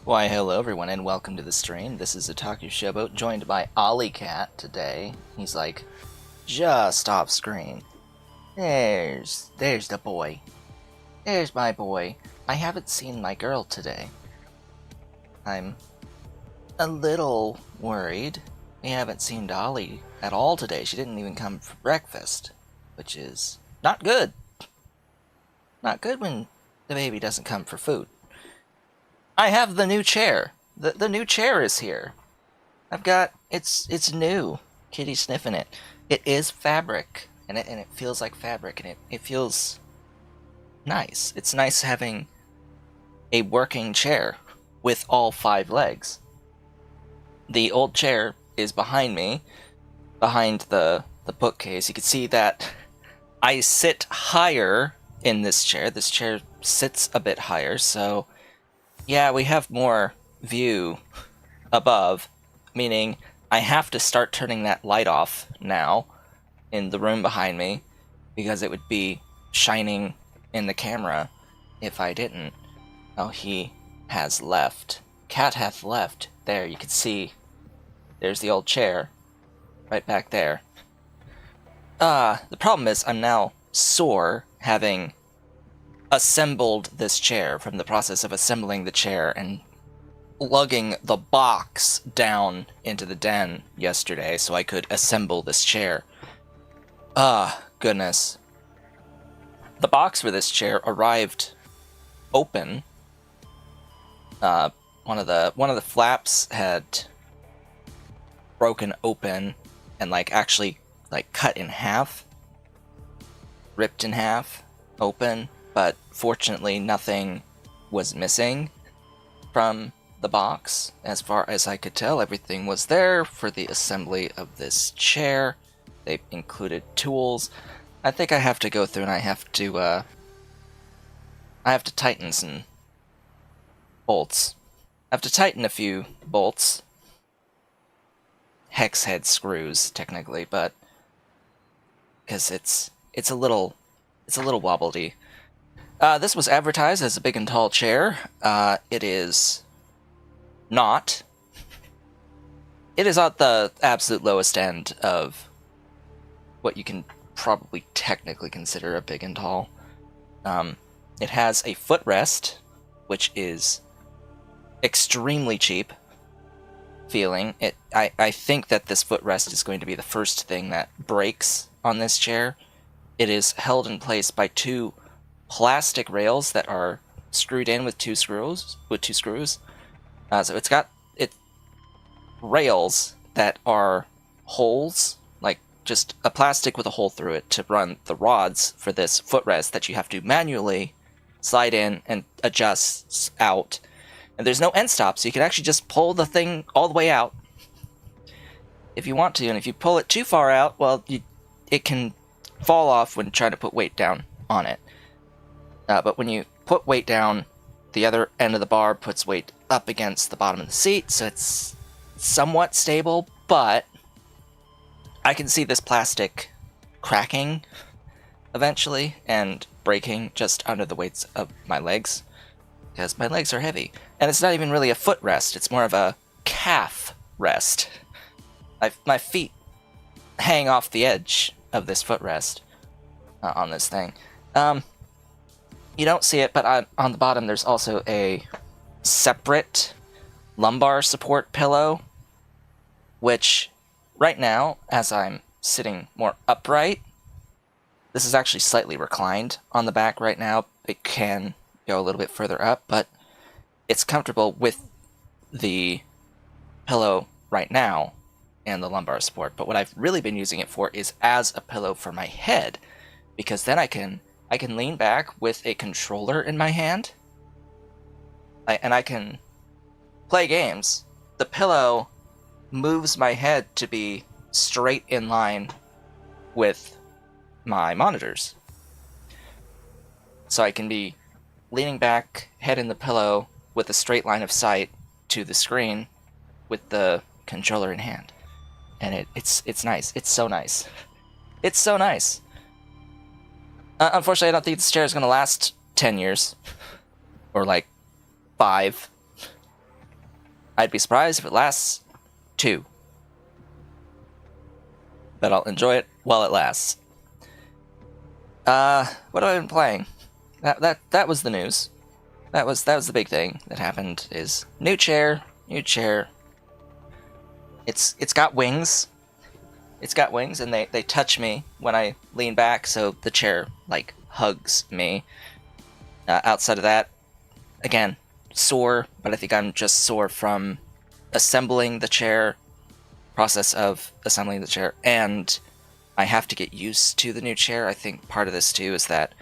Why, hello everyone, and welcome to the stream. This is Otaku Showboat, joined by Ollie Cat today. He's like, just off screen. There's the boy. There's my boy. I haven't seen my girl today. I'm a little worried. We haven't seen Dolly at all today. She didn't even come for breakfast, which is not good. Not good when the baby doesn't come for food. I have the new chair. The new chair is here. I've got it's new. Kitty sniffing it. It is fabric, and it feels like fabric, and it feels nice. It's nice having a working chair with all 5 legs. The old chair is behind me, behind the bookcase. You can see that I sit higher in this chair. This chair sits a bit higher, so yeah, we have more view above, meaning I have to start turning that light off now in the room behind me, because it would be shining in the camera if I didn't. Oh, he has left. Cat hath left. There, you can see. There's the old chair. Right back there. The problem is I'm now sore, having assembled this chair from the process of assembling the chair and lugging the box down into the den yesterday so I could assemble this chair. Goodness. The box for this chair arrived open. One of the flaps had broken open and actually cut in half, ripped in half, open. But fortunately, nothing was missing from the box. As far as I could tell, everything was there for the assembly of this chair. They included tools. I think I have to go through and I have to tighten some bolts. I have to tighten a few bolts. Hex head screws, technically, but because it's a little wobbly. This was advertised as a big and tall chair. It is not. It is at the absolute lowest end of what you can probably technically consider a big and tall. It has a footrest, which is extremely cheap feeling. I think that this footrest is going to be the first thing that breaks on this chair. It is held in place by 2 plastic rails that are screwed in with 2 screws. So it's got rails that are holes, like just a plastic with a hole through it to run the rods for this footrest that you have to manually slide in and adjust out. And there's no end stop, so you can actually just pull the thing all the way out if you want to. And if you pull it too far out, well, it can fall off when trying to put weight down on it. But when you put weight down, the other end of the bar puts weight up against the bottom of the seat, so it's somewhat stable, but I can see this plastic cracking eventually and breaking just under the weights of my legs, because my legs are heavy. And it's not even really a footrest, it's more of a calf rest. My feet hang off the edge of this footrest on this thing. You don't see it, but on the bottom there's also a separate lumbar support pillow, which right now, as I'm sitting more upright, this is actually slightly reclined on the back right now. It can go a little bit further up, but it's comfortable with the pillow right now and the lumbar support. But what I've really been using it for is as a pillow for my head, because then I can lean back with a controller in my hand, and I can play games. The pillow moves my head to be straight in line with my monitors. So I can be leaning back, head in the pillow, with a straight line of sight to the screen with the controller in hand. And it's nice. It's so nice. It's so nice. Unfortunately, I don't think this chair is going to last 10 years. Or 5. I'd be surprised if it lasts 2. But I'll enjoy it while it lasts. What have I been playing? That was the news. That was the big thing that happened. Is new chair. It's got wings. It's got wings, and they touch me when I lean back, so the chair like hugs me. Outside of that, again, sore, but I think I'm just sore from assembling the chair, process of assembling the chair, and I have to get used to the new chair. I think part of this too is that,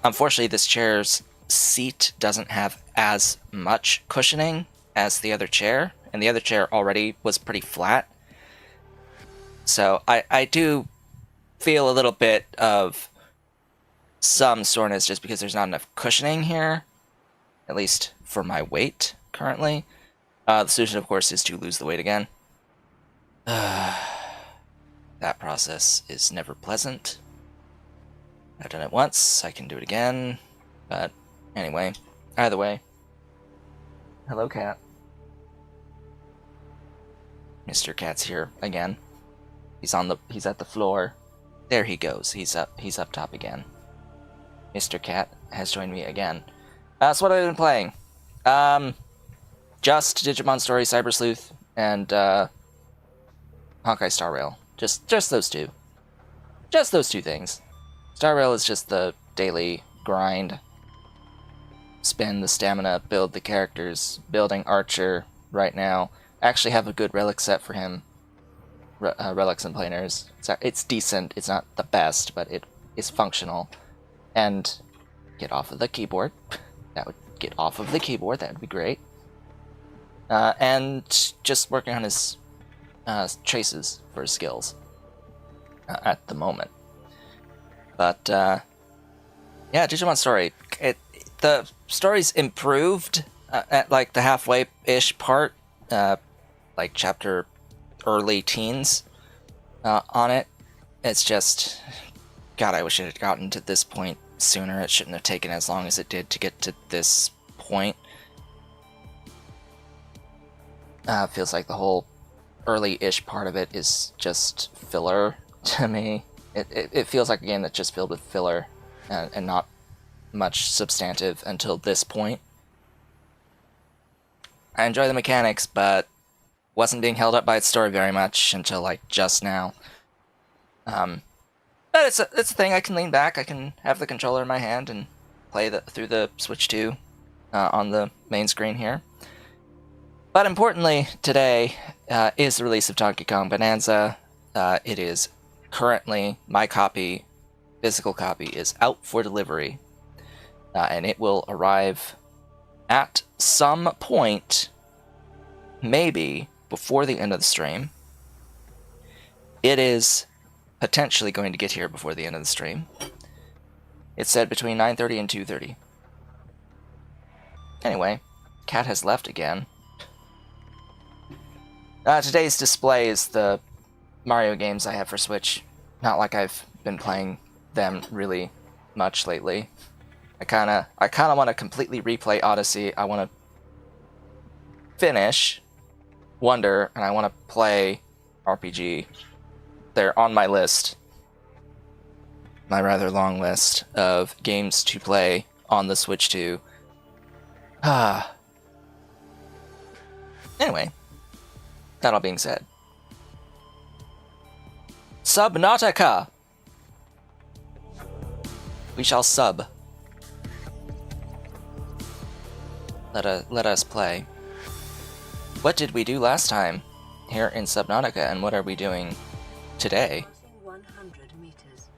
unfortunately, this chair's seat doesn't have as much cushioning as the other chair, and the other chair already was pretty flat. So I do feel a little bit of some soreness just because there's not enough cushioning here, at least for my weight currently. The solution, of course, is to lose the weight again. That process is never pleasant. I've done it once, I can do it again, but anyway, either way. Hello, cat. Mr. Cat's here again. He's at the floor. There he goes. He's up top again. Mr. Cat has joined me again. So what have I been playing? Just Digimon Story, Cyber Sleuth, and Honkai Star Rail. Just those two. Just those two things. Star Rail is just the daily grind. Spend the stamina, build the characters, building Archer right now. Actually have a good relic set for him. Relics and planers. It's decent. It's not the best, but it is functional. And get off of the keyboard. That would be great. And just working on his traces for his skills at the moment. But yeah, Digimon Story. The story's improved at like the halfway-ish part, like chapter early teens on it. It's just, God, I wish it had gotten to this point sooner. It shouldn't have taken as long as it did to get to this point. Feels like the whole early-ish part of it is just filler to me. It feels like a game that's just filled with filler and not much substantive until this point. I enjoy the mechanics, but wasn't being held up by its story very much until like just now. But it's a thing. I can lean back. I can have the controller in my hand and play through the Switch 2 on the main screen here. But importantly, today is the release of Donkey Kong Bonanza. It is currently, my copy, physical copy, is out for delivery. And it will arrive at some point, maybe before the end of the stream. It is potentially going to get here before the end of the stream. It said between 9:30 and 2:30. Anyway, Cat has left again. Today's display is the Mario games I have for Switch. Not like I've been playing them really much lately. I kinda want to completely replay Odyssey. I want to finish Wonder, and I want to play RPG. They're on my list. My rather long list of games to play on the Switch 2. Anyway, that all being said. Subnautica! We shall sub. Let us play. What did we do last time here in Subnautica, and what are we doing today? 100 meters.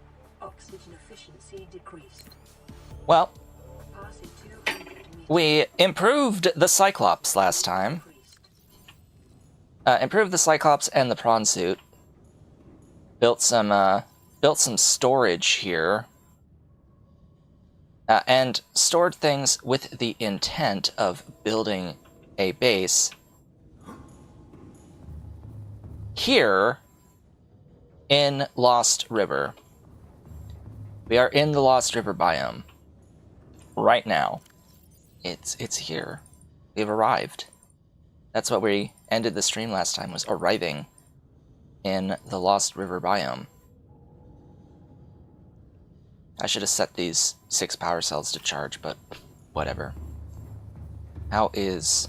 Oxygen efficiency decreased. Well, Passing 200 meters. we improved the Cyclops last time. Improved the Cyclops and the prawn suit. Built some storage here. And stored things with the intent of building a base here in Lost River. We are in the Lost River biome right now. It's here. We've arrived. That's what we ended the stream last time, was arriving in the Lost River biome. I should have set these 6 power cells to charge, but whatever. How is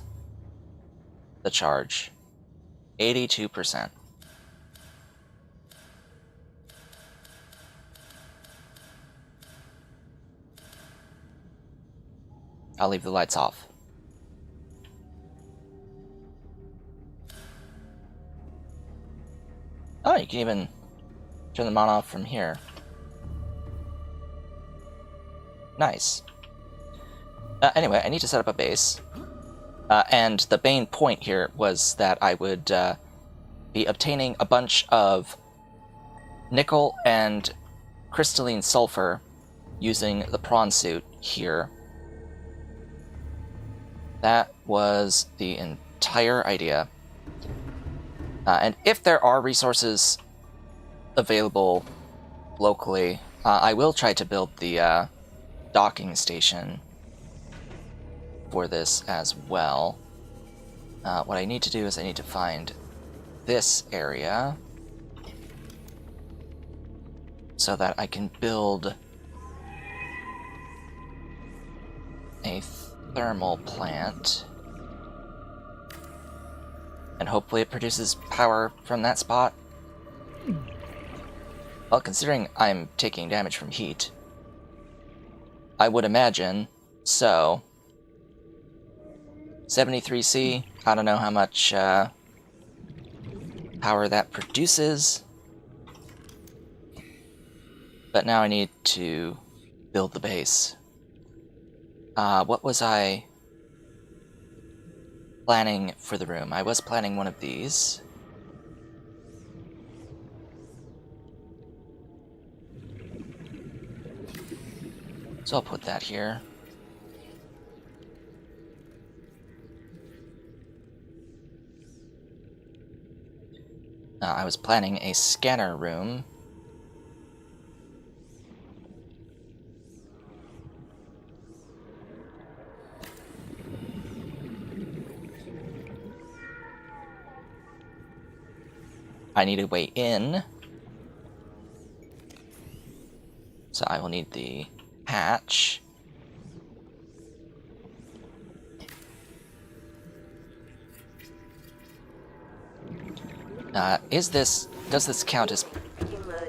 the charge? 82%. I'll leave the lights off. Oh, you can even turn them on off from here. Nice. Anyway, I need to set up a base. And the main point here was that I would be obtaining a bunch of nickel and crystalline sulfur using the prawn suit here. That was the entire idea. And if there are resources available locally, I will try to build the docking station for this as well. What I need to do is I need to find this area so that I can build a thermal plant, and hopefully it produces power from that spot. Well, considering I'm taking damage from heat, I would imagine so. 73C, I don't know how much power that produces, but now I need to build the base. What was I planning for the room? I was planning one of these. So I'll put that here. I was planning a scanner room. I need a way in, so I will need the hatch. Does this count as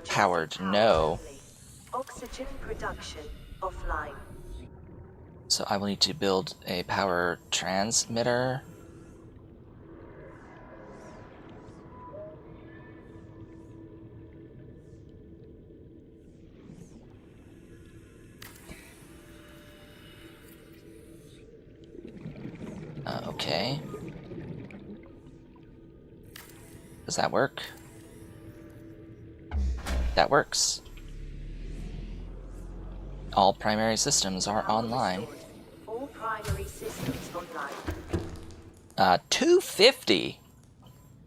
powered? No. Oxygen production offline. So I will need to build a power transmitter. Okay. Does that work? That works. All primary systems are online. All primary systems online. 250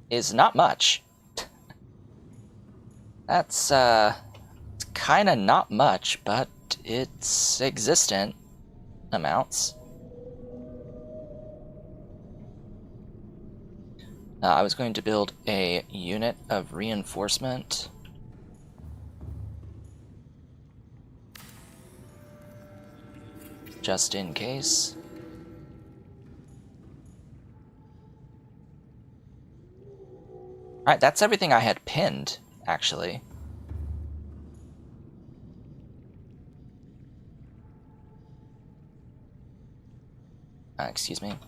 is not much. That's kind of not much, but it's existent amounts. I was going to build a unit of reinforcement. Just in case. Alright, that's everything I had pinned, actually. Excuse me.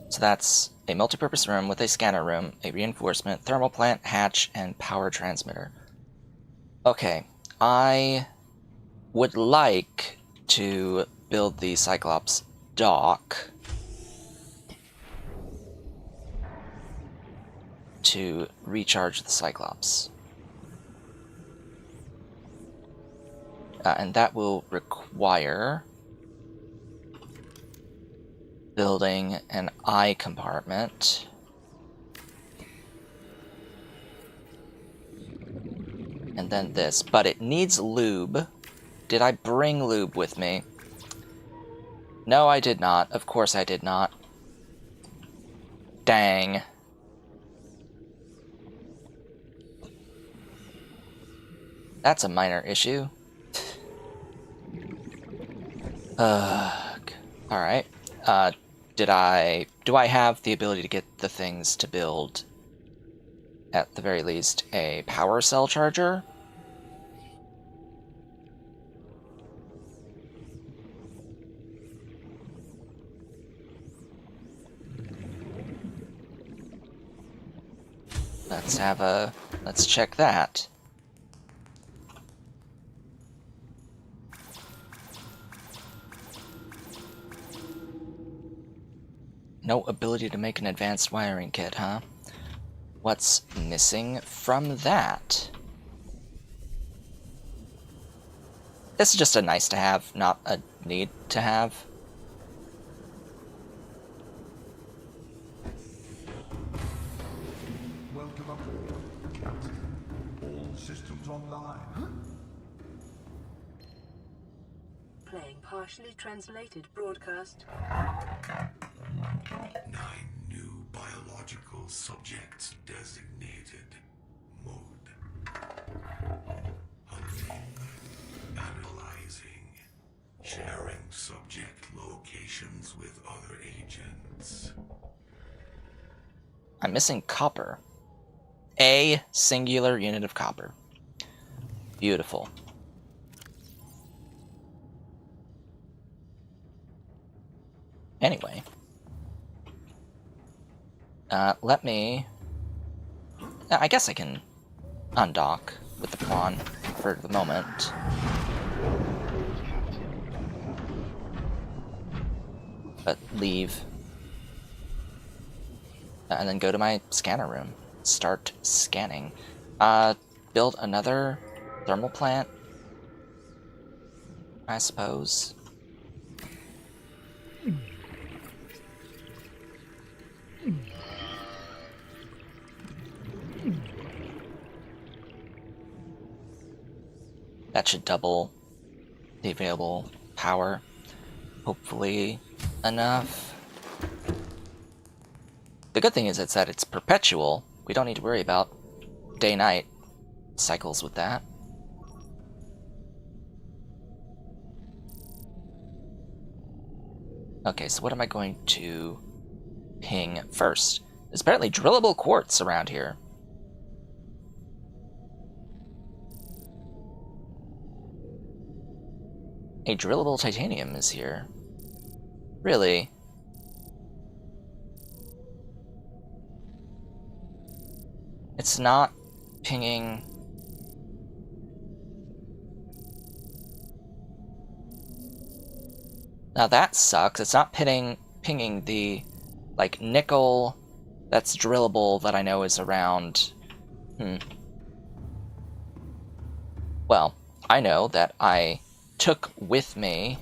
So that's a multi-purpose room with a scanner room, a reinforcement, thermal plant, hatch, and power transmitter. Okay, I would like to build the Cyclops dock to recharge the Cyclops. And that will require building an eye compartment. And then this, but it needs lube. Did I bring lube with me? No, I did not. Of course I did not. Dang. That's a minor issue. Alright. Do I have the ability to get the things to build, at the very least, a power cell charger? Let's check that. No ability to make an advanced wiring kit, huh? What's missing from that? This is just a nice to have, not a need to have. Welcome aboard, Captain. All systems online. Playing partially translated broadcast. 9 new biological subjects designated. Mode. Hunting. Analyzing. Sharing subject locations with other agents. I'm missing copper. A singular unit of copper. Beautiful. Anyway. Let me... I guess I can undock with the Prawn for the moment. But leave. And then go to my scanner room. Start scanning. Build another thermal plant, I suppose. That should double the available power. Hopefully enough. The good thing is that it's perpetual. We don't need to worry about day-night cycles with that. Okay, so what am I going to ping first? There's apparently drillable quartz around here. A drillable titanium is here. Really? It's not pinging... Now that sucks. It's not pinging the, like, nickel that's drillable that I know is around... Well, I know that I took with me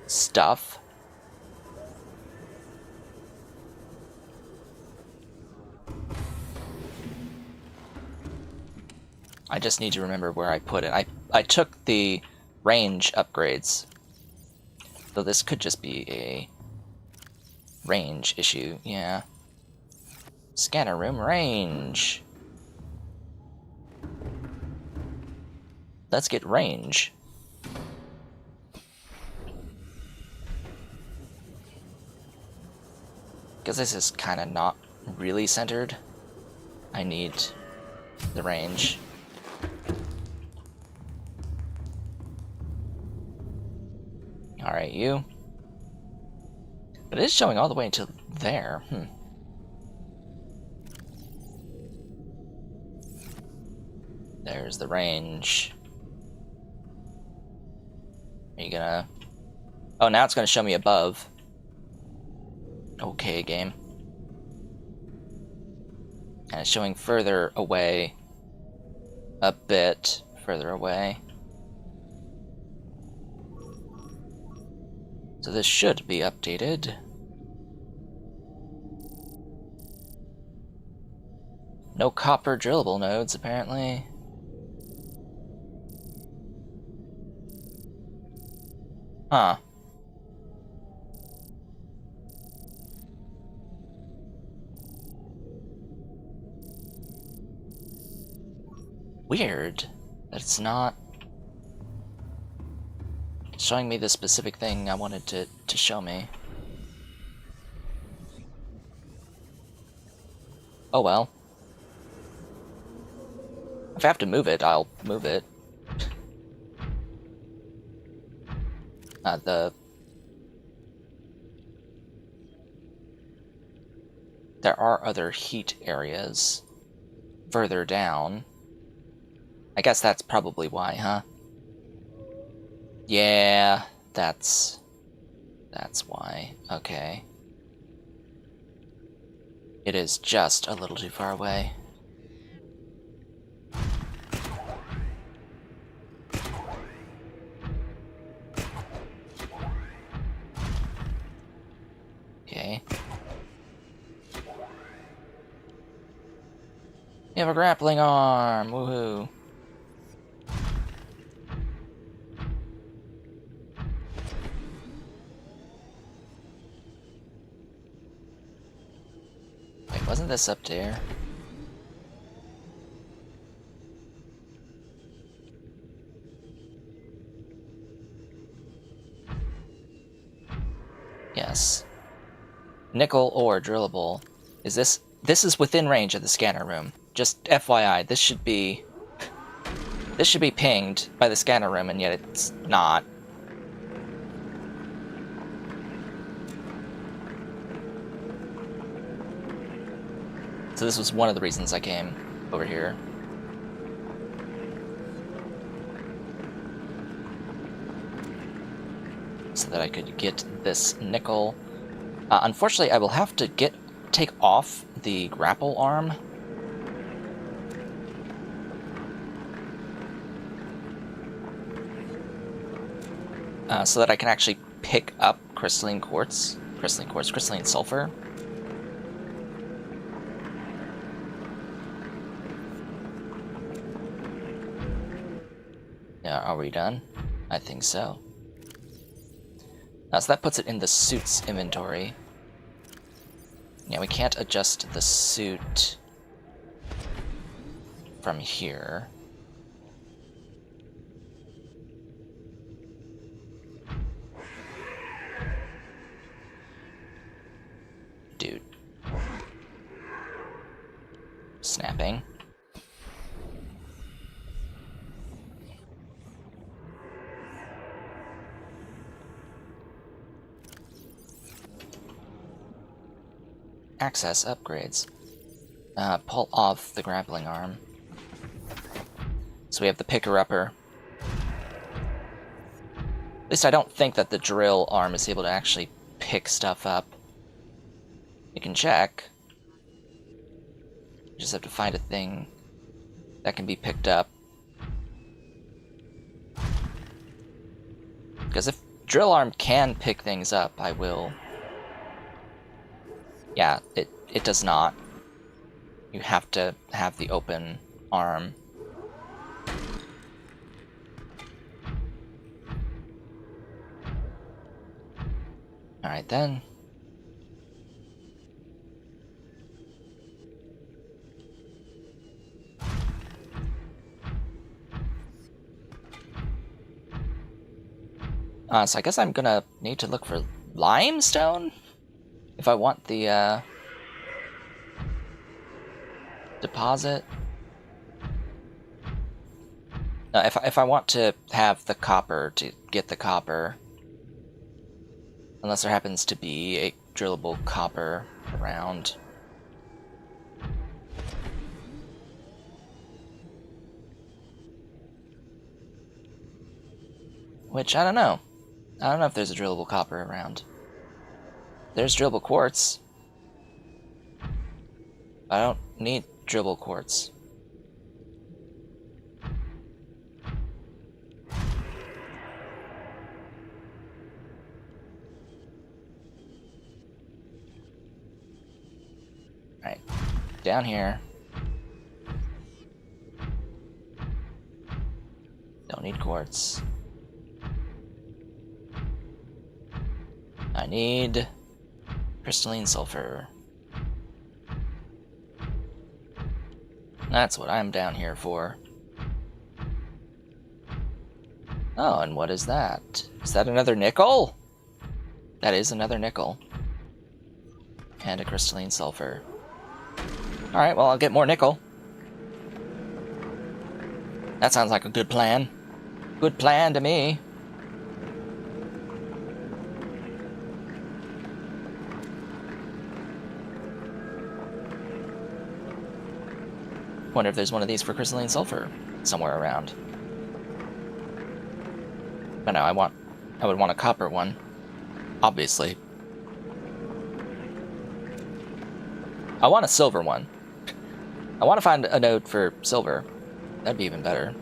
stuff. I just need to remember where I put it. I took the range upgrades. Though this could just be a range issue, yeah. Scanner room range. Let's get range. Because this is kind of not really centered. I need the range. Alright, you. But it is showing all the way until there. There's the range. Are you gonna... Oh, now it's gonna show me above. Okay, game. And it's showing further away. A bit further away. So this should be updated. No copper drillable nodes, apparently. Huh. weird that it's not showing me the specific thing I wanted to show me. Oh well. If I have to move it, I'll move it. There are other heat areas further down. I guess that's probably why, huh? Yeah, that's why. Okay. It is just a little too far away. Okay. You have a grappling arm! Woohoo! Wait, wasn't this up there? Yes. Nickel ore drillable. Is this... This is within range of the scanner room. Just FYI, this should be pinged by the scanner room, and yet it's not. So this was one of the reasons I came over here. So that I could get this nickel. Unfortunately, I will have to take off the grapple arm. So that I can actually pick up crystalline sulfur. Yeah, are we done? I think so. So that puts it in the suit's inventory. Yeah, we can't adjust the suit from here. Dude. Snapping. Access upgrades. Pull off the grappling arm. So we have the picker-upper. At least I don't think that the drill arm is able to actually pick stuff up. You can check. You just have to find a thing that can be picked up. Because if drill arm can pick things up, I will. Yeah, it does not. You have to have the open arm. Alright then. So I guess I'm gonna need to look for limestone? If I want the, deposit? No, if I want to have the copper, to get the copper. Unless there happens to be a drillable copper around. Which, I don't know. I don't know if there's a drillable copper around. There's drillable quartz. I don't need drillable quartz. Alright, down here. Don't need quartz. I need crystalline sulfur. That's what I'm down here for. Oh, and what is that? Is that another nickel? That is another nickel. And a crystalline sulfur. Alright, well, I'll get more nickel. That sounds like a good plan. Good plan to me. Wonder if there's one of these for crystalline sulfur somewhere around. But no, I would want a copper one. Obviously. I want a silver one. I want to find a node for silver. That'd be even better.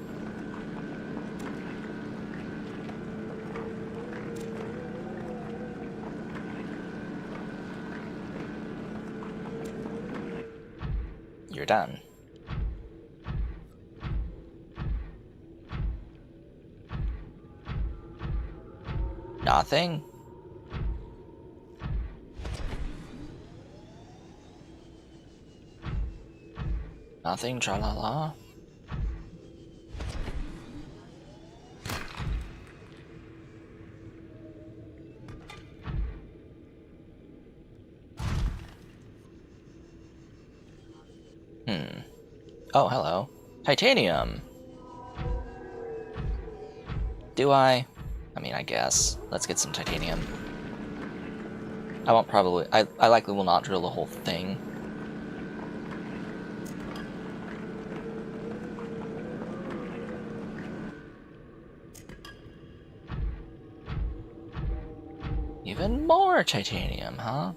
You're done. Nothing? Nothing, tra-la-la? Oh, hello. Titanium! Do I? I mean, I guess. Let's get some titanium. I won't probably... I likely will not drill the whole thing. Even more titanium, huh?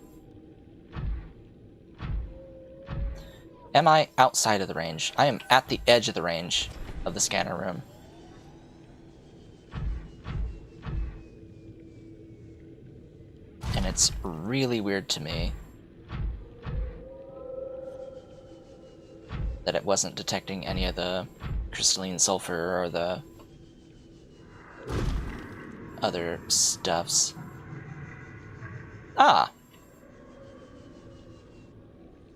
Am I outside of the range? I am at the edge of the range of the scanner room. And it's really weird to me that it wasn't detecting any of the crystalline sulfur or the other stuffs. Ah!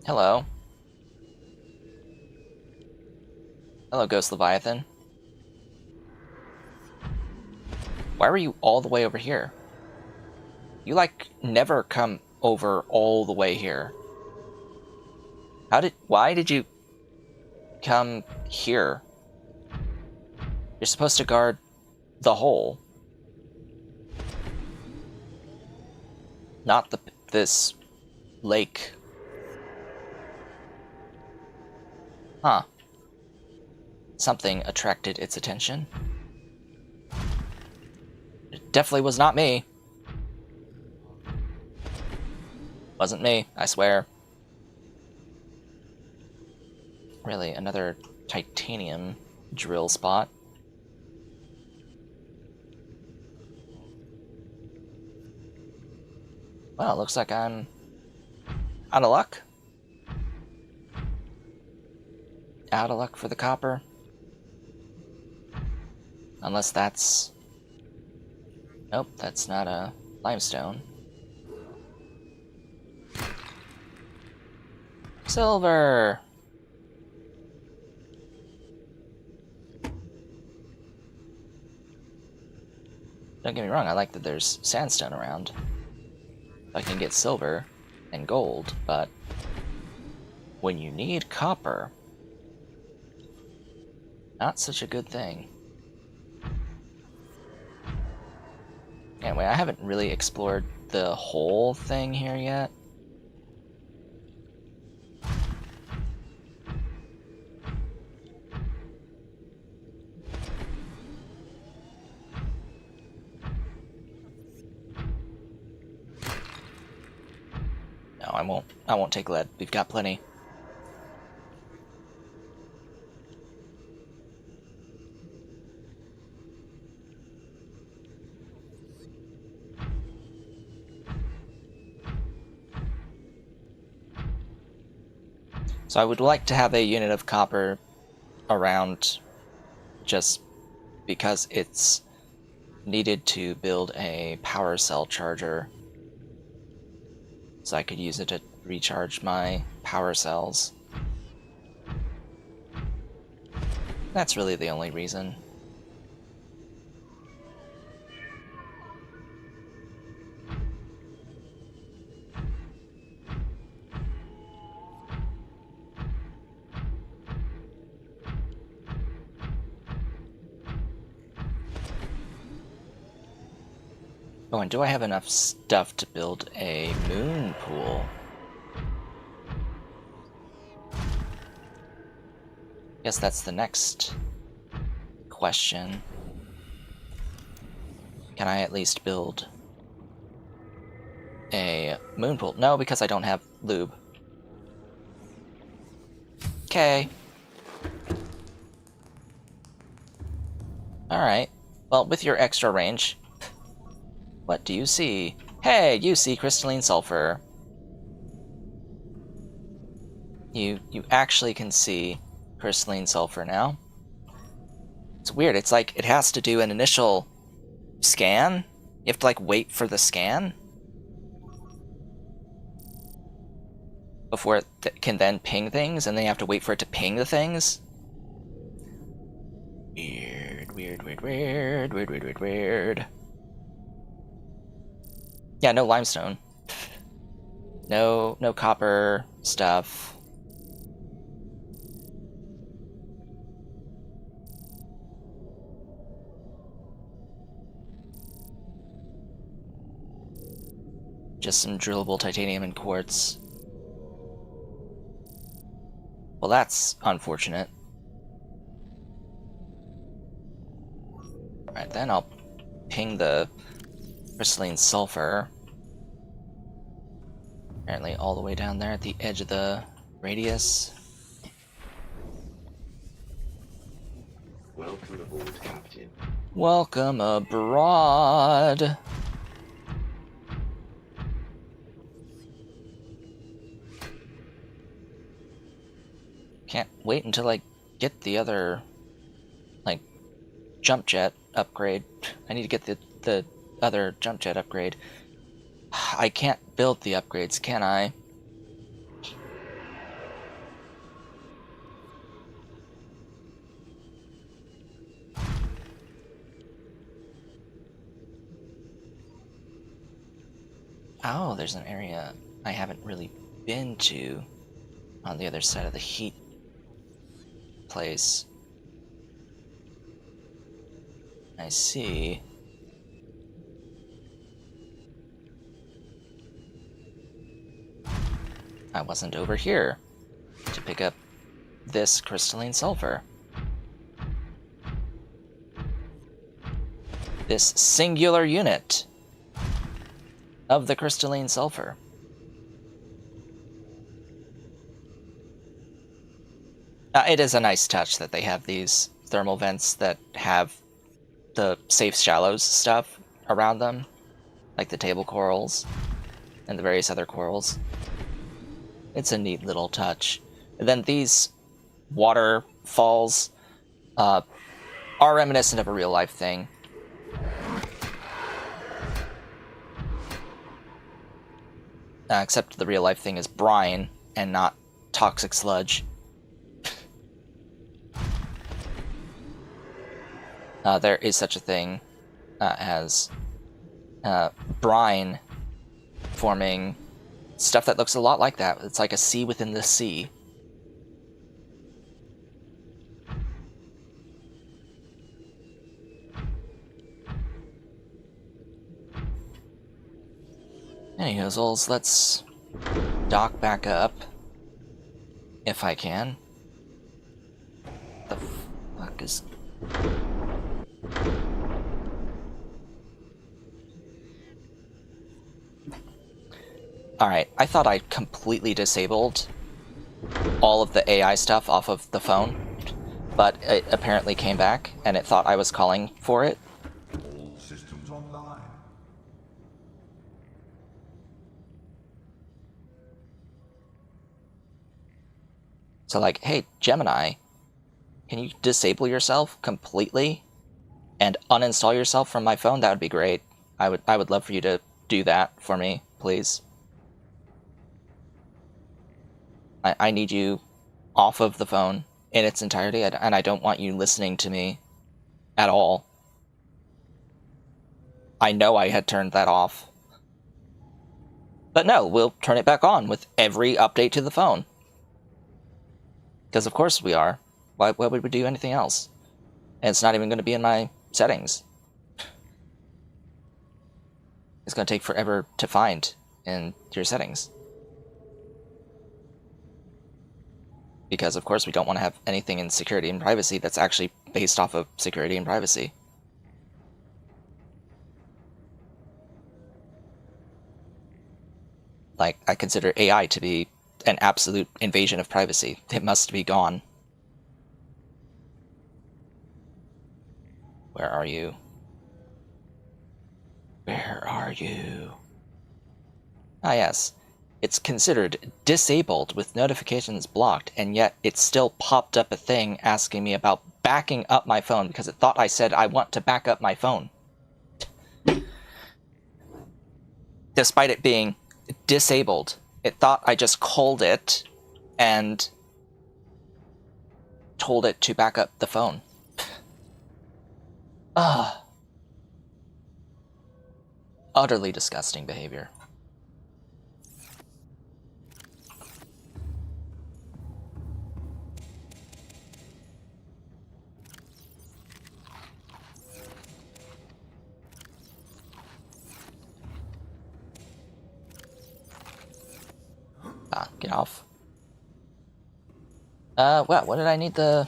Hello. Hello, Ghost Leviathan. Why were you all the way over here? You, like, never come over all the way here. Why did you come here? You're supposed to guard the hole. Not this lake. Huh. Something attracted its attention. It definitely was not me. Wasn't me, I swear. Really, another titanium drill spot. Well, it looks like I'm out of luck. Out of luck for the copper. Unless that's... Nope, that's not a limestone. Silver! Don't get me wrong, I like that there's sandstone around. I can get silver and gold, but when you need copper, not such a good thing. Anyway, I haven't really explored the whole thing here yet. No, I won't take lead. We've got plenty. So I would like to have a unit of copper around just because it's needed to build a power cell charger. So I could use it to recharge my power cells. That's really the only reason. Oh, and do I have enough stuff to build a moon pool? Guess that's the next question. Can I at least build a moon pool? No, because I don't have lube. Okay. Alright. Well, with your extra range, what do you see? Hey, you see crystalline sulfur. You actually can see crystalline sulfur now. It's weird, it's like it has to do an initial scan? You have to like wait for the scan? Before it can then ping things, and then you have to wait for it to ping the things? Weird. Yeah, no limestone. No copper stuff. Just some drillable titanium and quartz. Well, that's unfortunate. Alright, then I'll ping the crystalline sulfur. Apparently all the way down there at the edge of the radius. Welcome aboard, Captain. Welcome abroad. Can't wait until I get the other, like, jump jet upgrade. I need to get the other jump jet upgrade. I can't build the upgrades, can I? Oh, there's an area I haven't really been to on the other side of the heat place. I see. I wasn't over here to pick up this crystalline sulfur. This singular unit of the crystalline sulfur. It is a nice touch that they have these thermal vents that have the safe shallows stuff around them, like the table corals and the various other corals. It's a neat little touch. And then these waterfalls are reminiscent of a real life thing. Except the real life thing is brine and not toxic sludge. There is such a thing as brine forming stuff that looks a lot like that. It's like a sea within the sea. Anyways, let's dock back up. If I can. The fuck is... Alright, I thought I completely disabled all of the AI stuff off of the phone, but it apparently came back, and it thought I was calling for it. All systems online. So like, hey, Gemini, can you disable yourself completely and uninstall yourself from my phone? That would be great. I would love for you to do that for me, please. I need you off of the phone in its entirety, and I don't want you listening to me at all. I know I had turned that off. But no, we'll turn it back on with every update to the phone. Because of course we are. Why would we do anything else? And it's not even going to be in my settings. it's going to take forever to find in your settings. Because, of course, we don't want to have anything in security and privacy that's actually based off of security and privacy. Like, I consider AI to be an absolute invasion of privacy. It must be gone. Where are you? Where are you? Ah, yes. It's considered disabled with notifications blocked, and yet it still popped up a thing asking me about backing up my phone because it thought I said I want to back up my phone. Despite it being disabled, it thought I just called it and told it to back up the phone. Ah. Utterly disgusting behavior. Ah, get off. What did I need all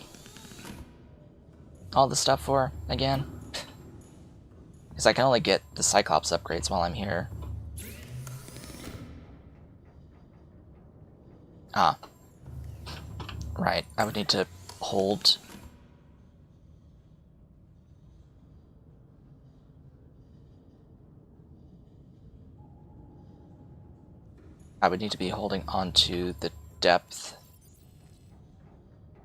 the stuff for again? Because I can only get the Cyclops upgrades while I'm here. Ah. Right, I would need to hold... I would need to be holding onto the depth.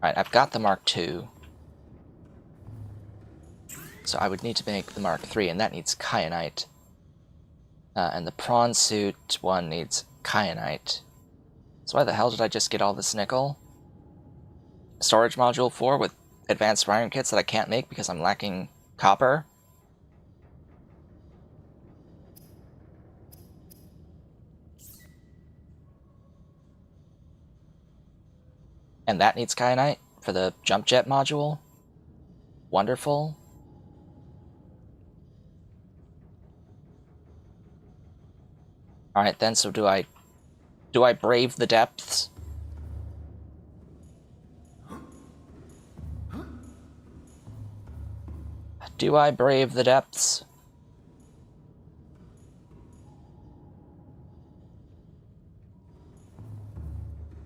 Alright, I've got the Mark II. So I would need to make the Mark III, and that needs kyanite. And the prawn suit one needs kyanite. So why the hell did I just get all this nickel? Storage module 4 with advanced wiring kits that I can't make because I'm lacking copper? And that needs kyanite for the jump jet module? Wonderful. Alright then, so do I brave the depths? Do I brave the depths?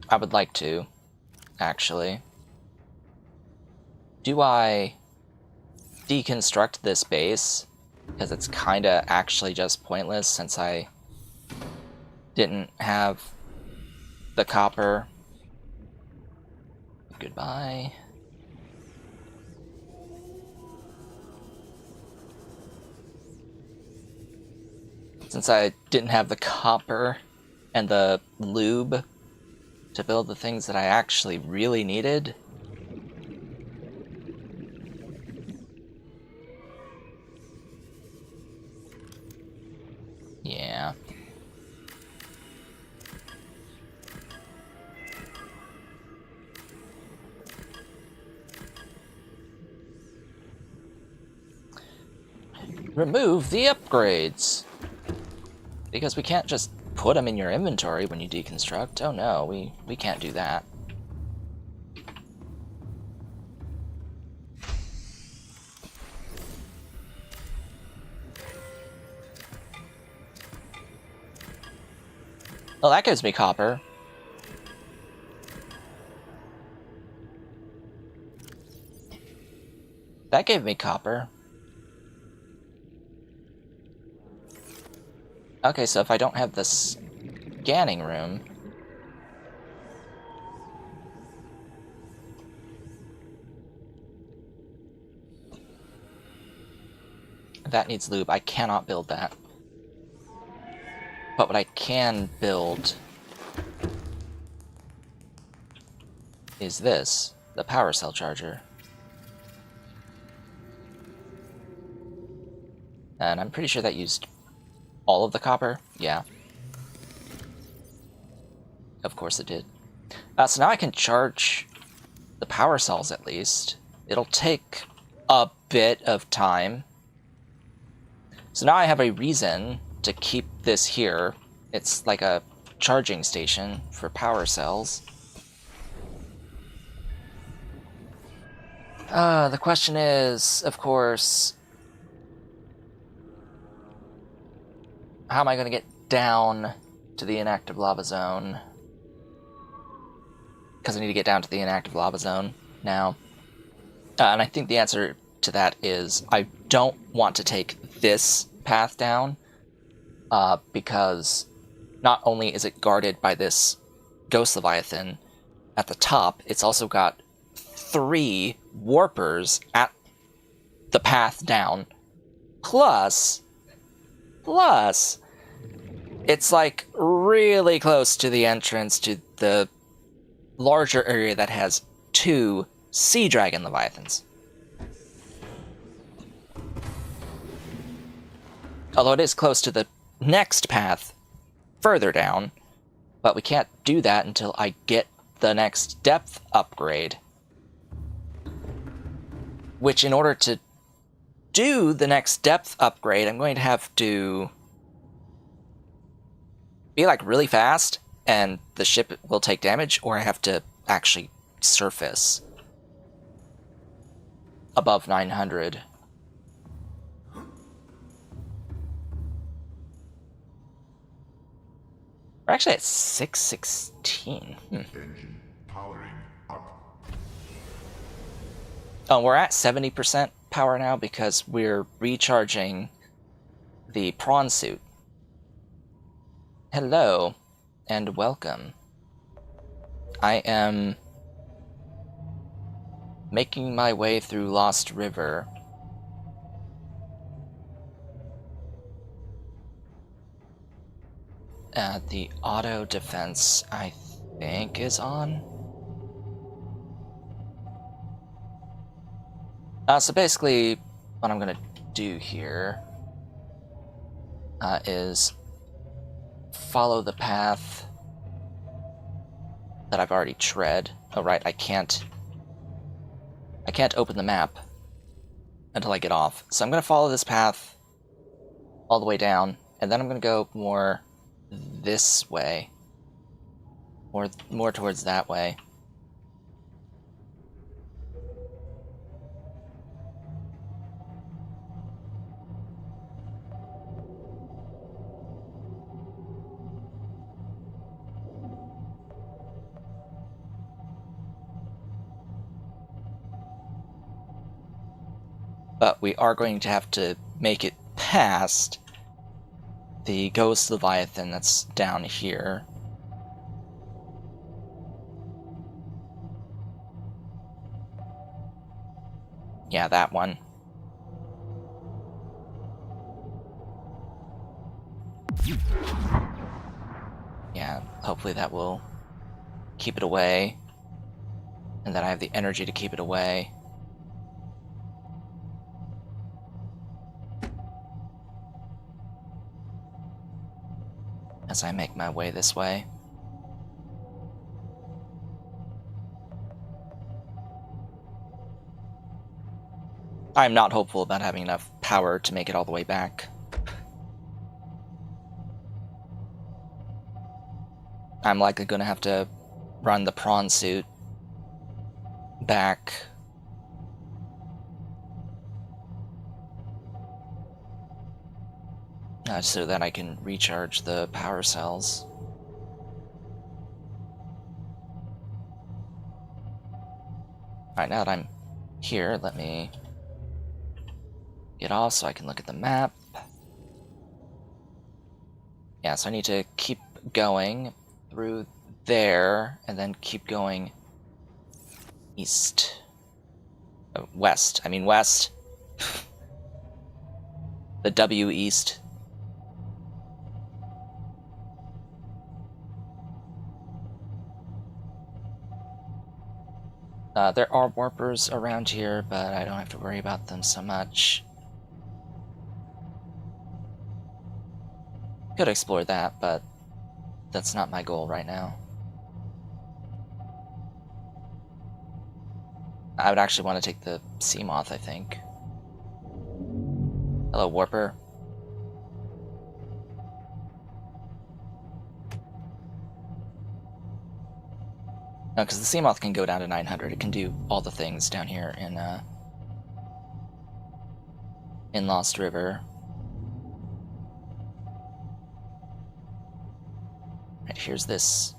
I would like to, actually. Do I deconstruct this base? Because it's kinda actually just pointless since I didn't have the copper. Goodbye. Since I didn't have the copper and the lube to build the things that I actually really needed. Yeah. Remove the upgrades! Because we can't just put them in your inventory when you deconstruct. Oh no, we can't do that. Well, that gives me copper. That gave me copper. Okay, so if I don't have the scanning room... That needs lube. I cannot build that. But what I can build is this, the power cell charger. And I'm pretty sure that used all of the copper? Yeah. Of course it did. So now I can charge the power cells at least. It'll take a bit of time. So now I have a reason to keep this here. It's like a charging station for power cells. The question is, of course, how am I going to get down to the inactive lava zone? Because I need to get down to the inactive lava zone now. And I think the answer to that is I don't want to take this path down, because not only is it guarded by this Ghost Leviathan at the top, it's also got 3 warpers at the path down. Plus, it's like really close to the entrance to the larger area that has 2 Sea Dragon Leviathans. Although it is close to the next path further down, but we can't do that until I get the next depth upgrade. Which, in order to do the next depth upgrade, I'm going to have to be like really fast, and the ship will take damage, or I have to actually surface above 900. We're actually at 616. Engine powering up. Oh, we're at 70% power now because we're recharging the prawn suit. Hello, and welcome. I am making my way through Lost River. The auto defense, I think, is on. So basically, what I'm gonna do here is follow the path that I've already tread. Oh right, I can't open the map until I get off. So I'm gonna follow this path all the way down, and then I'm gonna go more this way, or more towards that way. But we are going to have to make it past the Ghost Leviathan that's down here. Yeah, that one. Yeah, hopefully that will keep it away. And that I have the energy to keep it away. As I make my way this way. I'm not hopeful about having enough power to make it all the way back. I'm likely going to have to run the prawn suit back. So that I can recharge the power cells. Alright, now that I'm here, let me get off so I can look at the map. Yeah, so I need to keep going through there, and then keep going east. Oh, west. I mean west. The W east. There are warpers around here, but I don't have to worry about them so much. Could explore that, but that's not my goal right now. I would actually want to take the sea moth, I think. Hello, warper. No, because the Seamoth can go down to 900. It can do all the things down here in Lost River. Right, here's this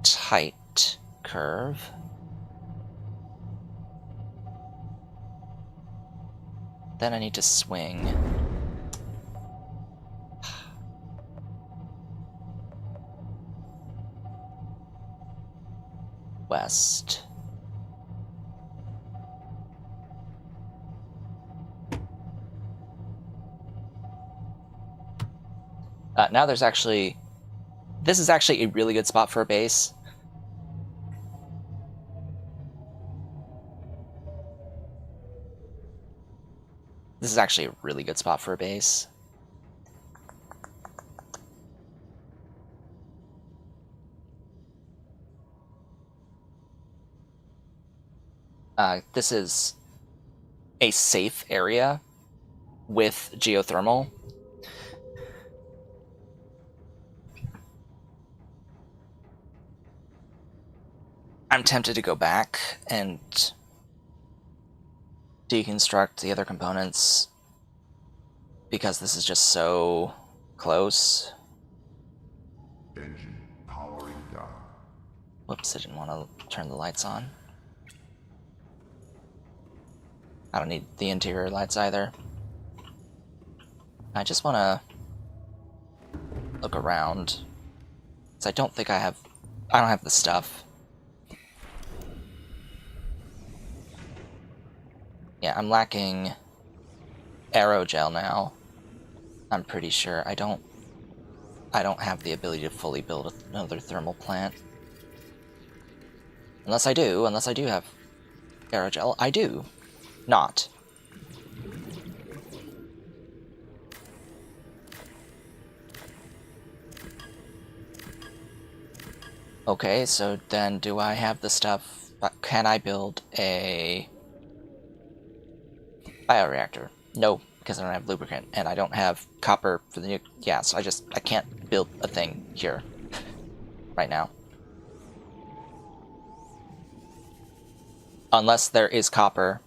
tight curve. Then I need to swing. West. Now there's actually... This is actually a really good spot for a base. This is actually a really good spot for a base. This is a safe area with geothermal. I'm tempted to go back and deconstruct the other components because this is just so close. Engine powering down. Whoops, I didn't want to turn the lights on. I don't need the interior lights either. I just want to look around. So I don't think I don't have the stuff. Yeah, I'm lacking aerogel now. I'm pretty sure. I don't have the ability to fully build another thermal plant. Unless I do have aerogel. I do. Not. Okay, so then do I have the stuff? Can I build a bioreactor? No, because I don't have lubricant, and I don't have copper for the nuke. Yeah, so I can't build a thing here right now. Unless there is copper.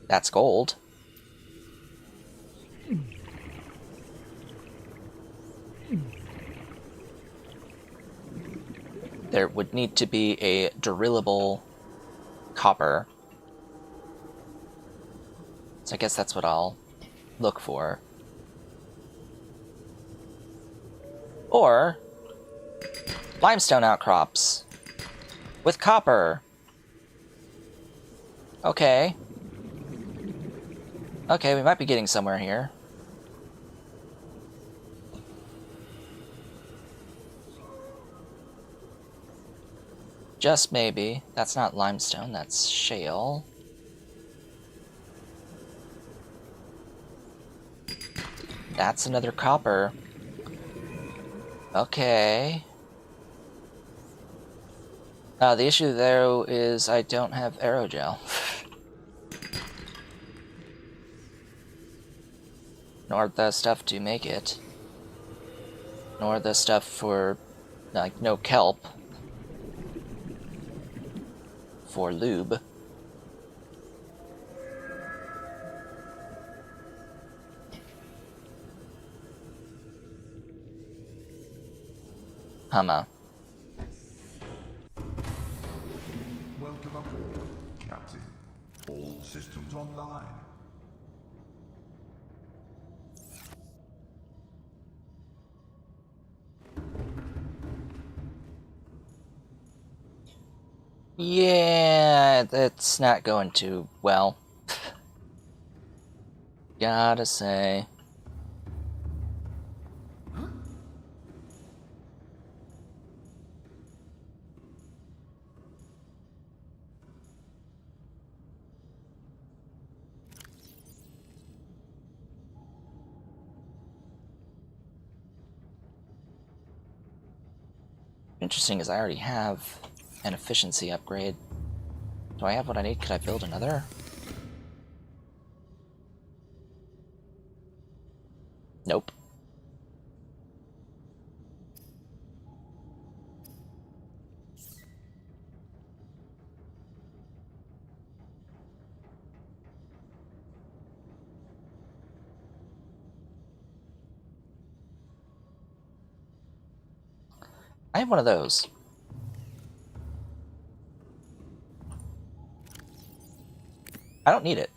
That's gold. There would need to be a drillable copper. So I guess that's what I'll look for. Or limestone outcrops with copper. Okay. Okay, we might be getting somewhere here. Just maybe. That's not limestone, that's shale. That's another copper. Okay. The issue, though, is I don't have aerogel. Nor the stuff to make it. Nor the stuff for, like, no kelp. For lube. Humma. Welcome aboard, Captain. All systems online. Yeah, that's not going too well. Gotta say. Interesting is I already have an efficiency upgrade. Do I have what I need? Could I build another? Nope. I have one of those. I don't need it.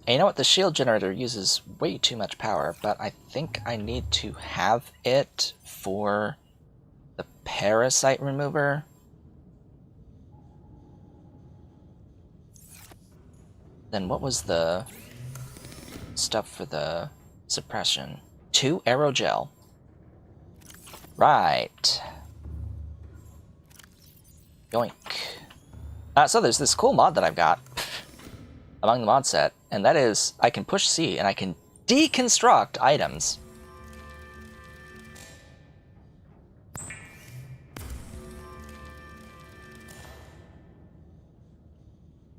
And you know what? The shield generator uses way too much power, but I think I need to have it for the parasite remover. Then what was the stuff for the suppression? 2 aerogel. Right. Yoink. So there's this cool mod that I've got among the mod set, and that is I can push C and I can deconstruct items.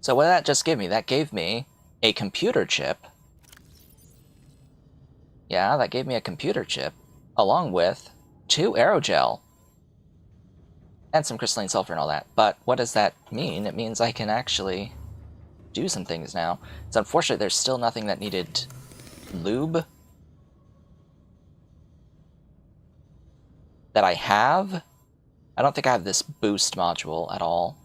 So what did that just give me? That gave me a computer chip. Yeah, that gave me a computer chip, along with 2 aerogel. And some crystalline sulfur and all that. But what does that mean? It means I can actually do some things now. It's unfortunate there's still nothing that needed lube that I have. I don't think I have this boost module at all.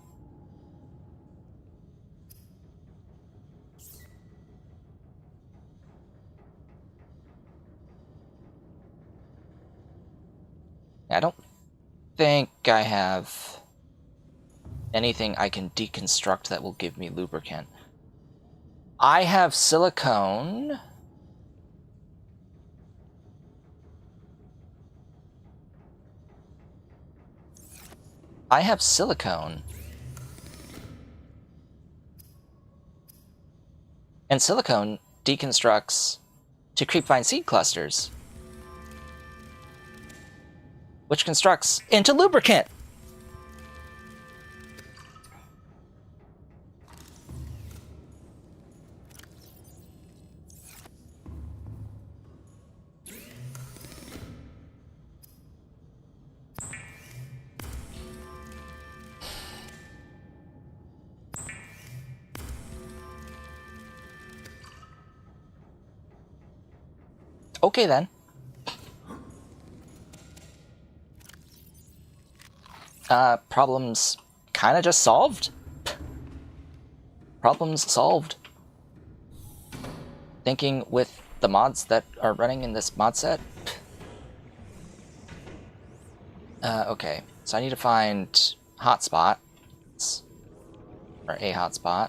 I don't think I have anything I can deconstruct that will give me lubricant. I have silicone. I have silicone. And silicone deconstructs to creepvine seed clusters, which constructs into lubricant. Okay then. Problems kind of just solved. Problems solved. Thinking with the mods that are running in this mod set. Okay, so I need to find hotspot, or a hotspot.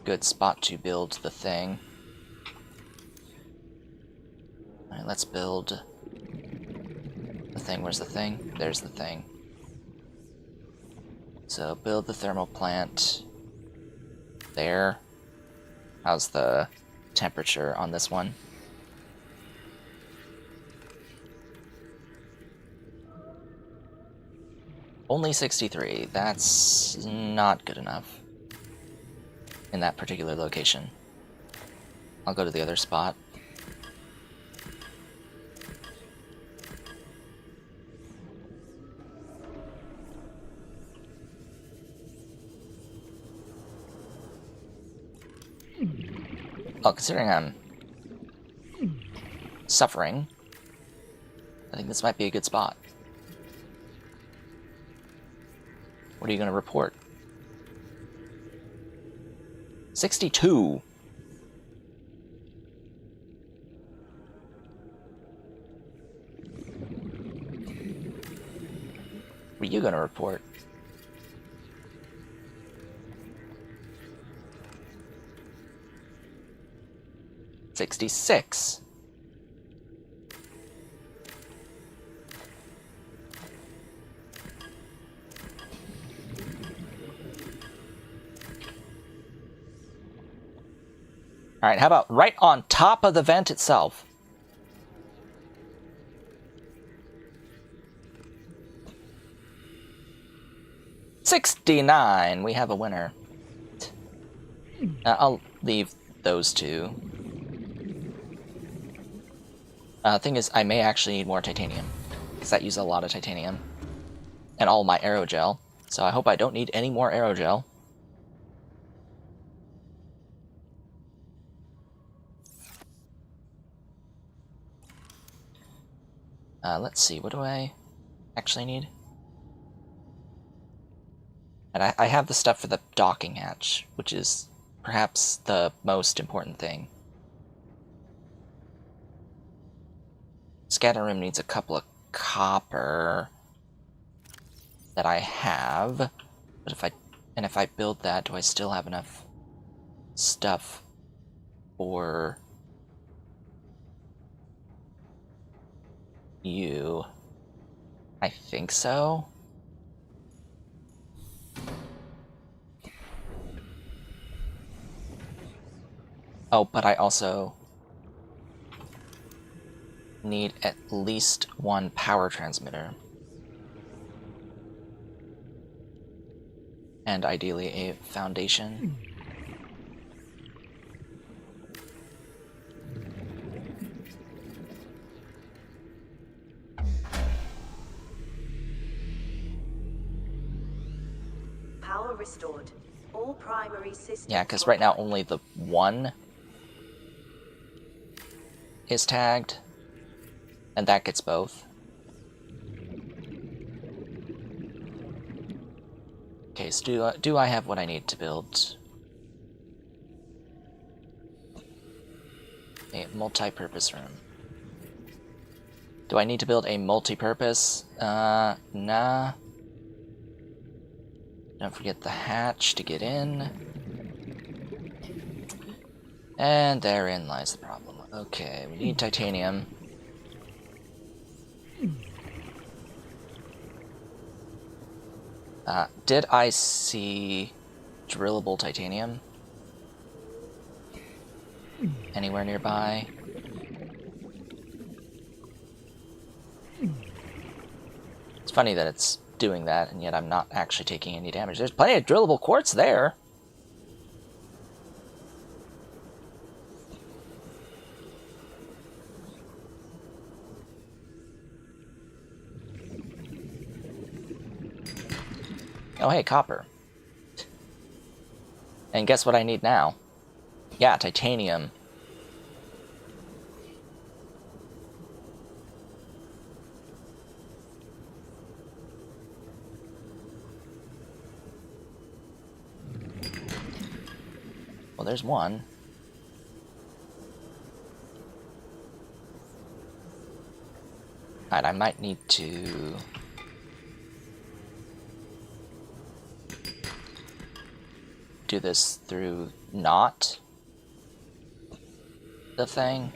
Good spot to build the thing. Alright, let's build the thing. Where's the thing? There's the thing. So build the thermal plant there. How's the temperature on this one? Only 63. That's not good enough in that particular location. I'll go to the other spot. Well, considering I'm suffering, I think this might be a good spot. What are you going to report? 62. What are you going to report? $66. All right, how about right on top of the vent itself? $69. We have a winner. I'll leave those two. Thing is, I may actually need more titanium, because that uses a lot of titanium. And all my aerogel, so I hope I don't need any more aerogel. Let's see, what do I actually need? And I have the stuff for the docking hatch, which is perhaps the most important thing. Scatter room needs a couple of copper that I have, but if I build that, do I still have enough stuff for you? I think so. Oh, but I also need at least one power transmitter. And ideally a foundation. Power restored. All primary systems. Yeah, because right now only the one is tagged, and that gets both. Okay, so do I have what I need to build a multi-purpose room? Do I need to build a multi-purpose? Nah. Don't forget the hatch to get in. And therein lies the problem. Okay, we need titanium. Did I see drillable titanium anywhere nearby? It's funny that it's doing that, and yet I'm not actually taking any damage. There's plenty of drillable quartz there. Oh, hey, copper. And guess what I need now? Yeah, titanium. Well, there's one. Alright, I might need to do this through not the thing.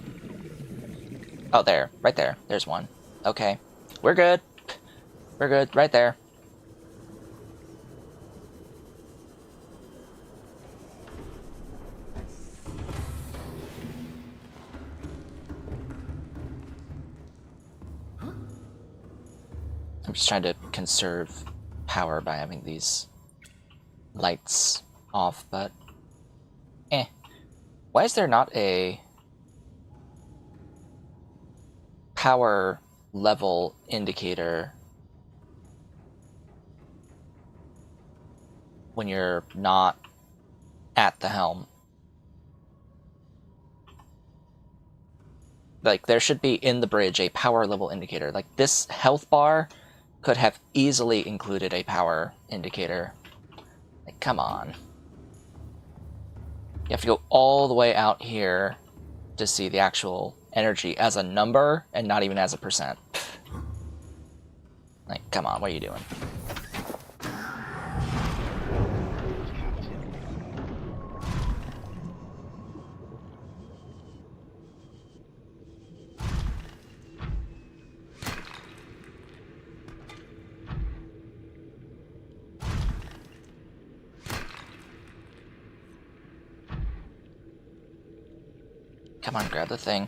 Oh, there. Right there. There's one. Okay. We're good. We're good. Right there. I'm just trying to conserve power by having these lights off, but why is there not a power level indicator when you're not at the helm? Like, there should be in the bridge a power level indicator. Like, this health bar could have easily included a power indicator. Like, come on. You have to go all the way out here to see the actual energy as a number and not even as a percent. Like, come on, what are you doing? Come on, grab the thing.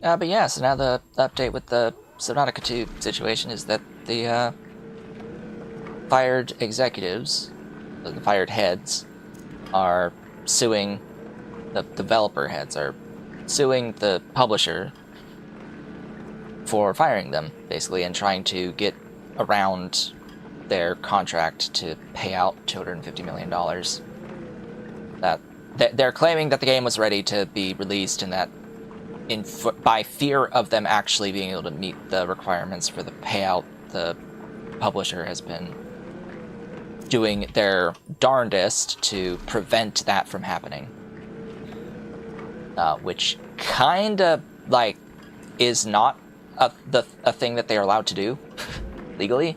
But yeah, so now the update with the Subnautica 2 situation is that the fired executives, the fired heads, are suing, the developer heads are suing the publisher for firing them, basically, and trying to get around their contract to pay out $250 million. That they're claiming that the game was ready to be released, and that by fear of them actually being able to meet the requirements for the payout, the publisher has been doing their darndest to prevent that from happening. Which kind of, like, is not a thing that they're allowed to do legally.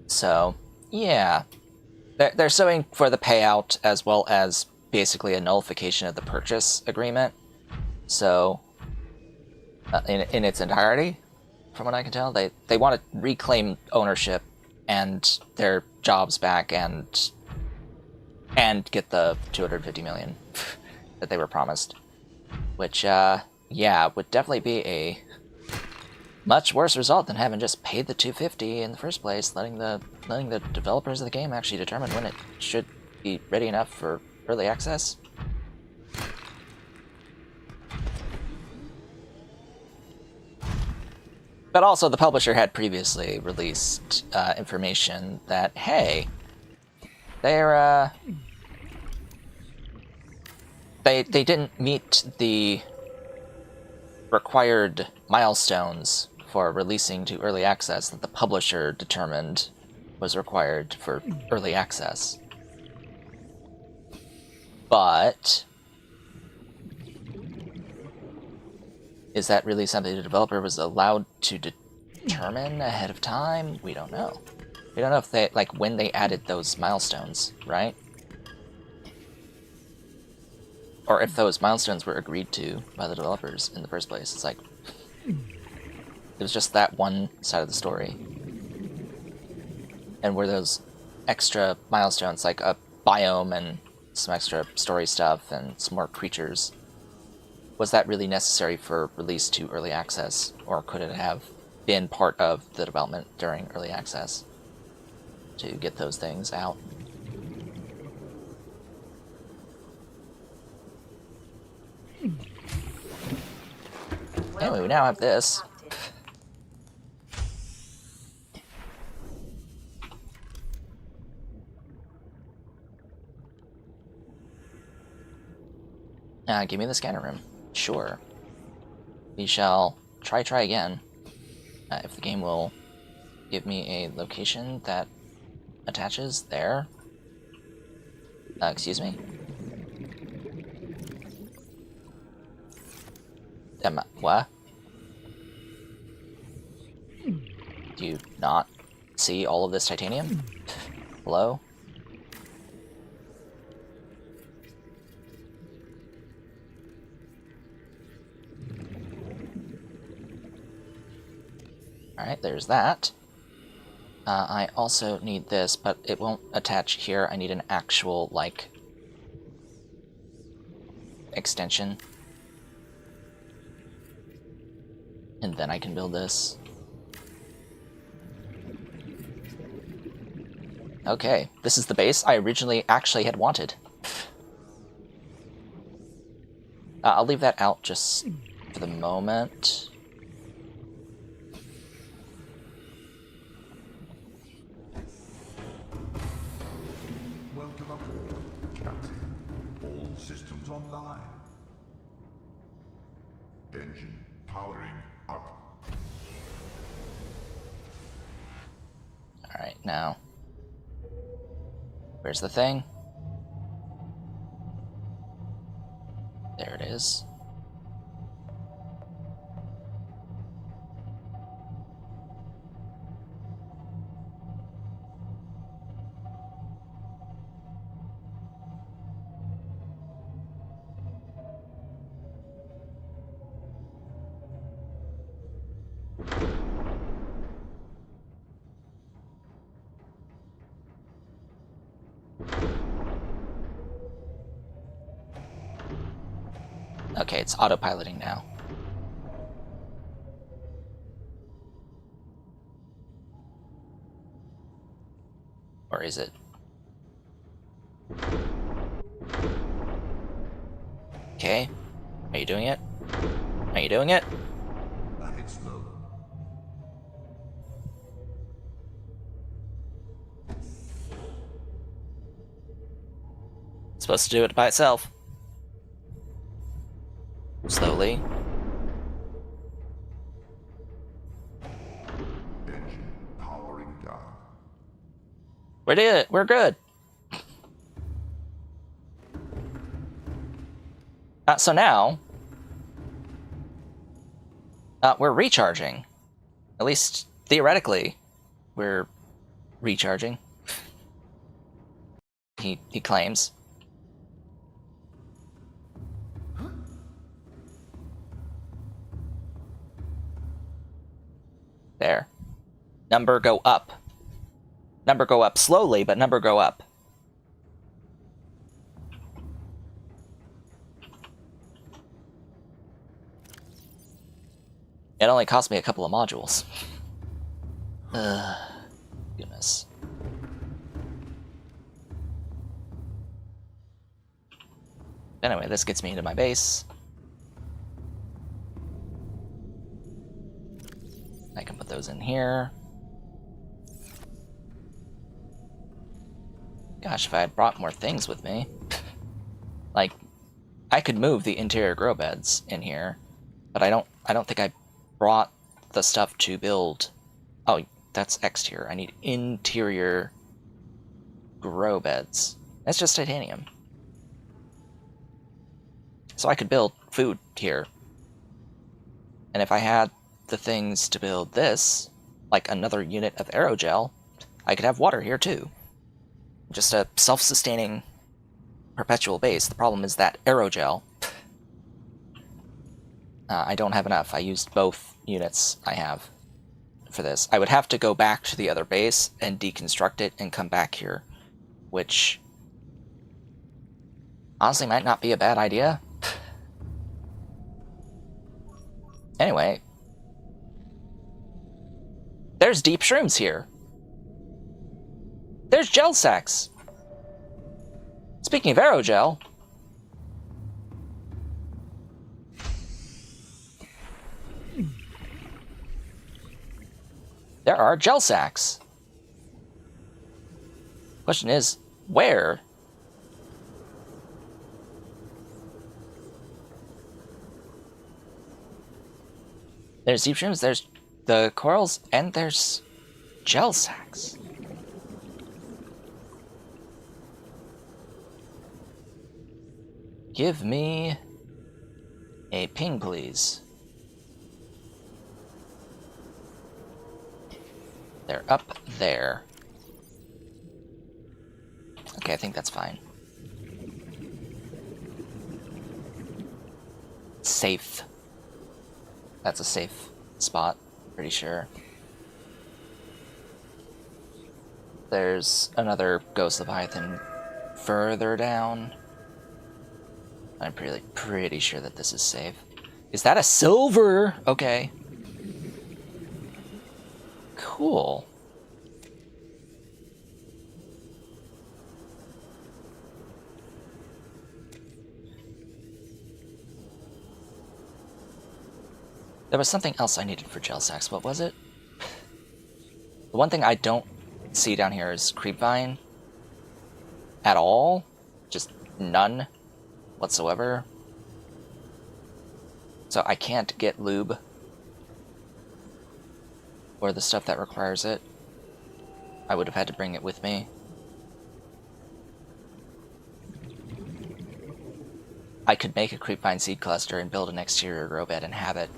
So, yeah. They're suing for the payout as well as basically a nullification of the purchase agreement. So, in its entirety, from what I can tell, they want to reclaim ownership and their jobs back and get the $250 million that they were promised. Which, yeah, would definitely be a much worse result than having just paid the $250 in the first place, letting the developers of the game actually determine when it should be ready enough for early access. But also, the publisher had previously released information that, hey, they didn't meet the required milestones for releasing to early access that the publisher determined was required for early access. But is that really something the developer was allowed to determine ahead of time? We don't know. We don't know if they, like, when they added those milestones, right? Or if those milestones were agreed to by the developers in the first place. It's like, it was just that one side of the story. And were those extra milestones, like a biome and some extra story stuff and some more creatures, was that really necessary for release to early access? Or could it have been part of the development during early access to get those things out? Anyway, we now have this. Give me the scanner room. Sure. We shall try again. If the game will give me a location that attaches there. Excuse me? What? Do you not see all of this titanium? Hello? Alright, there's that. I also need this, but it won't attach here. I need an actual, like, extension. And then I can build this. Okay, this is the base I originally actually had wanted. I'll leave that out just for the moment. Welcome aboard, Captain. All systems online. Engine powering up. Alright, now. Where's the thing? There it is. Okay, it's autopiloting now. Or is it? Okay. Are you doing it? Are you doing it? Ahead slow. Supposed to do it by itself. Slowly. Engine powering down. We're good. So now, we're recharging. At least theoretically, we're recharging. He claims. There. Number go up. Number go up slowly, but number go up. It only cost me a couple of modules. Goodness. Anyway, this gets me into my base. I can put those in here. Gosh, if I had brought more things with me. Like, I could move the interior grow beds in here, but I don't think I brought the stuff to build. Oh, that's exterior. I need interior grow beds. That's just titanium. So I could build food here. And if I had the things to build this, like another unit of aerogel, I could have water here too. Just a self-sustaining perpetual base. The problem is that aerogel, I don't have enough. I used both units I have for this. I would have to go back to the other base and deconstruct it and come back here, which honestly might not be a bad idea. Anyway, there's deep shrooms here. There's gel sacks. Speaking of aerogel, there are gel sacks. Question is, where? There's deep shrooms, there's the corals, and there's gel sacks. Give me a ping, please. They're up there. Okay, I think that's fine. Safe. That's a safe spot, pretty sure. There's another ghost leviathan further down. I'm pretty sure that this is safe. Is that a silver? Okay. Cool. There was something else I needed for gel sacks. What was it? The one thing I don't see down here is creepvine. At all. Just none whatsoever. So I can't get lube. Or the stuff that requires it. I would have had to bring it with me. I could make a creepvine seed cluster and build an exterior grow bed and have it.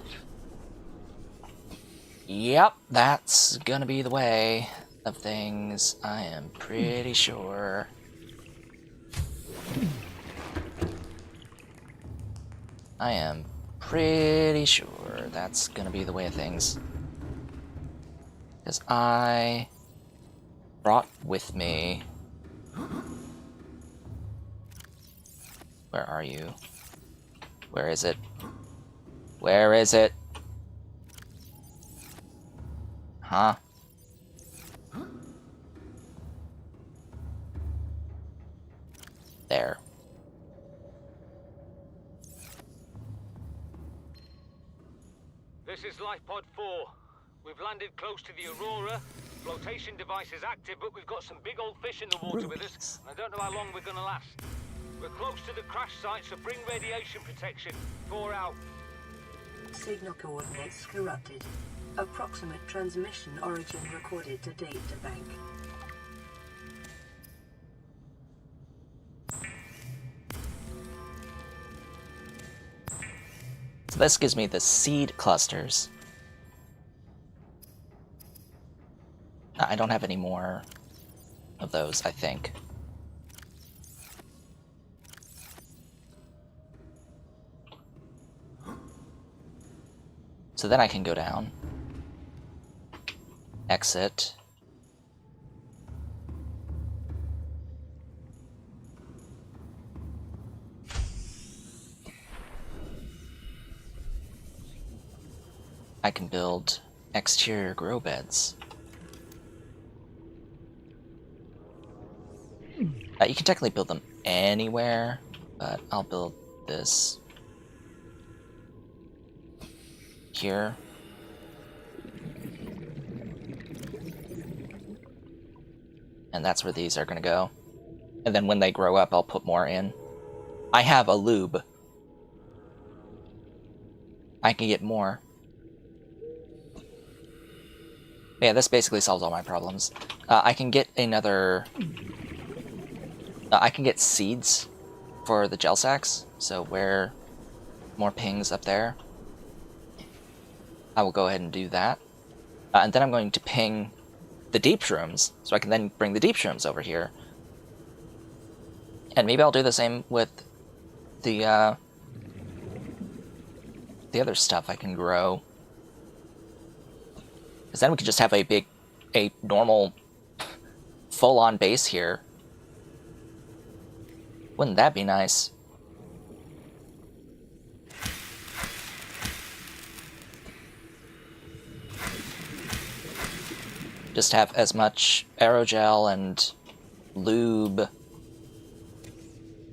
Yep, that's gonna be the way of things. I am pretty sure. I am pretty sure that's gonna be the way of things. Because I brought with me... Where are you? Where is it? Where is it? Huh? There. This is Lifepod 4. We've landed close to the Aurora. Flotation device is active, but we've got some big old fish in the water with us. I don't know how long we're gonna last. We're close to the crash site, so bring radiation protection. 4 out. Signal coordinates corrupted. Approximate transmission origin recorded to data bank. So this gives me the seed clusters. I don't have any more of those, I think. So then I can go down, exit, I can build exterior grow beds. You can technically build them anywhere, but I'll build this here. And that's where these are going to go. And then when they grow up, I'll put more in. I have a lube. I can get more. Yeah, this basically solves all my problems. I can get another... I can get seeds for the gel sacks, so where more pings up there. I will go ahead and do that. And then I'm going to ping the deep shrooms, so I can then bring the deep shrooms over here. And maybe I'll do the same with the other stuff I can grow. Because then we could just have a normal, full-on base here. Wouldn't that be nice? Just have as much aerogel and lube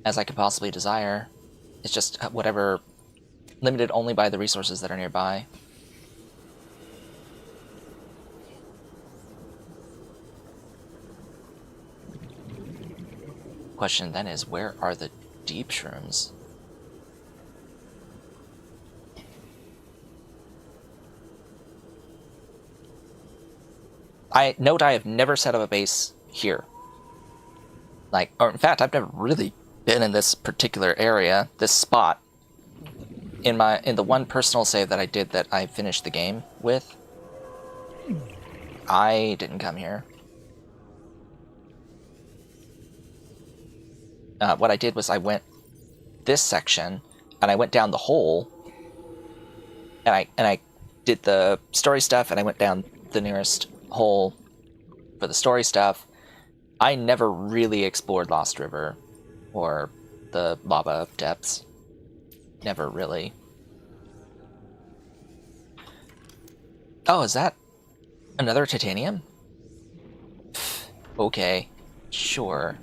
as I could possibly desire. It's just whatever, limited only by the resources that are nearby. Question then is, where are the deep shrooms? I note I have never set up a base here. Like, or in fact, I've never really been in this particular area, this spot. In the one personal save that I did that I finished the game with, I didn't come here. What I did was I went this section, and I went down the hole, and I did the story stuff, and I went down the nearest hole for the story stuff. I never really explored Lost River or the lava depths. Never really. Oh, is that another titanium? Okay, sure.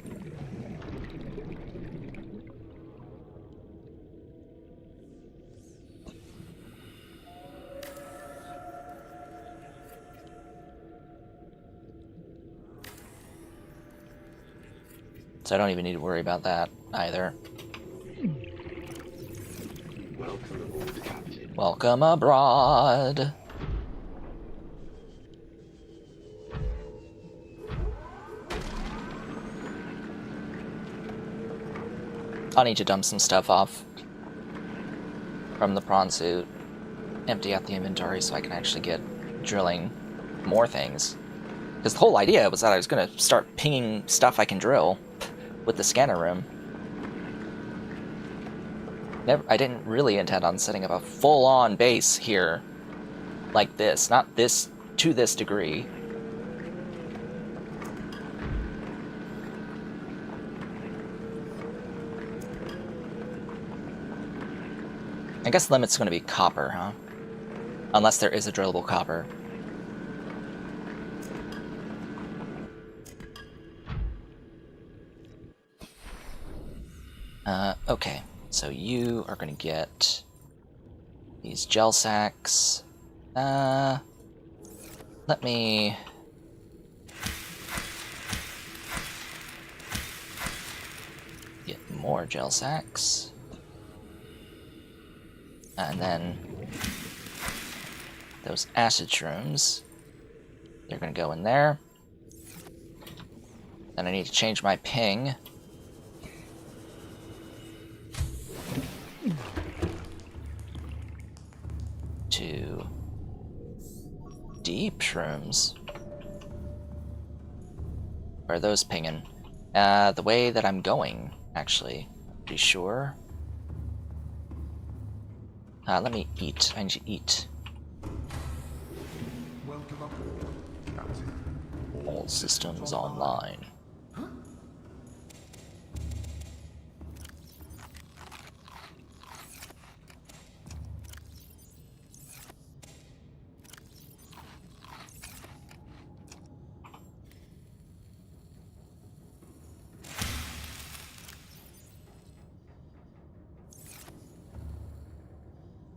So I don't even need to worry about that either. Welcome aboard, Captain. Welcome abroad. I'll need to dump some stuff off from the prawn suit. Empty out the inventory so I can actually get drilling more things. Because the whole idea was that I was going to start pinging stuff I can drill with the scanner room. I didn't really intend on setting up a full-on base here like this. Not this to this degree. I guess the limit's going to be copper, huh? Unless there is a drillable copper. Okay, so you are going to get these gel sacks. Let me... get more gel sacks. And then those acid shrooms, they're gonna go in there. Then I need to change my ping. To deep shrooms. Where are those pinging? The way that I'm going, actually. Pretty sure. Let me eat. I need to eat. Welcome aboard, Captain. All systems online.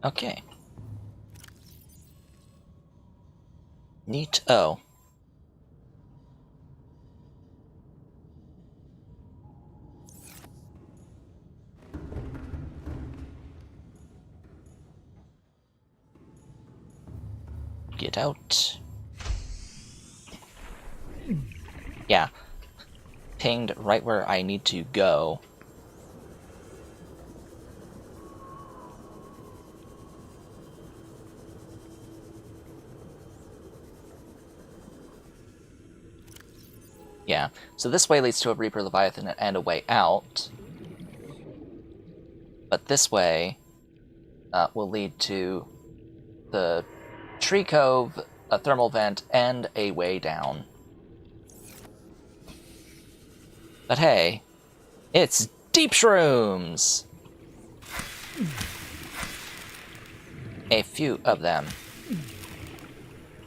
Okay. Neat-o. Get out. Yeah. Pinged right where I need to go. Yeah, so this way leads to a Reaper Leviathan and a way out. But this way will lead to the Tree Cove, a thermal vent, and a way down. But hey, it's deep shrooms! A few of them.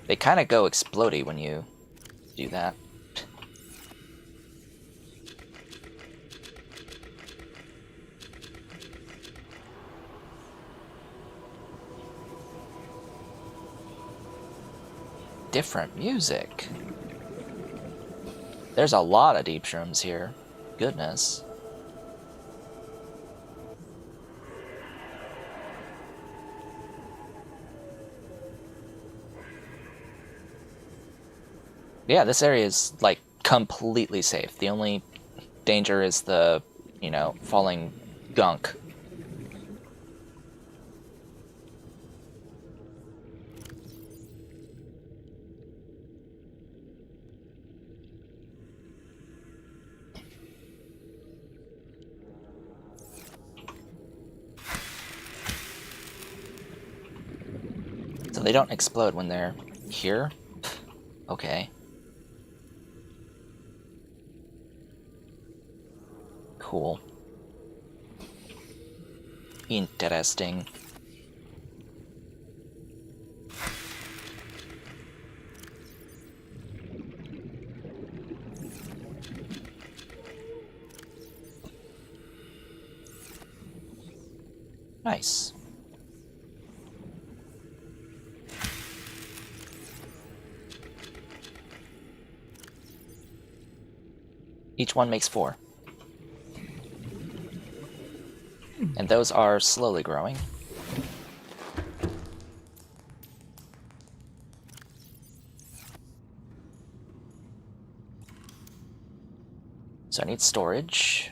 They kind of go explodey when you do that. Different music. There's a lot of deep shrooms here. Goodness. Yeah, this area is, like, completely safe. The only danger is the, you know, falling gunk. So they don't explode when they're here? Okay. Cool. Interesting. Nice. Each one makes 4. And those are slowly growing. So I need storage.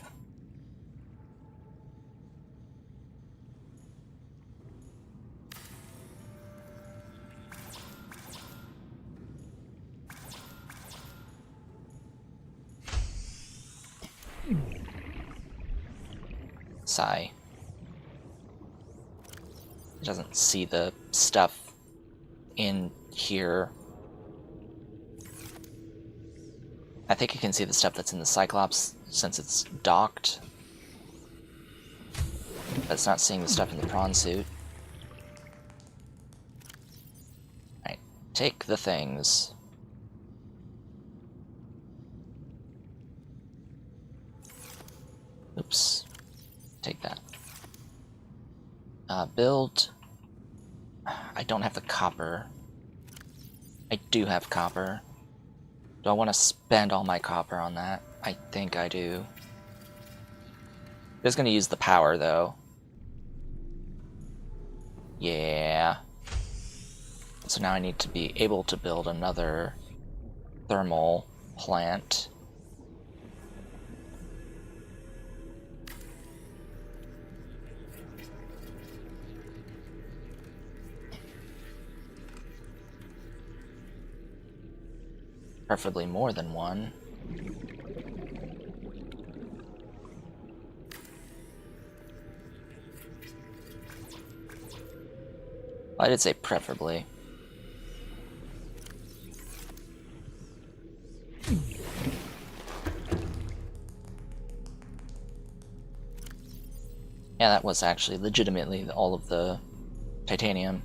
Sigh. It doesn't see the stuff in here. I think it can see the stuff that's in the Cyclops since it's docked. But it's not seeing the stuff in the prawn suit. Alright, take the things. Oops. Take that. Build. I don't have the copper. I do have copper. Do I want to spend all my copper on that? I think I do. Just gonna use the power though. Yeah. So now I need to be able to build another thermal plant. Preferably more than one. I did say preferably. Yeah, that was actually legitimately all of the titanium.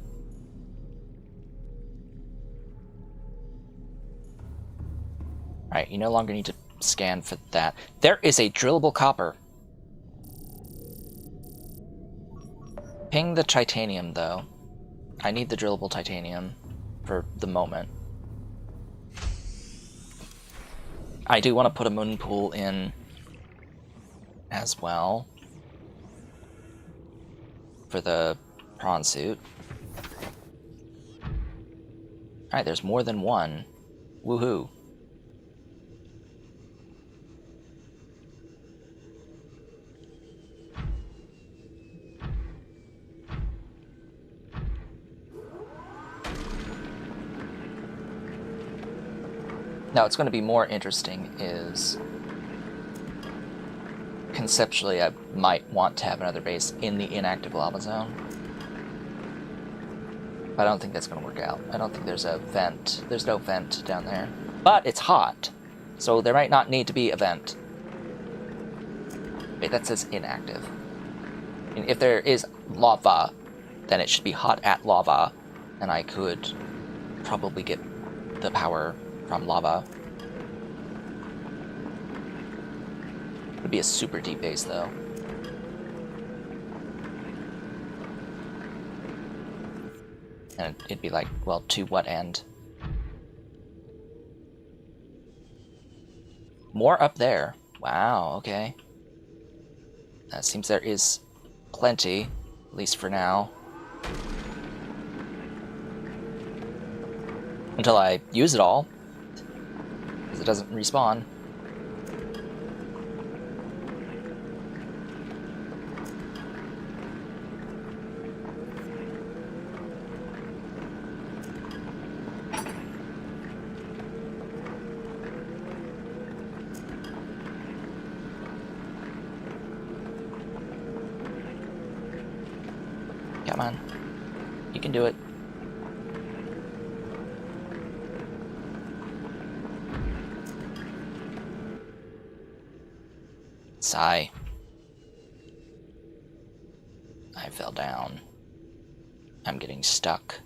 Alright, you no longer need to scan for that. There is a drillable copper. Ping the titanium, though. I need the drillable titanium for the moment. I do want to put a moon pool in as well for the prawn suit. Alright, there's more than one. Woohoo. Now, what's going to be more interesting is, conceptually, I might want to have another base in the inactive lava zone. But I don't think that's going to work out. I don't think there's a vent. There's no vent down there. But it's hot, so there might not need to be a vent. Wait, that says inactive. And if there is lava, then it should be hot at lava, and I could probably get the power from lava. It would be a super deep base, though. And it'd be like, well, to what end? More up there. Wow, okay. Seems there is plenty, at least for now. Until I use it all, because it doesn't respawn. Come on. You can do it. Sigh. I fell down. I'm getting stuck.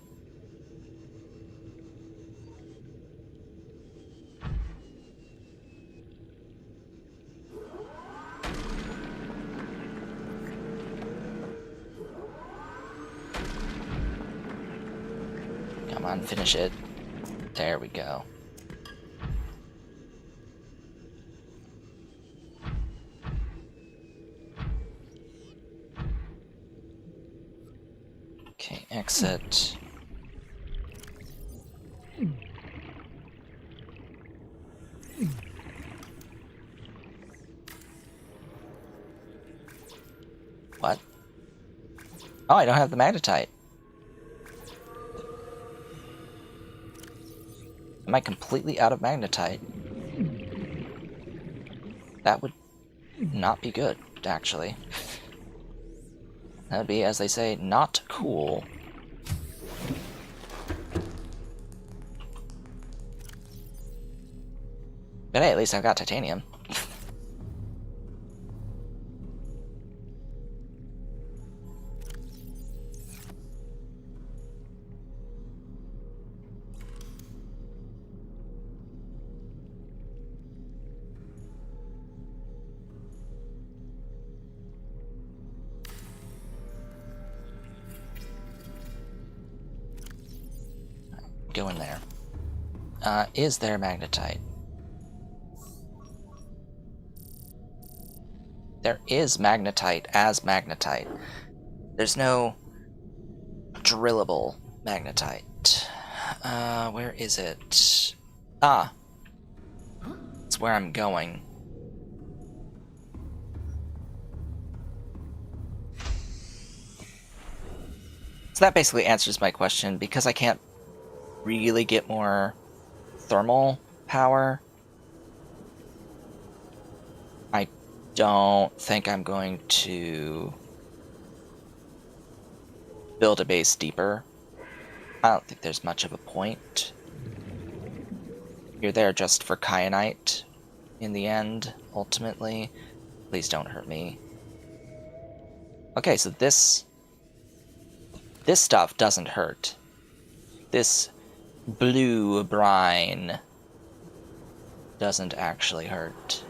Come on, finish it. There we go. Okay, exit. What? Oh, I don't have the magnetite. Am I completely out of magnetite? That would not be good, actually. That would be, as they say, not cool. But hey, at least I've got titanium. Go in there. Is there magnetite? There is magnetite as magnetite. There's no drillable magnetite. Where is it? Ah. It's where I'm going. So that basically answers my question. Because I can't really get more thermal power, I don't think I'm going to build a base deeper. I don't think there's much of a point. You're there just for kyanite in the end, ultimately. Please don't hurt me. Okay, so this stuff doesn't hurt. This blue brine doesn't actually hurt.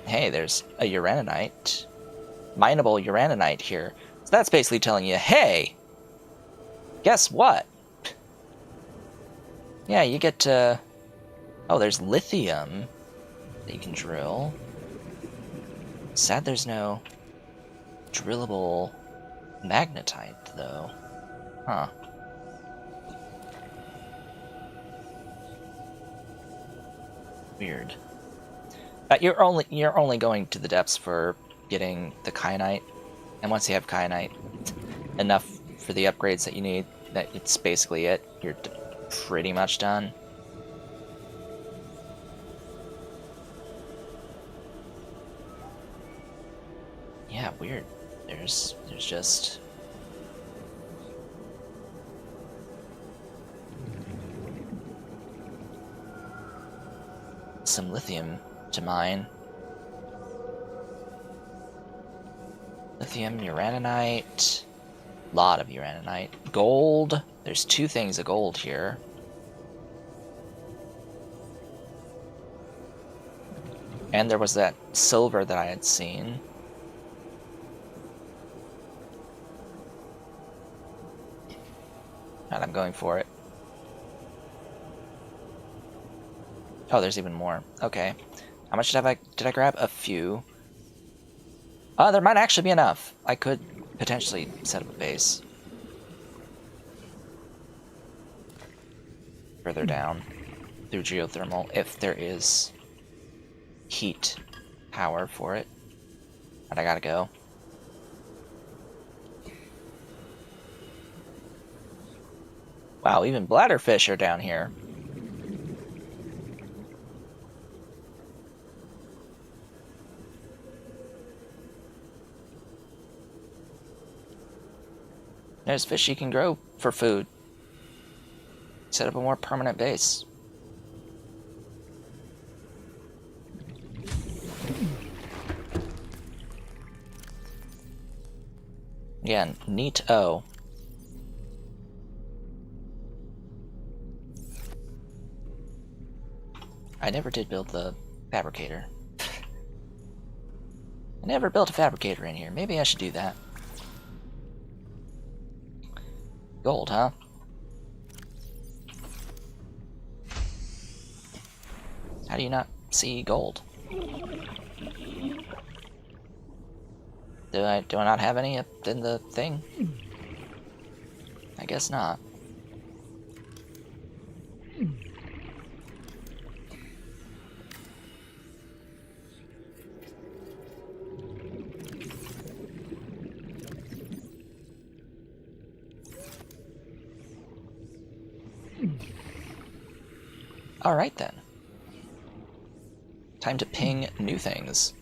Hey, there's a uraninite. Mineable uraninite here. So that's basically telling you, hey, guess what? Yeah, you get to... Oh, there's lithium that you can drill. Sad there's no drillable magnetite, though. Huh. Weird. You're only going to the depths for getting the kyanite, and once you have kyanite, enough for the upgrades that you need, that it's basically it. You're pretty much done. Yeah, weird. There's just... some lithium to mine. Lithium, uraninite, lot of uraninite. Gold, there's 2 things of gold here. And there was that silver that I had seen. And I'm going for it. Oh, there's even more. Okay. How much did I grab? A few. There might actually be enough. I could potentially set up a base. Further down. Through geothermal, if there is heat power for it. But I gotta go. Wow, even bladderfish are down here. There's fish you can grow for food. Set up a more permanent base. Again, neat-o. I never did build the fabricator. I never built a fabricator in here. Maybe I should do that. Gold, huh? How do you not see gold? Do I not have any in the thing? I guess not. Alright then. Time to ping new things.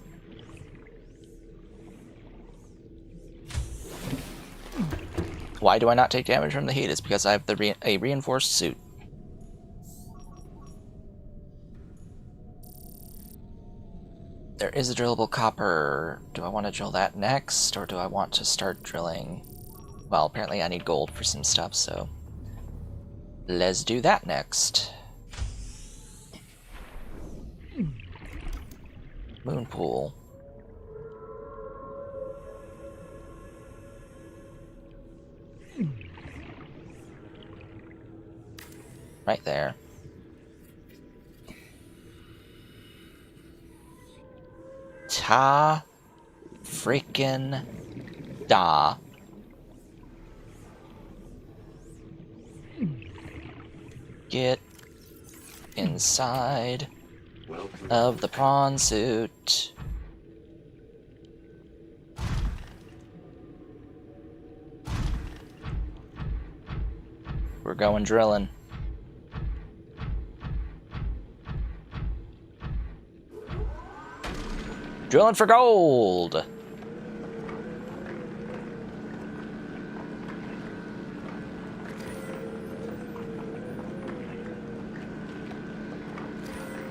Why do I not take damage from the heat? It's because I have a reinforced suit. There is a drillable copper. Do I want to drill that next, or do I want to start drilling? Well, apparently I need gold for some stuff, so let's do that next. Moon pool. Right there. Ta freaking da. Get inside of the prawn suit. We're going drilling. Drilling for gold!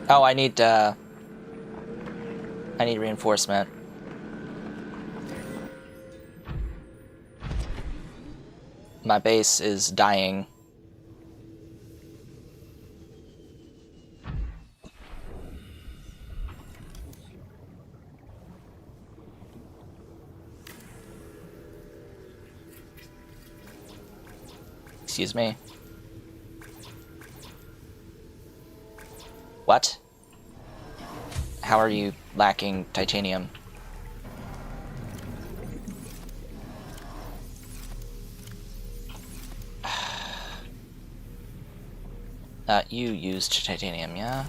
Oh, I need reinforcement. My base is dying. Excuse me. What? How are you lacking titanium? You used titanium, yeah?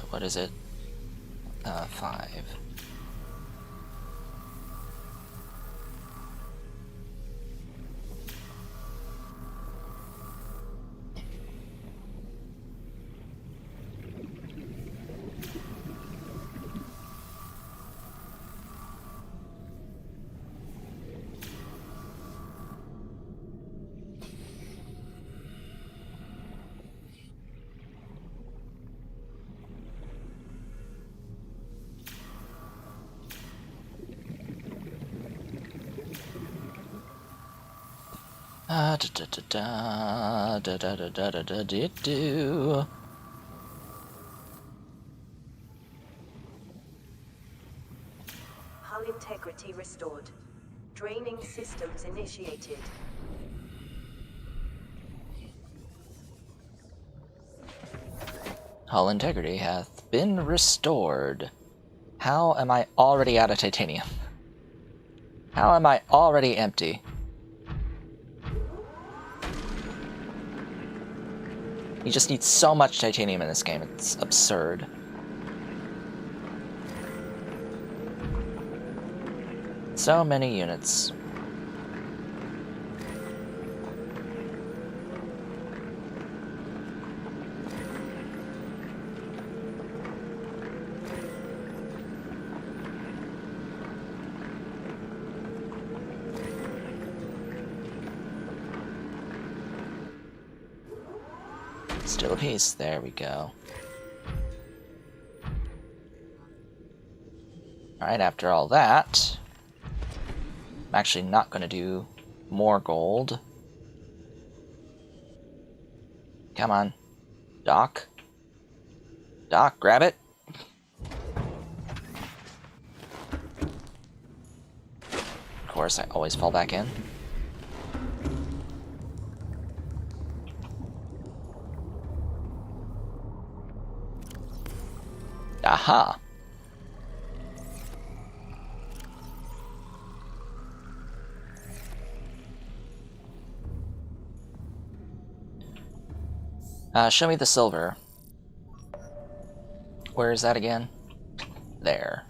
What is it? 5. Do. Hull integrity restored. Draining systems initiated. Hull integrity hath been restored. How am I already out of titanium? How am I already empty? You just need so much titanium in this game, it's absurd. So many units. Still a piece. There we go. Alright, after all that, I'm actually not going to do more gold. Come on. Doc? Doc, grab it. Of course, I always fall back in. Aha! Show me the silver. Where is that again? There.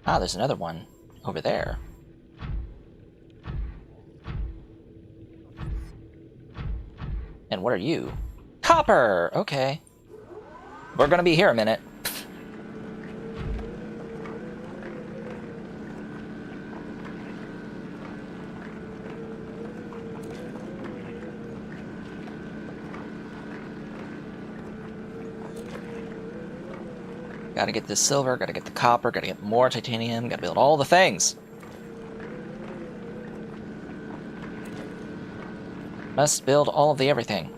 Ah, there's another one over there. And what are you? Copper! Okay. We're gonna be here a minute. Gotta get this silver, gotta get the copper, gotta get more titanium, gotta build all the things. Must build all of the everything.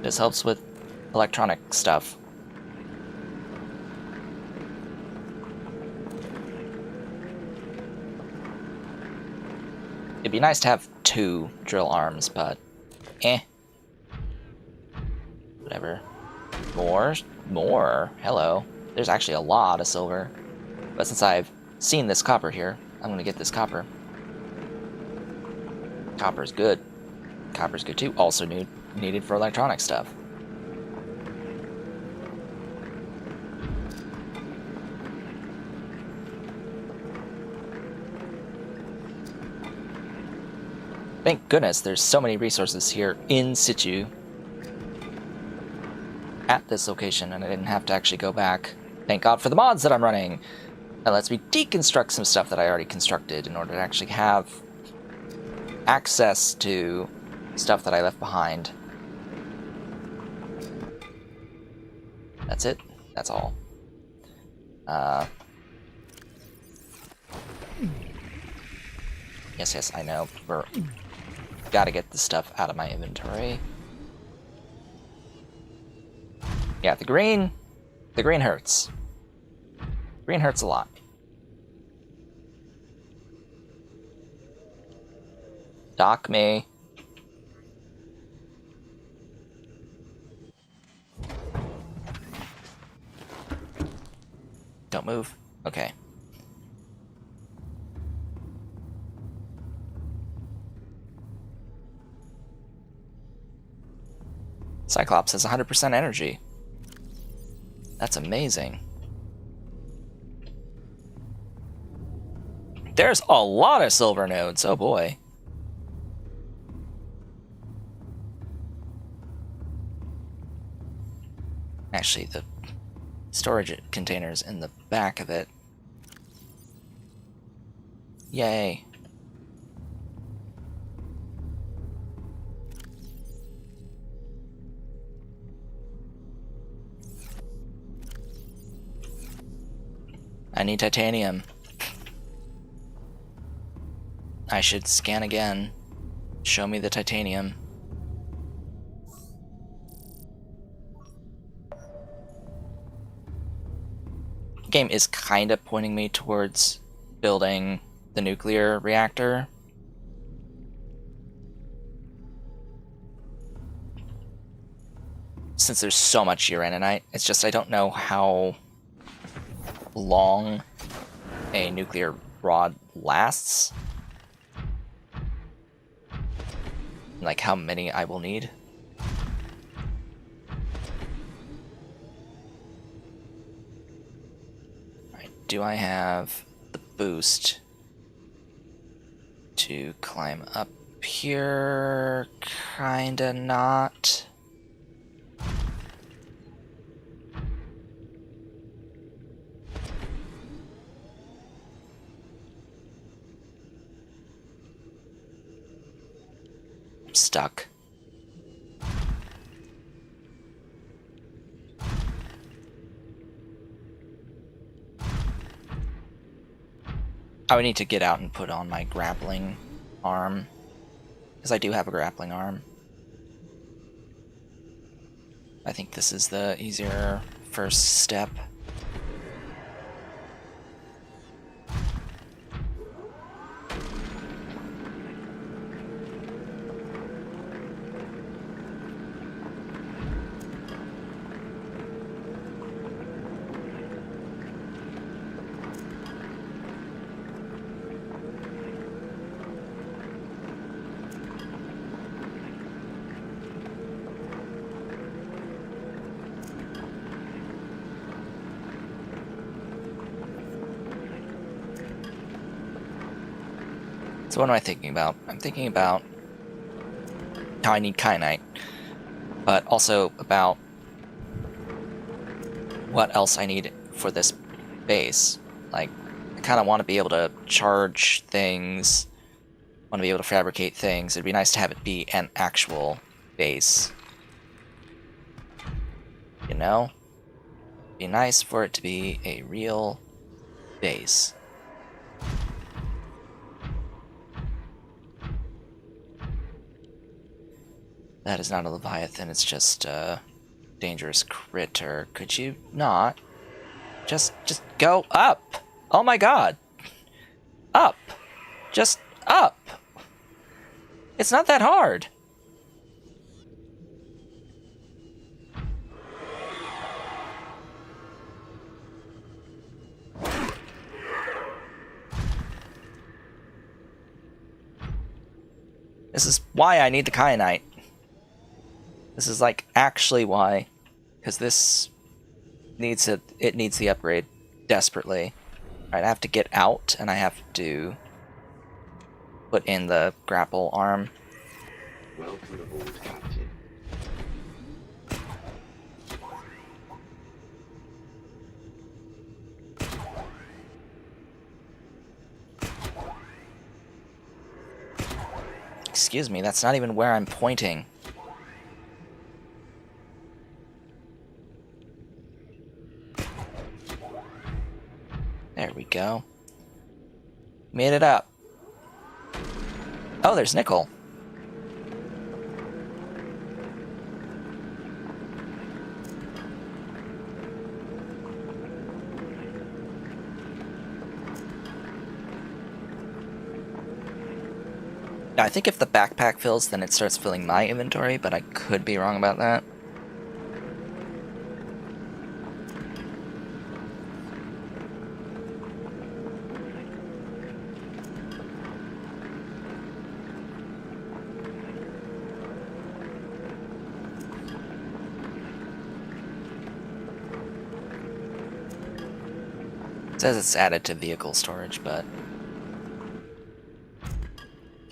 This helps with electronic stuff. It'd be nice to have 2 drill arms, but whatever. More. Hello. There's actually a lot of silver. But since I've seen this copper here, I'm gonna get this copper. Copper's good. Copper's good too. Also needed for electronic stuff. Thank goodness there's so many resources here in situ at this location, and I didn't have to actually go back. Thank God for the mods that I'm running. That lets me deconstruct some stuff that I already constructed in order to actually have access to stuff that I left behind. That's it. That's all. Yes, I know. Gotta get this stuff out of my inventory. Yeah, the green hurts. Green hurts a lot. Dock me. Don't move. Okay. Cyclops has 100% energy. That's amazing. There's a lot of silver nodes, oh boy. Actually, the storage containers in the back of it. Yay. I need titanium. I should scan again. Show me the titanium. The game is kind of pointing me towards building the nuclear reactor. Since there's so much uraninite, it's just I don't know how long a nuclear rod lasts. Like how many I will need. Alright, do I have the boost to climb up here? Kinda not. Stuck. I would need to get out and put on my grappling arm, because I do have a grappling arm. I think this is the easier first step. So what am I thinking about? I'm thinking about how I need kyanite, but also about what else I need for this base. Like, I kind of want to be able to charge things, want to be able to fabricate things. It'd be nice to have it be an actual base. You know? It'd be nice for it to be a real base. That is not a Leviathan, it's just a dangerous critter. Could you not? Just go up! Oh my god! Up! Just up! It's not that hard! This is why I need the kyanite. This is like actually why, because this needs it needs the upgrade desperately. Alright, I have to get out and I have to put in the grapple arm. Welcome aboard, Captain. Excuse me, that's not even where I'm pointing. There we go. Made it up. Oh, there's nickel. I think if the backpack fills, then it starts filling my inventory, but I could be wrong about that. It says it's added to vehicle storage, but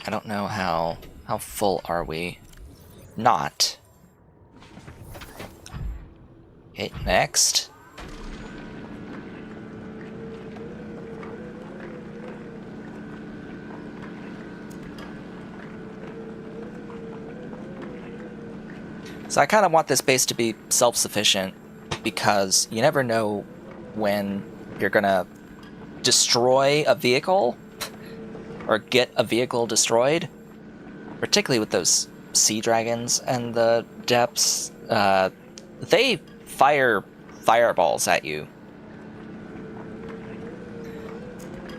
I don't know how full are we? Not. Okay, next. So I kind of want this base to be self-sufficient because you never know when you're gonna destroy a vehicle or get a vehicle destroyed, particularly with those sea dragons and the depths. They fire fireballs at you.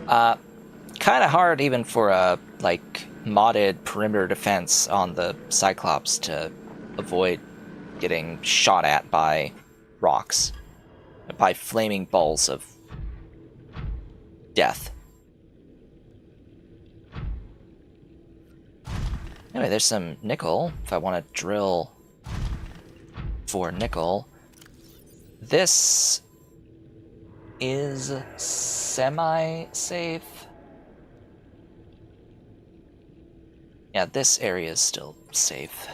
Kind of hard even for a like modded perimeter defense on the Cyclops to avoid getting shot at by rocks, by flaming balls of death. Anyway, there's some nickel, if I want to drill for nickel. This is semi-safe. Yeah, this area is still safe.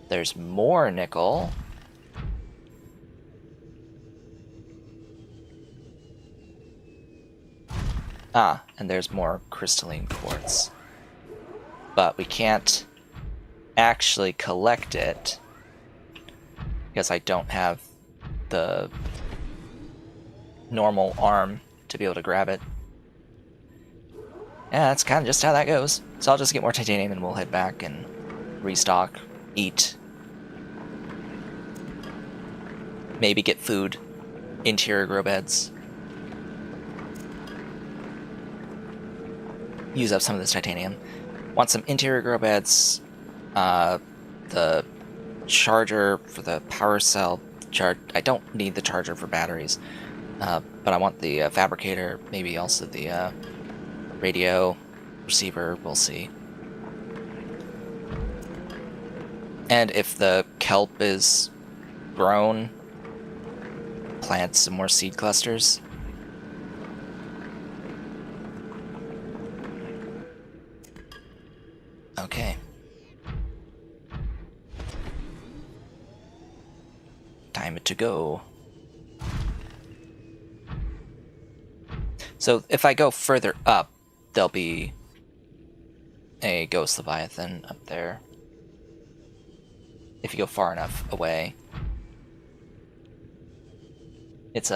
There's more nickel. Ah, and there's more crystalline quartz. But we can't actually collect it because I don't have the normal arm to be able to grab it. Yeah, that's kind of just how that goes. So I'll just get more titanium and we'll head back and restock, eat, maybe get food, interior grow beds. Use up some of this titanium. Want some interior grow beds, the charger for the power cell I don't need the charger for batteries, but I want the fabricator, maybe also the radio receiver, we'll see. And if the kelp is grown, plant some more seed clusters. Okay. Time to go. So if I go further up, there'll be a ghost leviathan up there. If you go far enough away. It's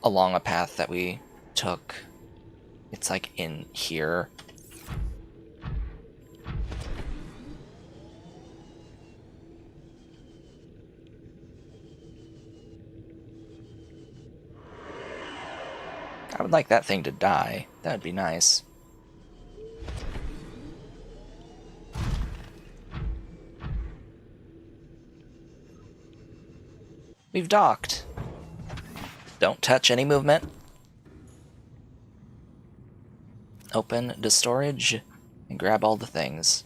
along a path that we took. It's like in here. I would like that thing to die. That would be nice. We've docked. Don't touch any movement. Open the storage and grab all the things.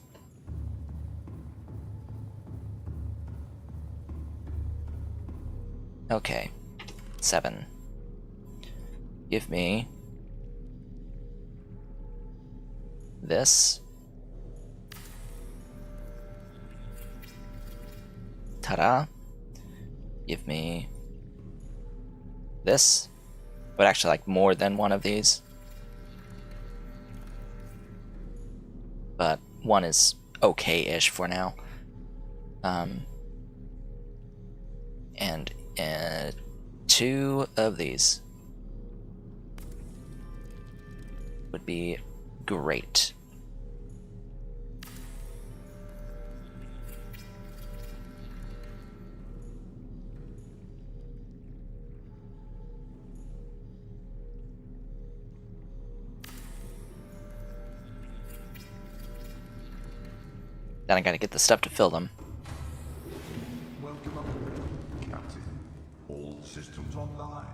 Okay. 7. Give me this. Ta-da. Give me this. I would actually like more than one of these. But one is okay-ish for now. And 2 of these would be great. Then I gotta get the stuff to fill them. Welcome aboard, Captain. All systems online.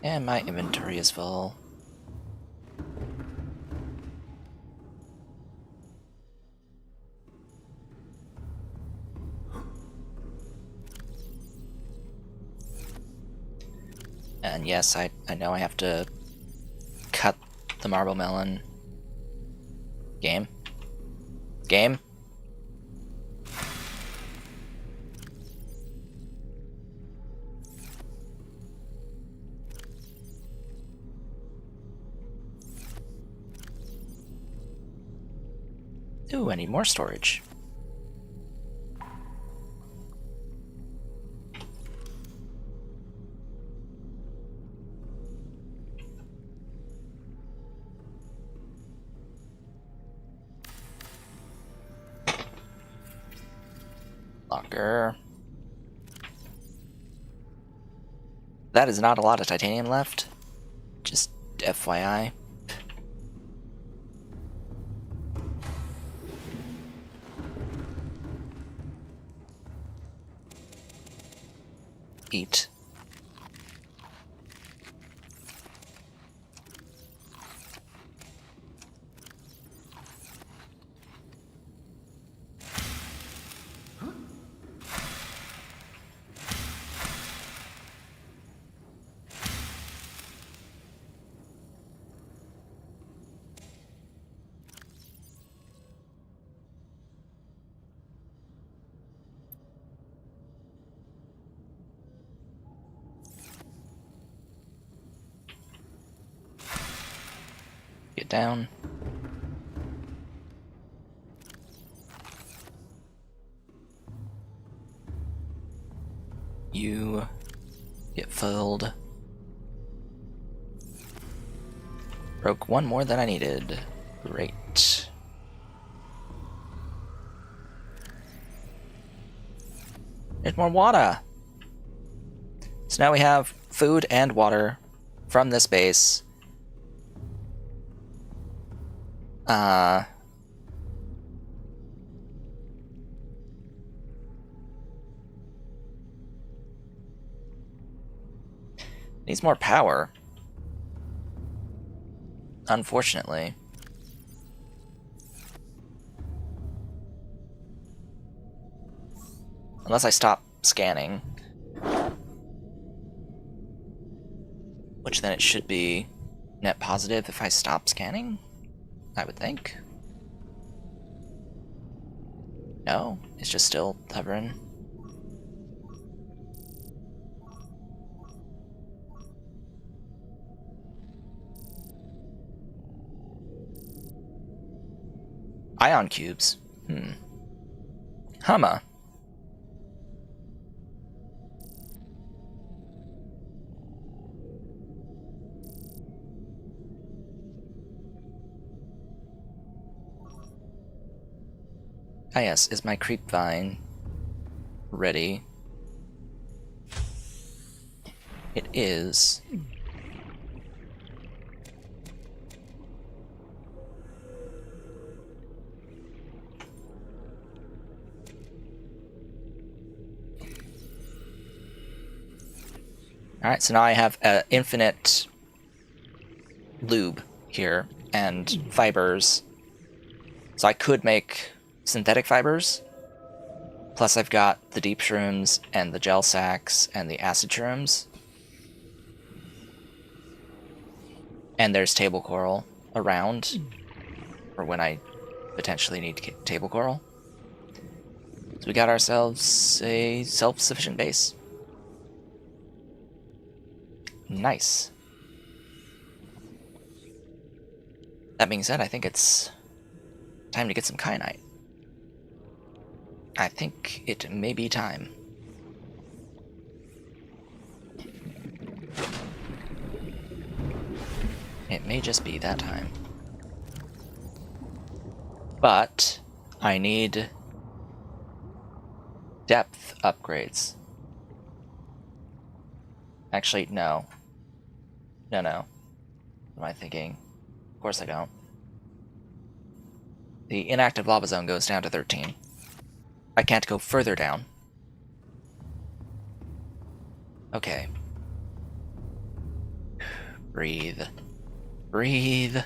And my inventory is full. And yes, I know I have to cut the marble melon. Game? Game? Ooh, I need more storage. Locker. That is not a lot of titanium left. Just FYI. Eat. Get down. You get filled. Broke one more than I needed. Great. There's more water. So now we have food and water from this base. Needs more power. Unfortunately. Unless I stop scanning. Which then it should be net positive if I stop scanning, I would think. No, it's just still hovering. Ion cubes. Humma. Ah yes, is my creep vine ready? It is. Alright, so now I have infinite lube here and fibers. So I could make synthetic fibers. Plus I've got the deep shrooms and the gel sacks and the acid shrooms. And there's table coral around for when I potentially need table coral. So we got ourselves a self-sufficient base. Nice. That being said, I think it's time to get some kyanite. I think it may be time. It may just be that time. But I need depth upgrades. Actually, no. No. What am I thinking? Of course I don't. The inactive lava zone goes down to 13. I can't go further down. Okay. Breathe. Breathe.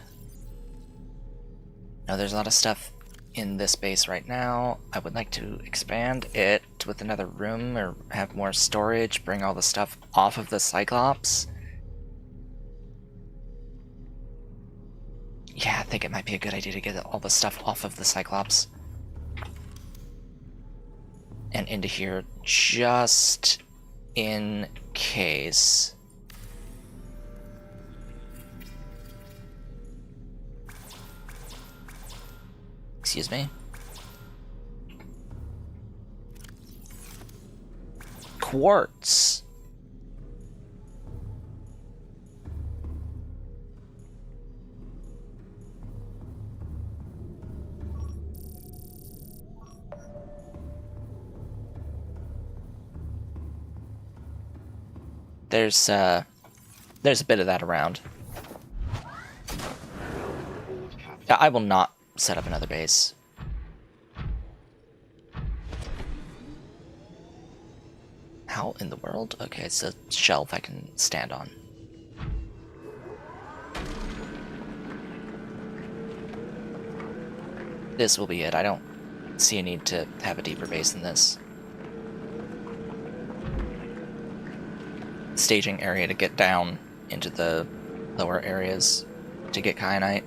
Now there's a lot of stuff in this base right now. I would like to expand it with another room or have more storage, bring all the stuff off of the Cyclops. Yeah, I think it might be a good idea to get all the stuff off of the Cyclops. And into here, just in case. Excuse me. Quartz. There's a bit of that around. I will not set up another base. How in the world? Okay, it's a shelf I can stand on. This will be it. I don't see a need to have a deeper base than this. Staging area to get down into the lower areas to get kyanite.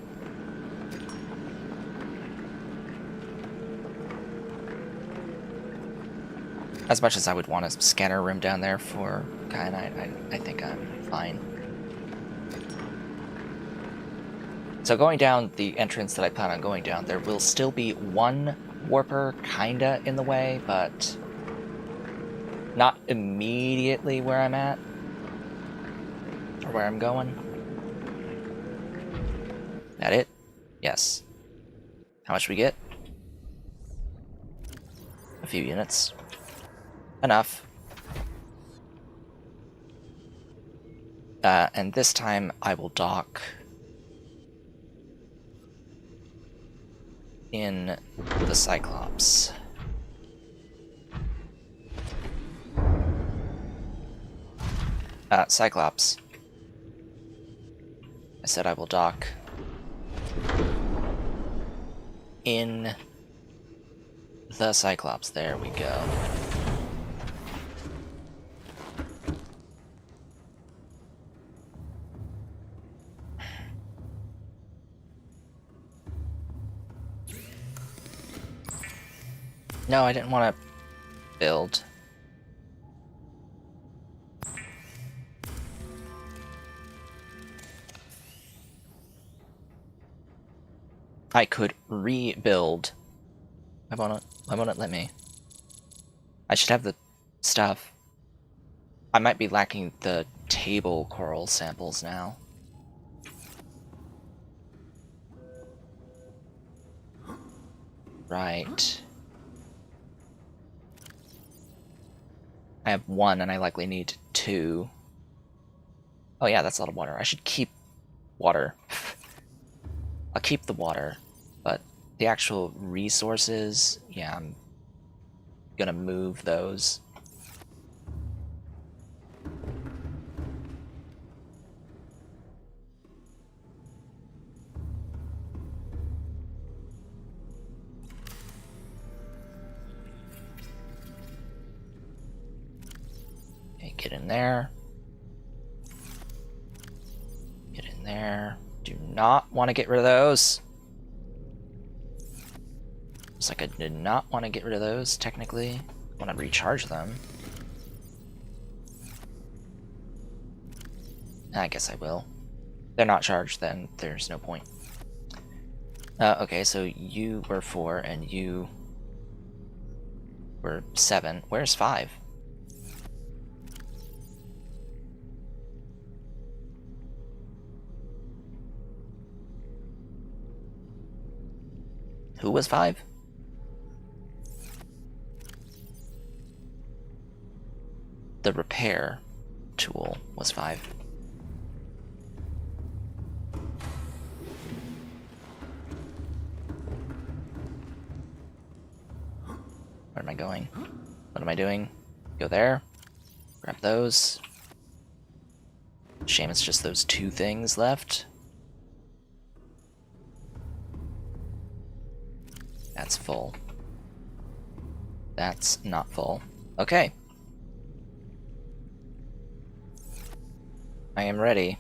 As much as I would want a scanner room down there for kyanite, I think I'm fine. So going down the entrance that I plan on going down, there will still be one warper kinda in the way, but not immediately where I'm at. Or where I'm going. That it? Yes. How much we get? A few units. Enough. And this time I will dock in the Cyclops. Cyclops. I said I will dock in the Cyclops. There we go. No, I didn't want to build. I could rebuild. Why won't it let me? I should have the stuff. I might be lacking the table coral samples now. Right. I have 1 and I likely need 2. Oh yeah, that's a lot of water. I should keep water. I'll keep the water, but the actual resources, yeah, I'm gonna move those. Okay, get in there. Get in there. Do not want to get rid of those. Looks like I did not want to get rid of those, technically. I want to recharge them. I guess I will. If they're not charged, then there's no point. Okay, so you were 4 and you were 7. Where's 5? Who was 5? The repair tool was 5. Where am I going? What am I doing? Go there. Grab those. Shame it's just those 2 things left. That's full. That's not full. Okay. I am ready.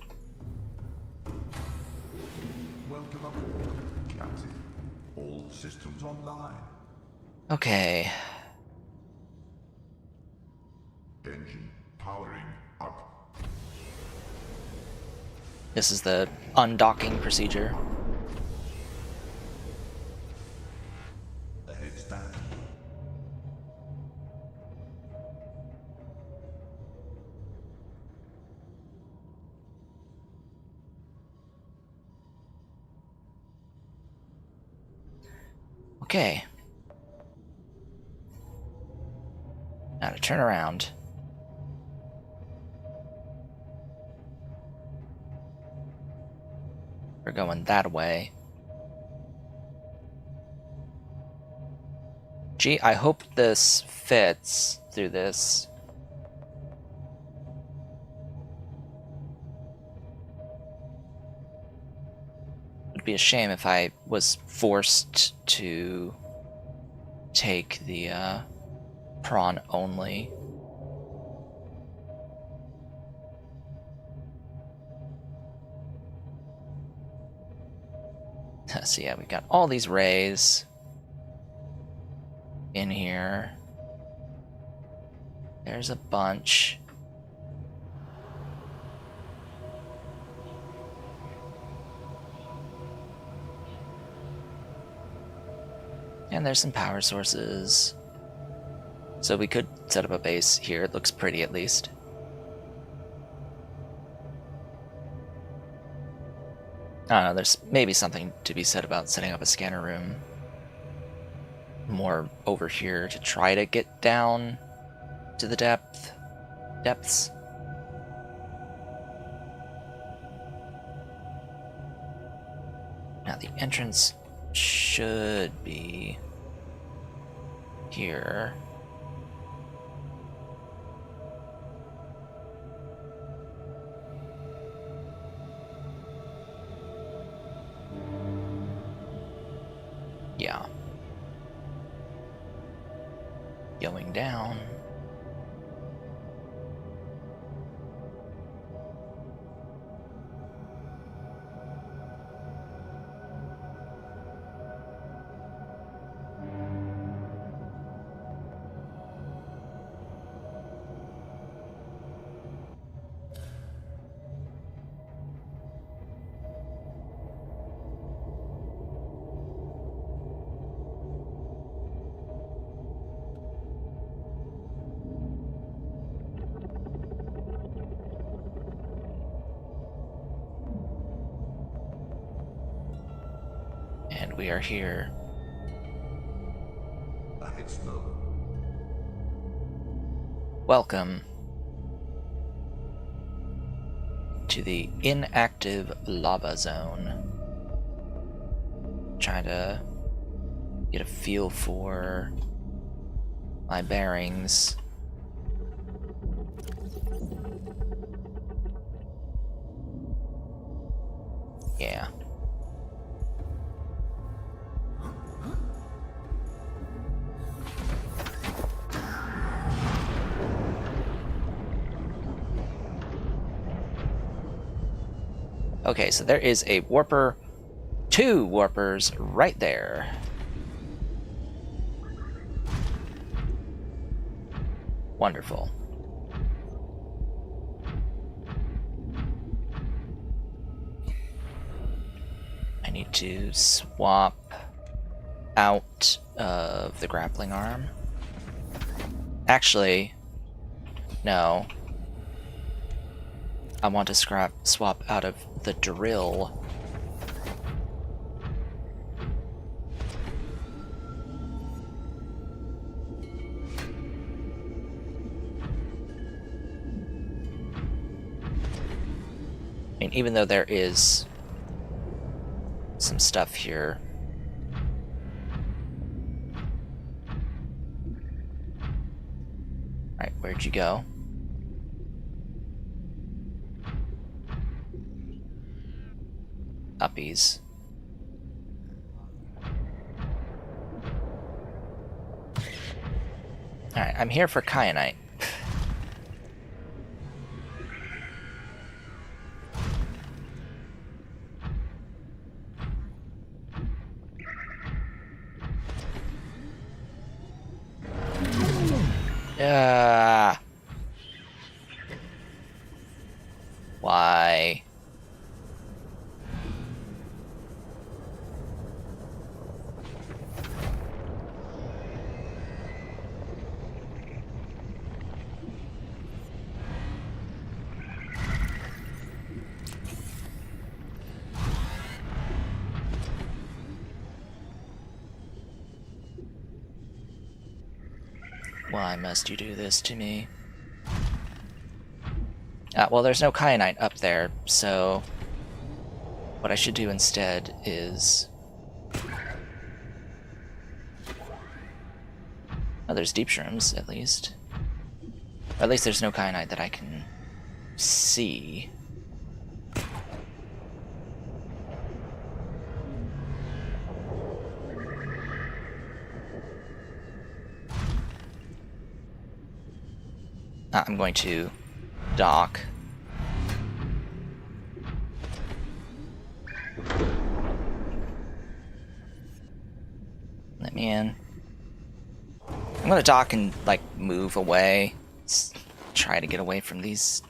Welcome aboard, Captain. All systems online. Okay. Engine powering up. This is the undocking procedure. Ahead stand. Okay. Now to turn around. We're going that way. Gee, I hope this fits through this. It'd be a shame if I was forced to take the prawn only. So yeah, we got all these rays in here. There's a bunch. And there's some power sources. So we could set up a base here. It looks pretty, at least. I don't know, there's maybe something to be said about setting up a scanner room more over here to try to get down to the depths. Now the entrance should be here. Yeah. Going down. And we are here. Excellent. Welcome to the inactive lava zone. Trying to get a feel for my bearings. Yeah. Okay, so there is a warper, 2 warpers right there. Wonderful. I need to swap out of the grappling arm. Actually, no. I want to swap out of the drill. I mean, even though there is some stuff here. Alright, where'd you go? Uppies. Alright, I'm here for kyanite. Why? Why must you do this to me? Well, there's no kyanite up there, so what I should do instead is... Oh, there's deep shrooms, at least. Or at least there's no kyanite that I can see. I'm going to dock. Let me in. I'm gonna dock and, like, move away. Try to get away from these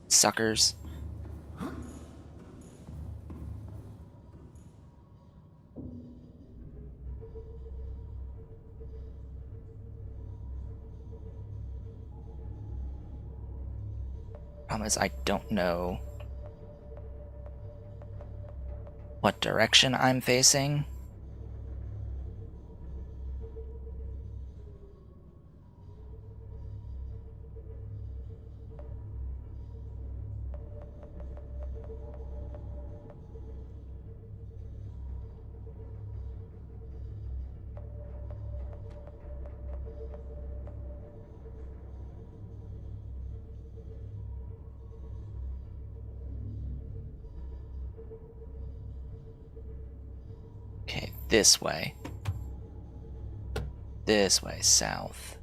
suckers. Problem is, I don't know what direction I'm facing. Okay, this way. This way, south.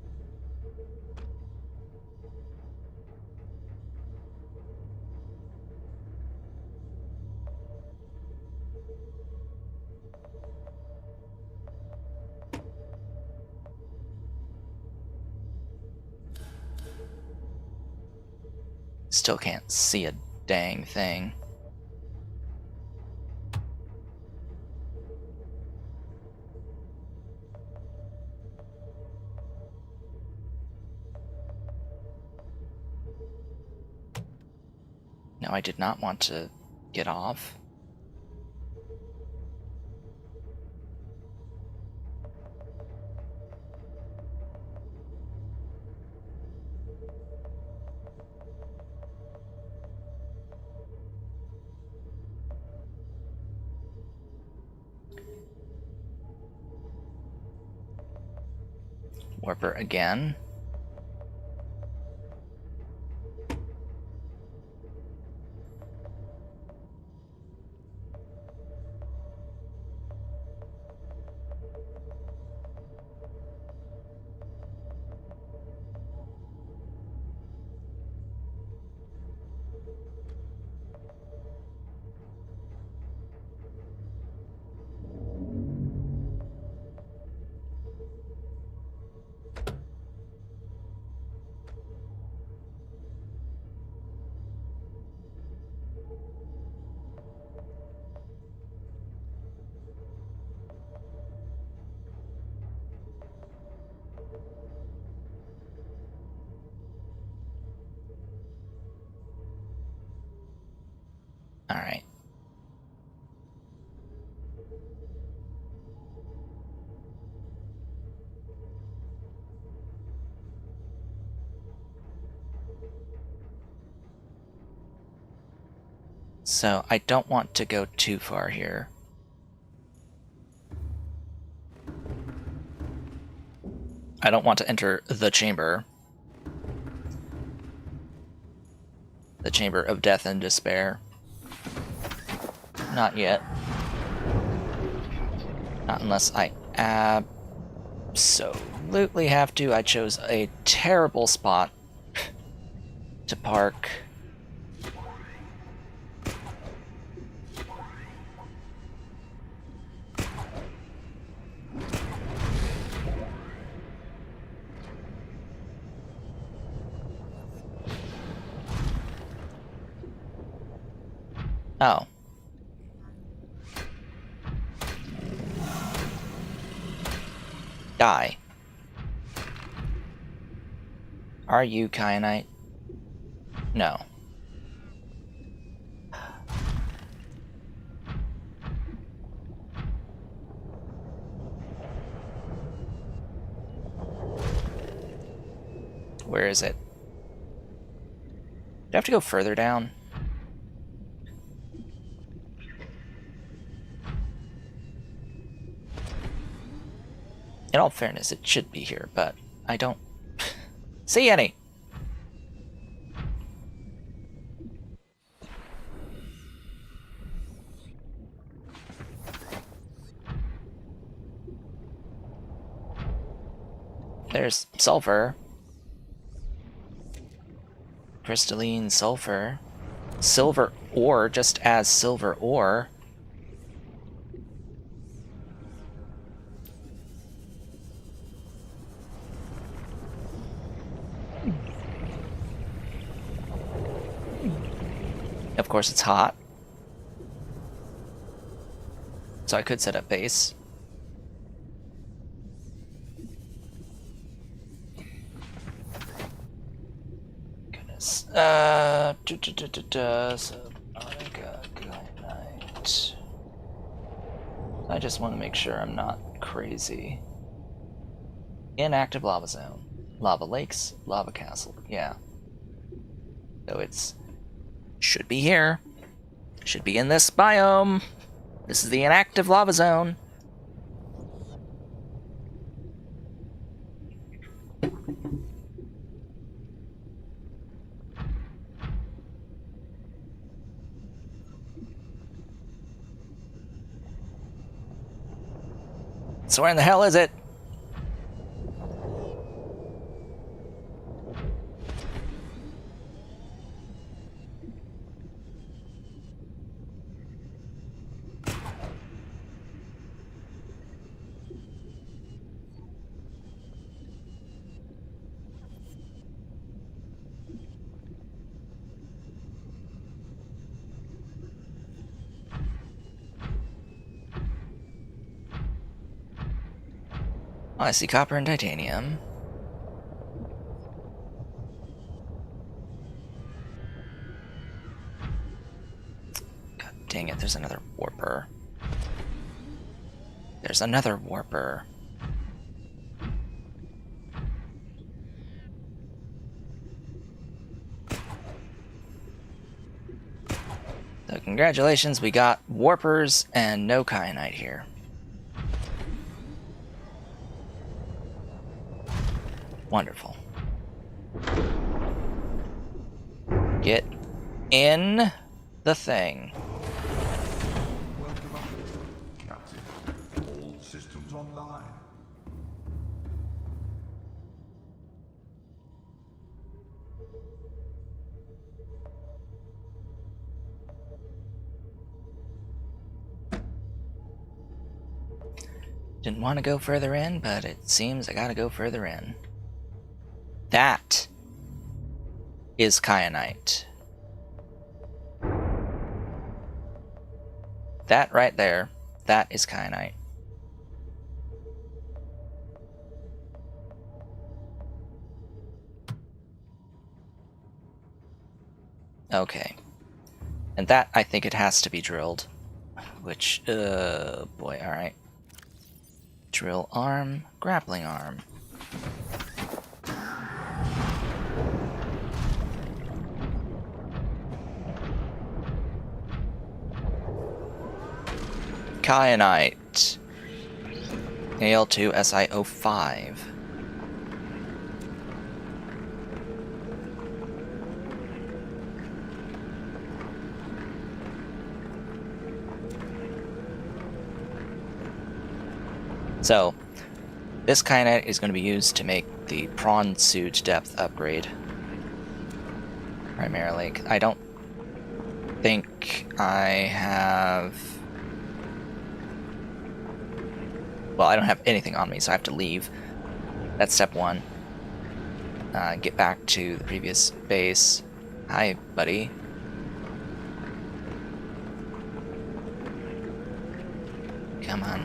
Still can't see a dang thing. No, I did not want to get off. Warper again. All right. So I don't want to go too far here. I don't want to enter the chamber. The chamber of death and despair. Not yet. Not unless I absolutely have to. I chose a terrible spot to park. Oh. Die. Are you kyanite? No. Where is it? Do I have to go further down? In all fairness, it should be here, but I don't see any. There's sulfur. Crystalline sulfur. Silver ore, just as silver ore. Of course, it's hot. So I could set up base. Goodness. Subnautica, good night. I just want to make sure I'm not crazy. Inactive lava zone. Lava lakes, lava castle. Yeah. So it's... should be here. Should be in this biome. This is the inactive lava zone. So where in the hell is it? Oh, I see copper and titanium. God dang it, there's another warper. There's another warper. So congratulations, we got warpers and no kyanite here. Wonderful. Get in the thing. Welcome up, Captain. All systems online. Didn't want to go further in, but it seems I gotta go further in. That is kyanite. That right there, that is kyanite. Okay. And that, I think it has to be drilled. Which, boy, alright. Drill arm, grappling arm. Kyanite. Al2SiO5. So, this kyanite is going to be used to make the prawn suit depth upgrade. Primarily. I don't think I have... Well, I don't have anything on me, so I have to leave. That's step one. Get back to the previous base. Hi, buddy. Come on.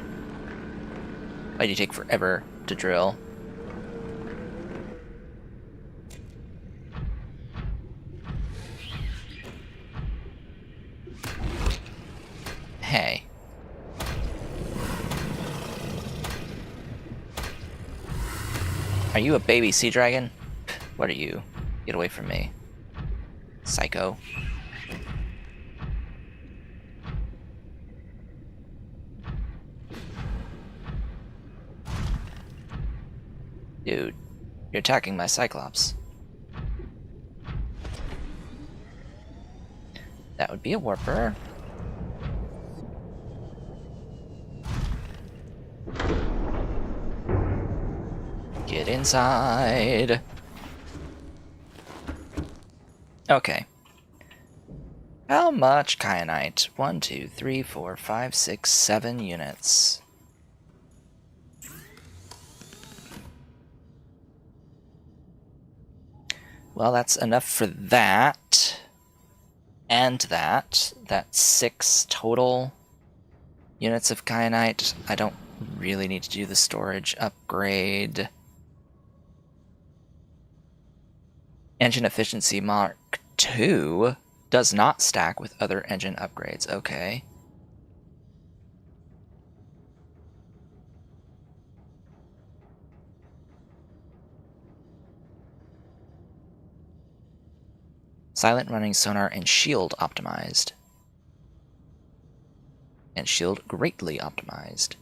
Why do you take forever to drill? Hey. Are you a baby sea dragon? What are you? Get away from me. Psycho. Dude, you're attacking my Cyclops. That would be a warper. Get inside. Okay. How much kyanite? 1, 2, 3, 4, 5, 6, 7 units. Well, that's enough for that. And that. That's 6 total units of kyanite. I don't really need to do the storage upgrade. Engine efficiency Mark 2 does not stack with other engine upgrades. Okay. Silent running sonar and shield optimized. And shield greatly optimized.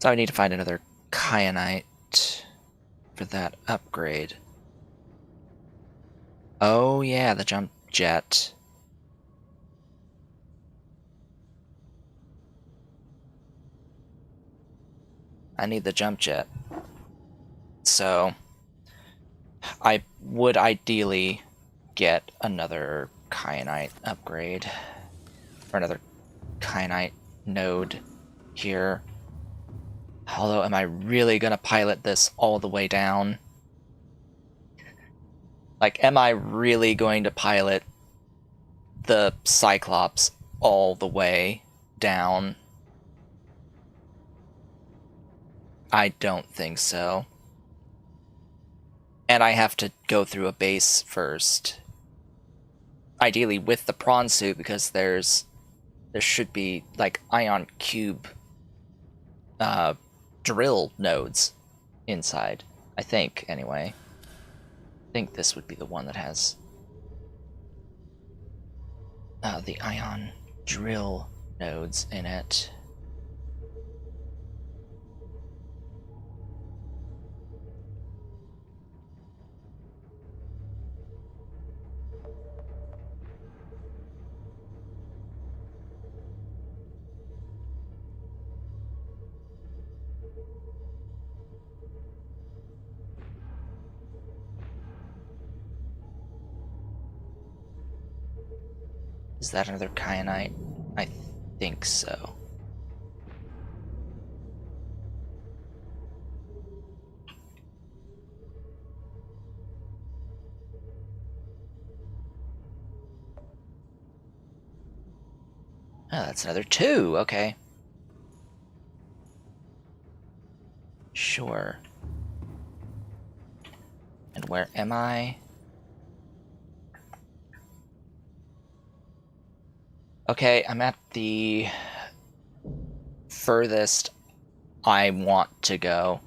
So I need to find another kyanite for that upgrade. Oh yeah, the jump jet. I need the jump jet. So I would ideally get another kyanite upgrade. Or another kyanite node here. Although, am I really gonna pilot this all the way down? Like, am I really going to pilot the Cyclops all the way down? I don't think so. And I have to go through a base first. Ideally with the prawn suit, because there should be, like, ion cube drill nodes inside. I think, anyway. I think this would be the one that has the ion drill nodes in it. Is that another kyanite? I think so. Oh, that's another 2. Okay. Sure. And where am I? Okay, I'm at the furthest I want to go.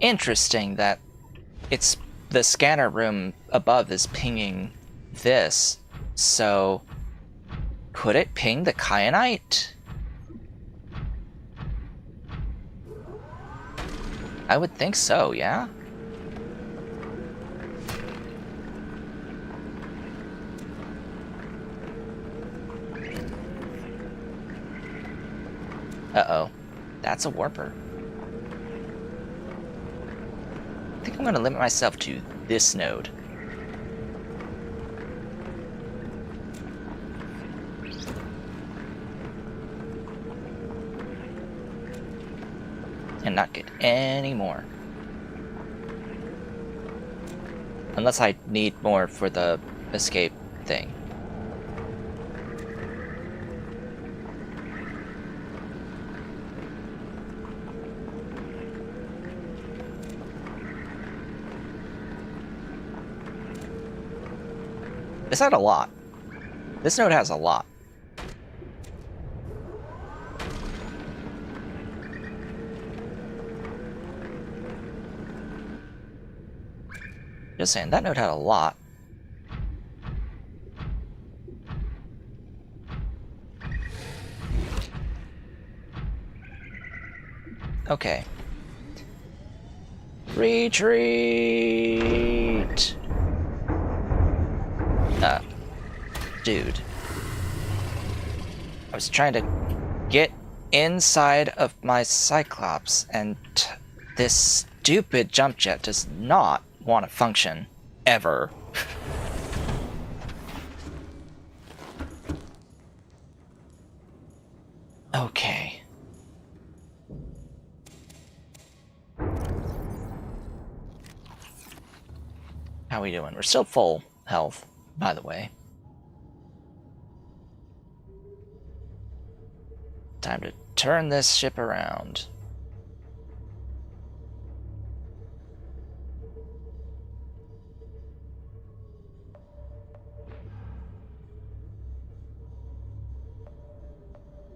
Interesting that it's the scanner room above is pinging this, so could it ping the kyanite? I would think so, yeah? Uh-oh. That's a warper. I think I'm going to limit myself to this node. And not get any more. Unless I need more for the escape thing. This had a lot. This node has a lot. Just saying, that node had a lot. Okay. Retreat! Dude. I was trying to get inside of my Cyclops, and this stupid jump jet does not want to function. Ever. Okay. How we doing? We're still full health, by the way. Time to turn this ship around.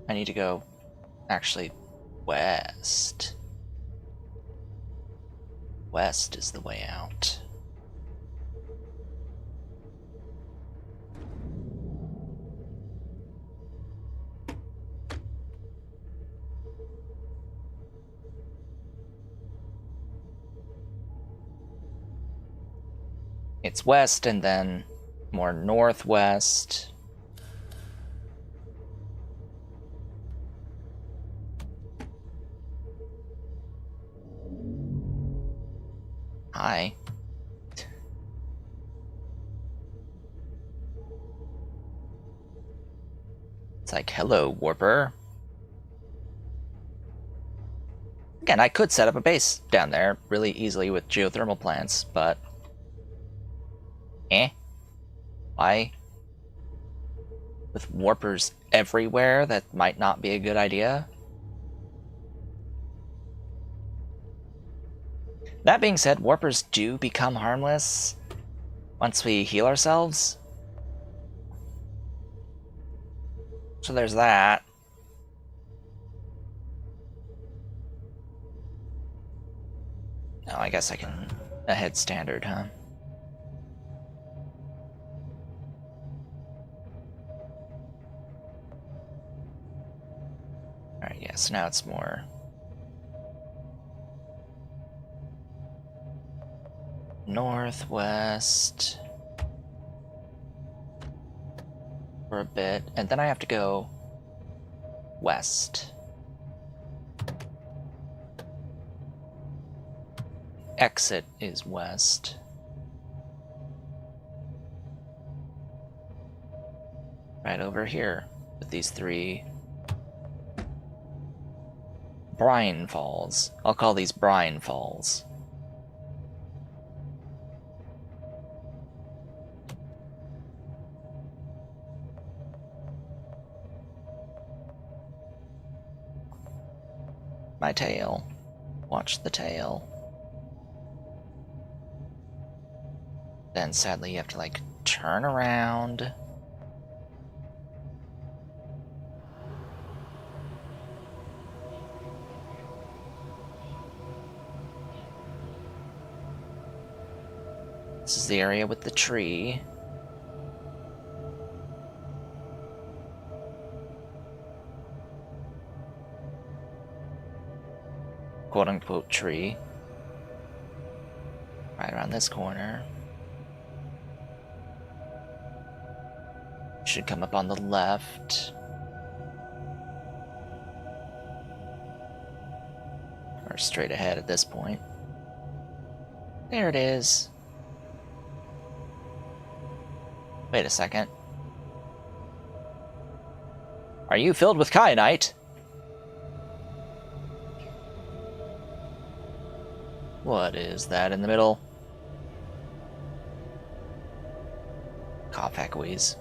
I need to go, actually, west. West is the way out. It's west and then more northwest. Hi. It's like, hello, warper. Again, I could set up a base down there really easily with geothermal plants, but... Why? With warpers everywhere, that might not be a good idea. That being said, warpers do become harmless once we heal ourselves. So there's that. Oh, I guess I can ahead standard, huh? Alright, yeah, so now it's more... northwest... for a bit, and then I have to go... west. exit is west. Right over here with these 3 brine falls. I'll call these brine falls. My tail. Watch the tail. Then sadly you have to like turn around. This is the area with the tree. Quote-unquote tree. Right around this corner. Should come up on the left. Or straight ahead at this point. There it is. Wait a second. Are you filled with kyanite? What is that in the middle? Cough wheeze.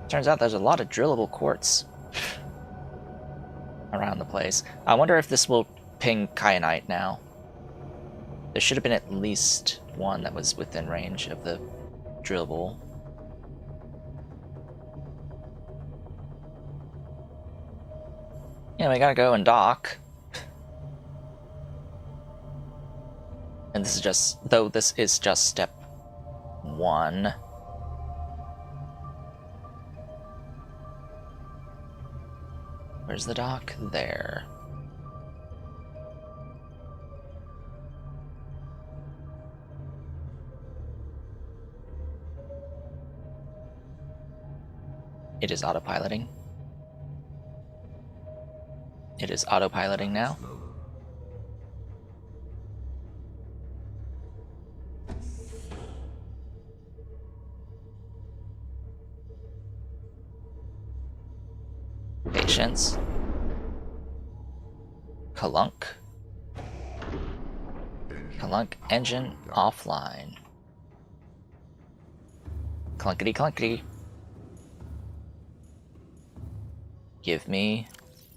Turns out there's a lot of drillable quartz around the place. I wonder if this will ping kyanite now. There should have been at least one that was within range of the drillable. Yeah, we gotta go and dock. And this is just, though this is just step 1. Where's the dock? There. It is autopiloting. It is autopiloting now. Patience. Kalunk. Kalunk engine offline. Clunkety clunkety. Give me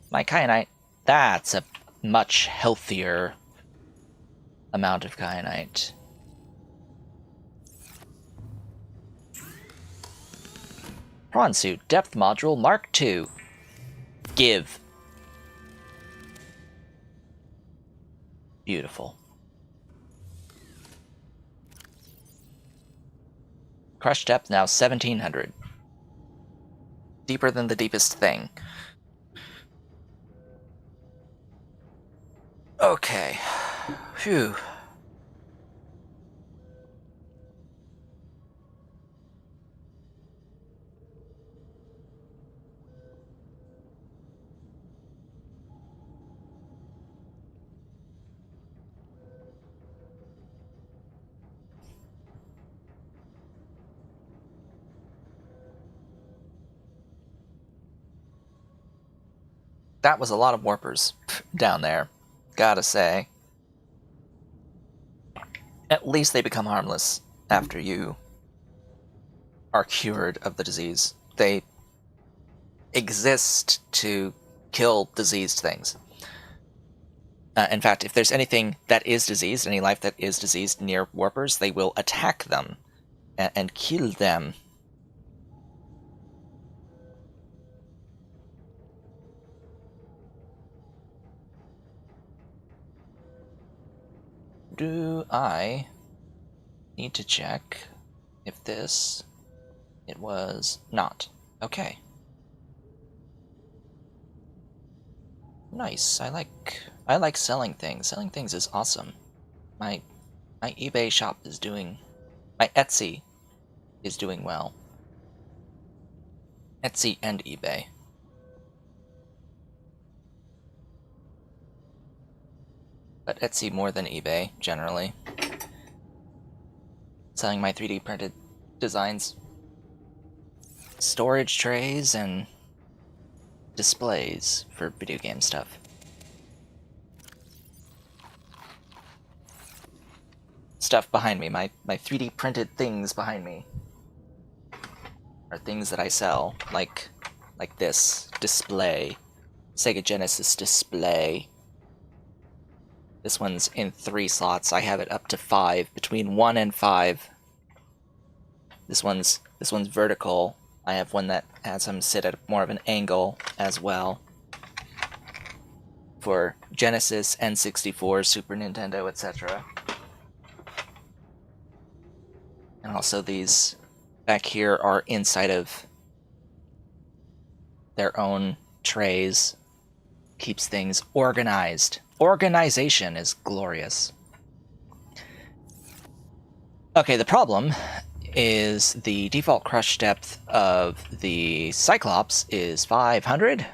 my kyanite. That's a much healthier amount of kyanite. PrawnSuit Depth Module Mark II. Give. Beautiful. Crush depth now 1700. Deeper than the deepest thing. Okay. Phew. That was a lot of warpers down there, gotta say. At least they become harmless after you are cured of the disease. They exist to kill diseased things. In fact, if there's anything that is diseased, any life that is diseased near warpers, they will attack them and kill them. Do I need to check if this... It was not. Okay. Nice. I like selling things. Selling things is awesome. My eBay shop is doing... My Etsy is doing well. Etsy and eBay. But Etsy more than eBay, generally. Selling my 3D printed designs. Storage trays and displays for video game stuff. Stuff behind me, my 3D printed things behind me are things that I sell, like this display, Sega Genesis display. This one's in 3 slots. I have it up to 5, between 1 and 5. This one's vertical. I have one that has them sit at more of an angle as well. For Genesis, N64, Super Nintendo, etc. And also these back here are inside of their own trays. Keeps things organized. Organization is glorious. Okay, the problem is the default crush depth of the Cyclops is 500.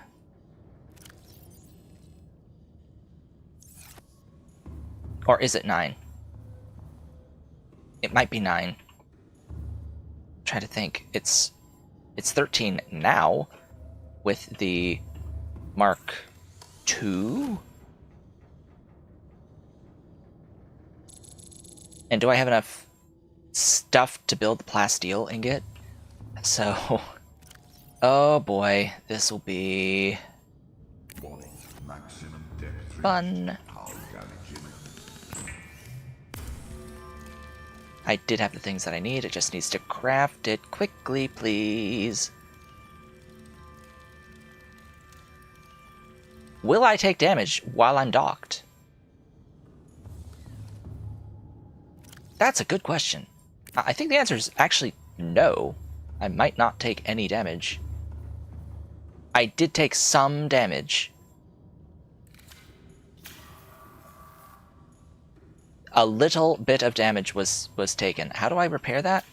Or is it 9? It might be 9. Try to think. It's 13 now with the Mark II. And do I have enough stuff to build the plasteel ingot? So, oh boy, this will be Maximum depth 3. fun. Hull damage. I did have the things that I need, it just needs to craft it quickly, please. Will I take damage while I'm docked? That's a good question. I think the answer is actually no. I might not take any damage. I did take some damage. A little bit of damage was taken. How do I repair that?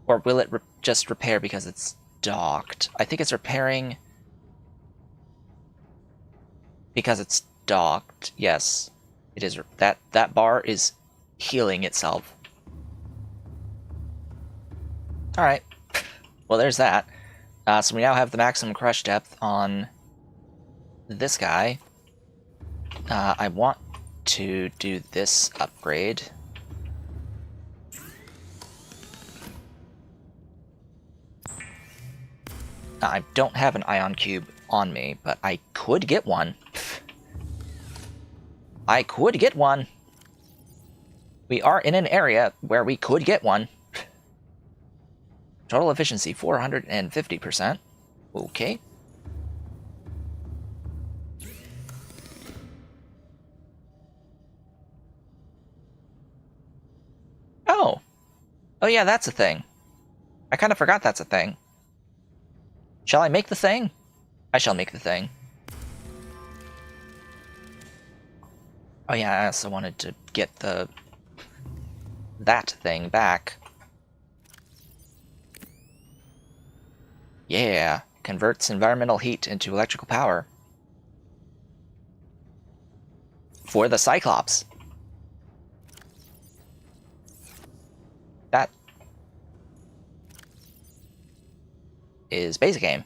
Or will it just repair because it's docked? I think it's repairing because it's docked. Yes, it is. That bar is healing itself. Alright. Well, there's that. So we now have the maximum crush depth on this guy. I want to do this upgrade. I don't have an ion cube on me, but I could get one. I could get one. We are in an area where we could get one. Total efficiency, 450%. Okay. Oh. Oh yeah, that's a thing. I kind of forgot that's a thing. Shall I make the thing? I shall make the thing. Oh yeah, I also wanted to get that thing back. Yeah, converts environmental heat into electrical power. For the Cyclops. That is basic game.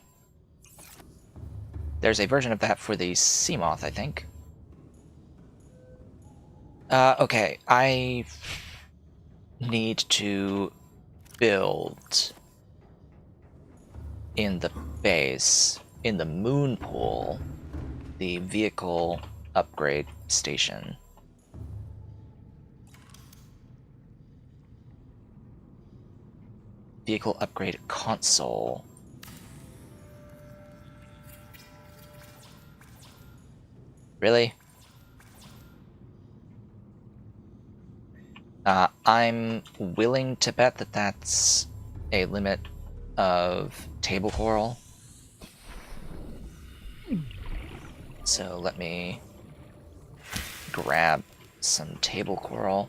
There's a version of that for the Seamoth, I think. Okay, I need to build in the base, in the moon pool, the vehicle upgrade station. Vehicle upgrade console. Really? I'm willing to bet that that's a limit of table coral. So let me grab some table coral.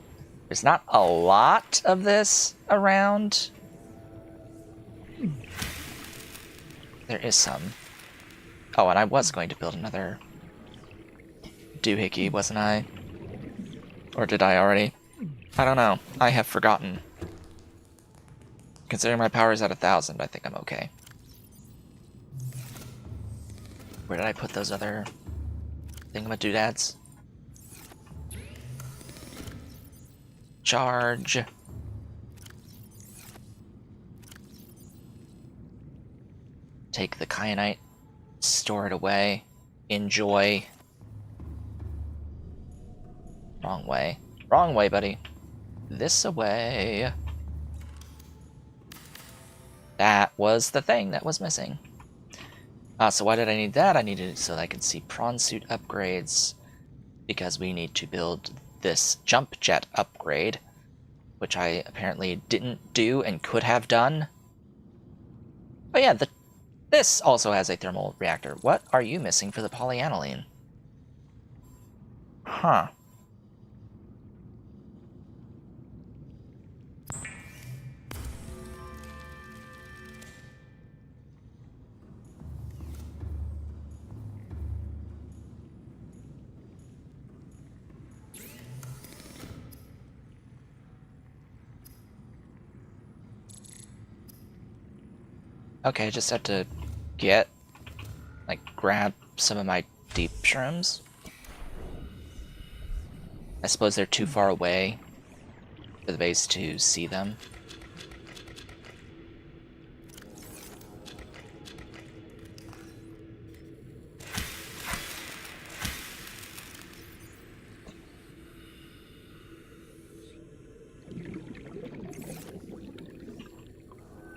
There's not a lot of this around. There is some. Oh, and I was going to build another doohickey, wasn't I? Or did I already? I don't know. I have forgotten. Considering my power is at 1,000, I think I'm okay. Where did I put those other thingamadoodads? Charge. Take the kyanite, store it away, enjoy. Wrong way. Wrong way, buddy. This away. That was the thing that was missing. So why did I need that? I needed it so that I could see prawn suit upgrades, because we need to build this jump jet upgrade, which I apparently didn't do and could have done. Oh yeah, this also has a thermal reactor. What are you missing for the polyaniline? Huh. Okay, I just have to grab some of my deep shrooms. I suppose they're too far away for the base to see them.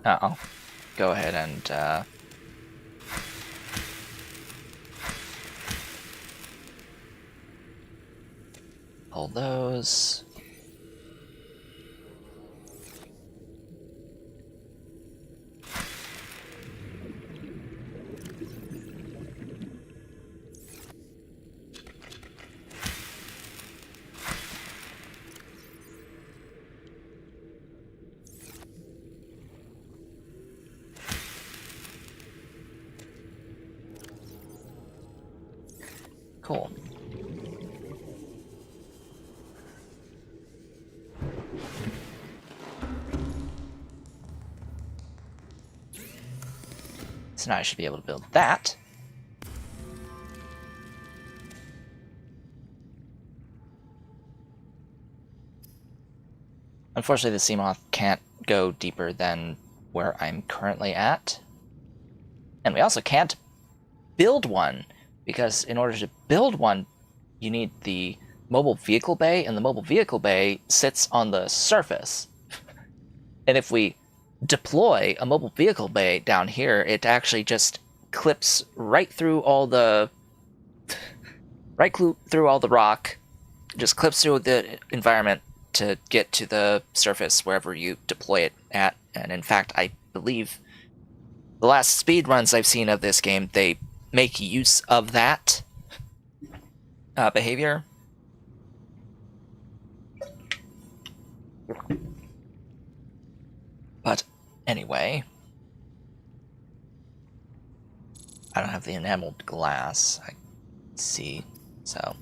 I'll go ahead and pull those. Cool. So now I should be able to build that. Unfortunately, the Seamoth can't go deeper than where I'm currently at. And we also can't build one, because in order to build one, you need the mobile vehicle bay, and the mobile vehicle bay sits on the surface. And if we deploy a mobile vehicle bay down here, it actually just clips right through all the rock, just clips through the environment to get to the surface wherever you deploy it at. And in fact, I believe the last speed runs I've seen of this game, they make use of that behavior. But anyway, I don't have the enameled glass, I see, so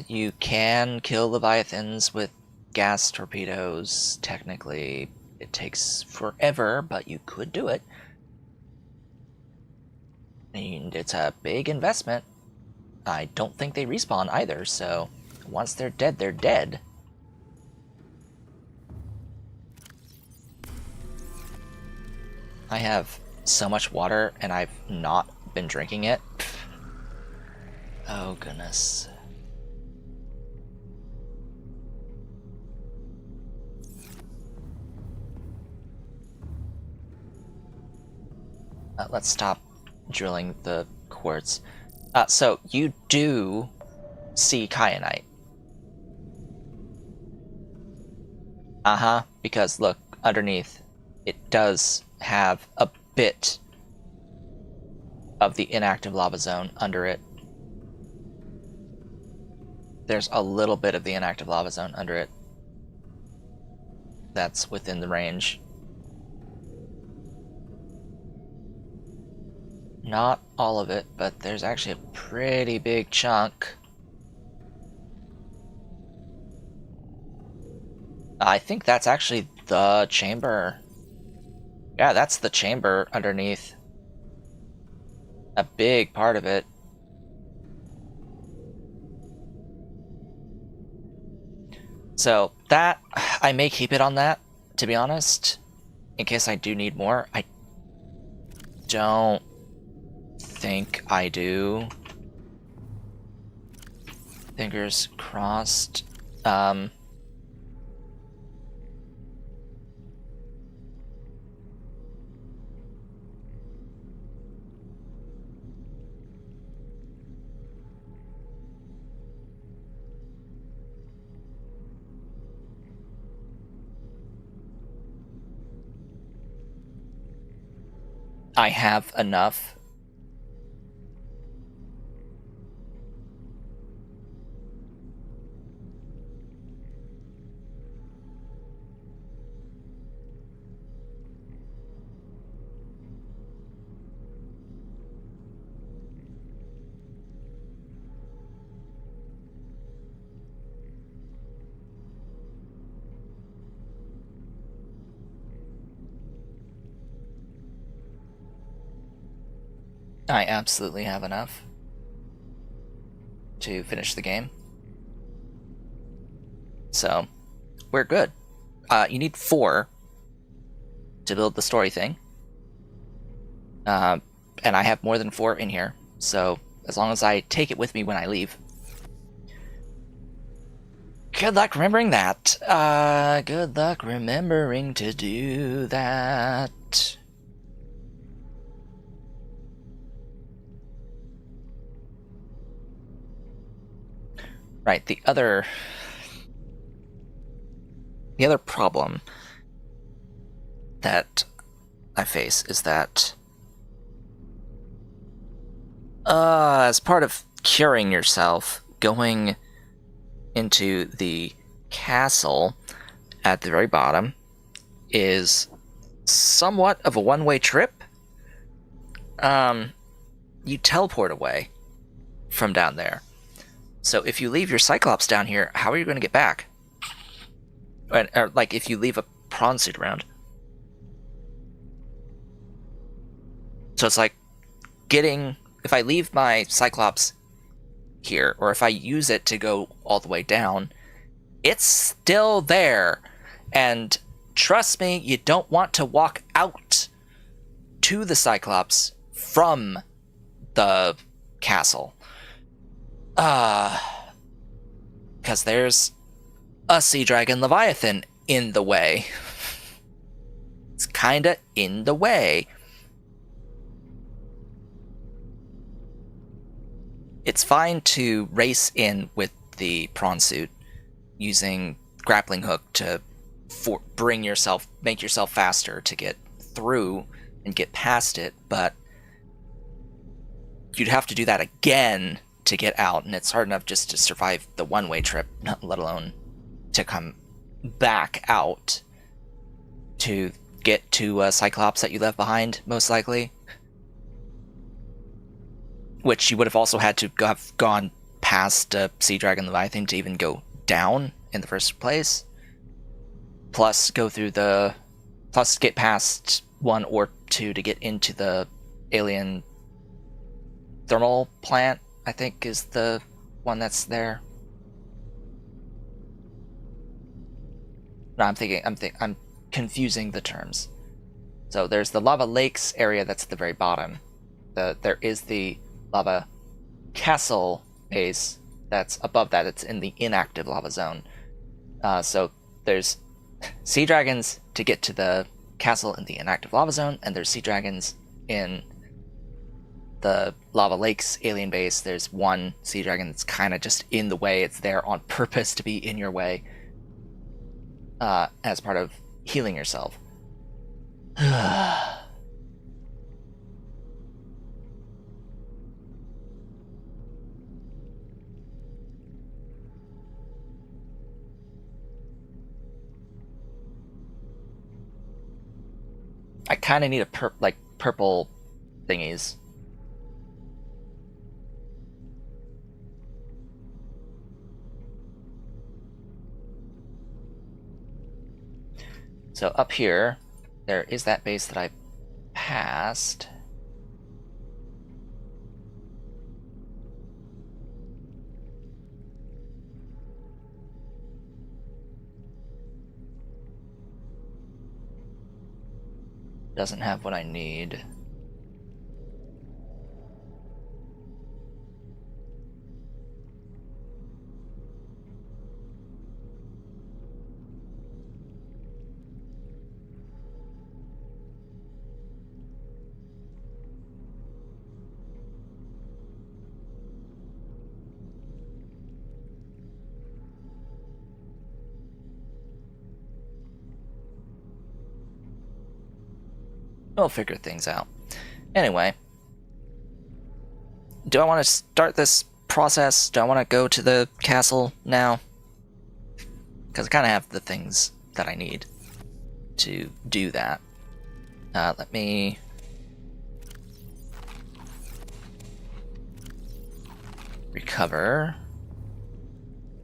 you can kill Leviathans with gas torpedoes. Technically, it takes forever, but you could do it. And it's a big investment. I don't think they respawn either, so once they're dead, they're dead. I have so much water, and I've not been drinking it. Oh, goodness. Let's stop drilling the quartz. So you do see kyanite. Because look, underneath, it does have a bit of the inactive lava zone under it. There's a little bit of the inactive lava zone under it. that's within the range. Not all of it, but there's actually a pretty big chunk. I think that's actually the chamber. Yeah, that's the chamber underneath. A big part of it. So that, I may keep it on that, to be honest, in case I do need more. I don't think I do. Fingers crossed. I have enough. I absolutely have enough to finish the game. So, we're good. You need 4 to build the story thing. And I have more than 4 in here, so as long as I take it with me when I leave. Good luck remembering that. Good luck remembering to do that. Right, the other problem that I face is that as part of curing yourself, going into the castle at the very bottom is somewhat of a one-way trip. You teleport away from down there. So if you leave your Cyclops down here, how are you going to get back? Or, like, if you leave a prawn suit around. So it's like if I leave my Cyclops here, or if I use it to go all the way down, it's still there. And trust me, you don't want to walk out to the Cyclops from the castle. Because there's a Sea Dragon Leviathan in the way. It's kinda in the way. It's fine to race in with the prawn suit using grappling hook to make yourself faster to get through and get past it, but you'd have to do that again to get out, and it's hard enough just to survive the one-way trip, let alone to come back out to get to Cyclops that you left behind, most likely. Which you would have also had to have gone past Sea Dragon Leviathan to even go down in the first place. Plus get past 1 or 2 to get into the alien thermal plant, I think is the one that's there. No, I'm confusing the terms. So there's the lava lakes area that's at the very bottom. There is the lava castle base that's above that. It's in the inactive lava zone. So there's sea dragons to get to the castle in the inactive lava zone, and there's sea dragons in the lava lakes alien base. There's one sea dragon that's kind of just in the way. It's there on purpose to be in your way as part of healing yourself. I kind of need a purple thingies. So up here, there is that base that I passed. Doesn't have what I need. We'll figure things out. Anyway, do I want to start this process? Do I want to go to the castle now? Because I kind of have the things that I need to do that. Let me... recover.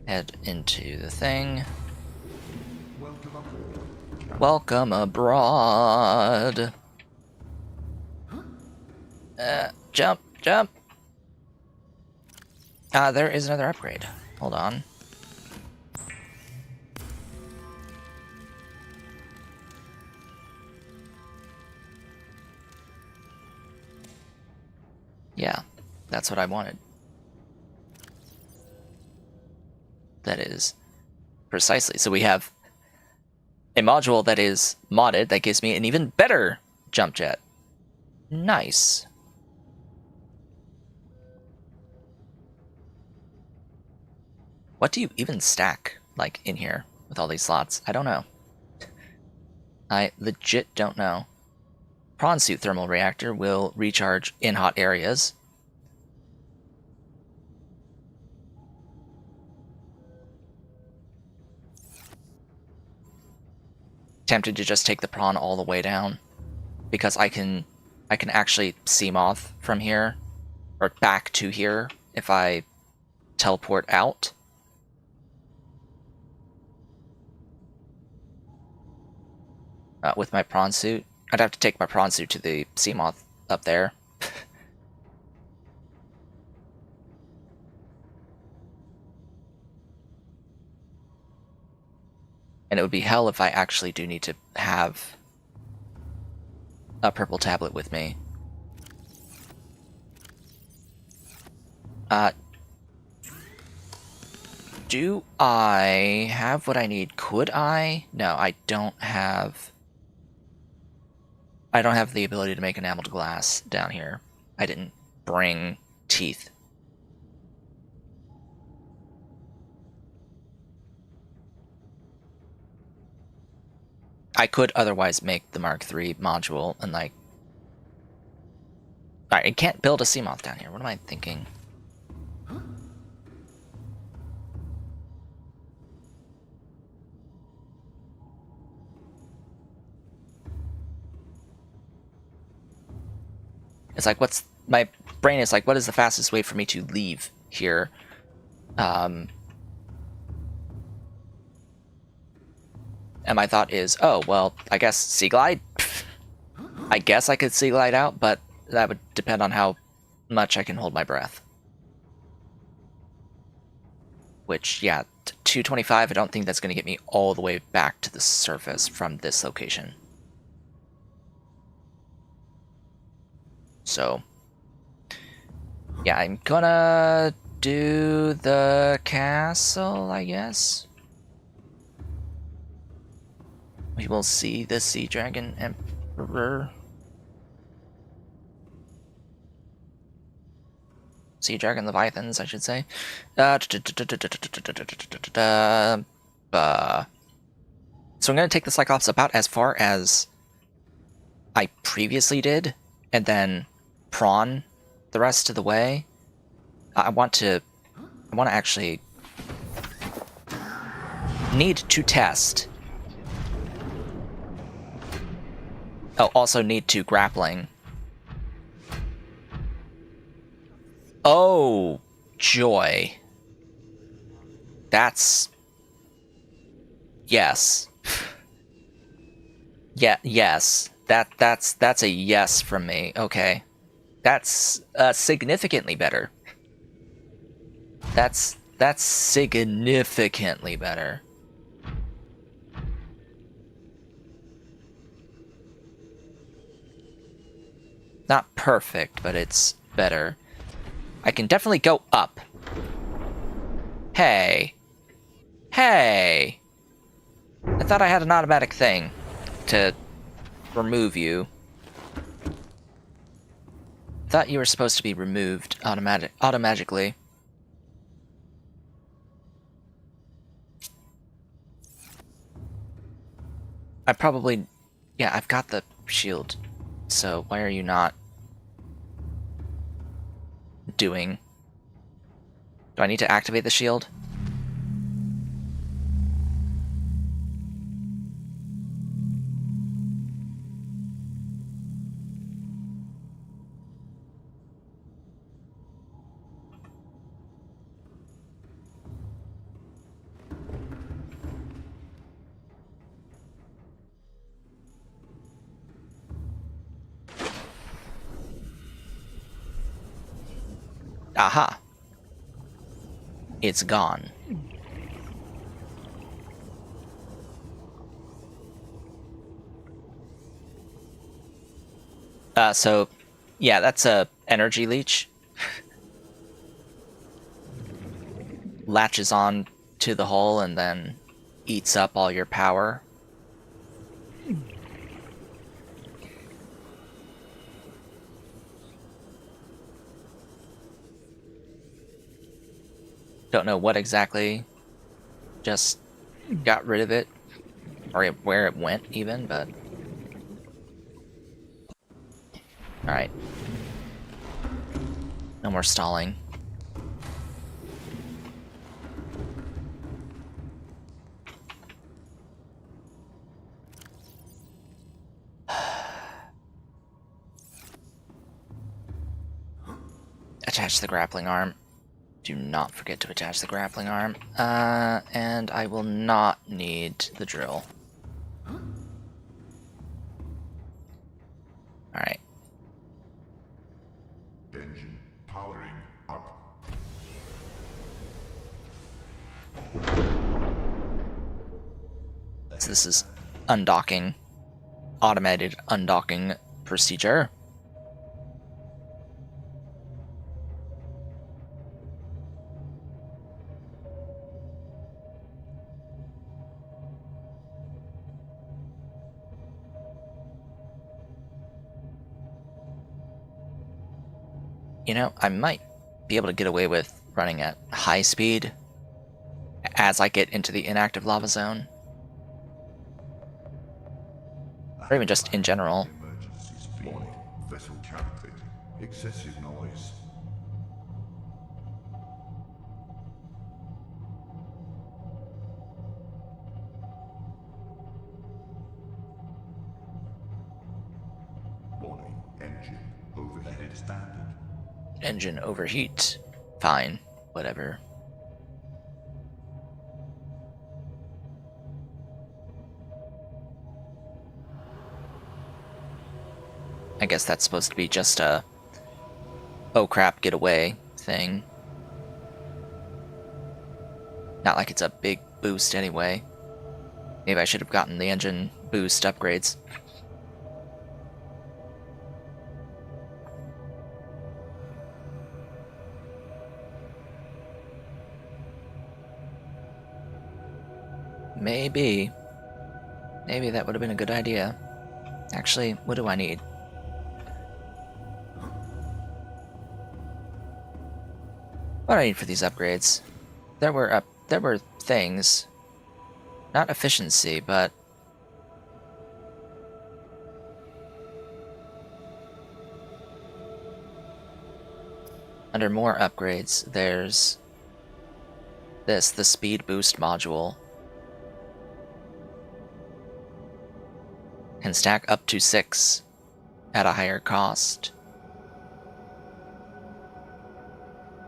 Head into the thing. Welcome abroad. Jump, jump. There is another upgrade. Hold on. Yeah, that's what I wanted. That is precisely. So we have a module that is modded that gives me an even better jump jet. Nice. What do you even stack, like, in here with all these slots? I don't know. I legit don't know. PrawnSuit thermal reactor will recharge in hot areas. Tempted to just take the prawn all the way down, because I can actually see moth from here, or back to here, if I teleport out. With my prawn suit. I'd have to take my prawn suit to the sea moth up there. And it would be hell if I actually do need to have a purple tablet with me. Do I have what I need? Could I? No, I don't have... I don't have the ability to make enameled glass down here. I didn't bring teeth. I could otherwise make the Mark III module and, like... Alright, I can't build a Seamoth down here. What am I thinking? It's like, what's... My brain is like, what is the fastest way for me to leave here? And my thought is, oh, well, I guess Sea Glide? I guess I could Sea Glide out, but that would depend on how much I can hold my breath. Which, yeah, 225, I don't think that's going to get me all the way back to the surface from this location. So, yeah, I'm gonna do the castle, I guess. We will see the Sea Dragon Emperor. Sea Dragon Leviathans, I should say. So I'm gonna take the Cyclops about as far as I previously did, and then prawn the rest of the way. I want to actually need to test Oh, also need 2 grappling. Oh, joy. That's... Yes. Yeah, yes. That's a yes from me. Okay. That's significantly better. That's significantly better. Not perfect, but it's better. I can definitely go up. Hey. Hey! I thought I had an automatic thing to remove you. Thought you were supposed to be removed automatically. I probably... Yeah, I've got the shield. So why are you not doing... Do I need to activate the shield? Aha! It's gone. So, yeah, that's a energy leech. Latches on to the hull and then eats up all your power. Don't know what exactly just got rid of it, or where it went even, but... Alright. No more stalling. Attach the grappling arm. Do not forget to attach the grappling arm. And I will not need the drill. Alright. Engine powering up. So this is undocking. Automated undocking procedure. You know, I might be able to get away with running at high speed as I get into the inactive lava zone. Or even just in general. Emergency speed. Warning. Vessel counterfeit. Excessive noise. Warning. Engine overheated. Standard. Engine overheat. Fine. Whatever. I guess that's supposed to be just a oh crap, get away thing. Not like it's a big boost anyway. Maybe I should have gotten the engine boost upgrades. Maybe. Maybe that would have been a good idea. Actually, what do I need? What do I need for these upgrades? There were things. Not efficiency, but... Under more upgrades, there's... this, the speed boost module. can stack up to 6 at a higher cost.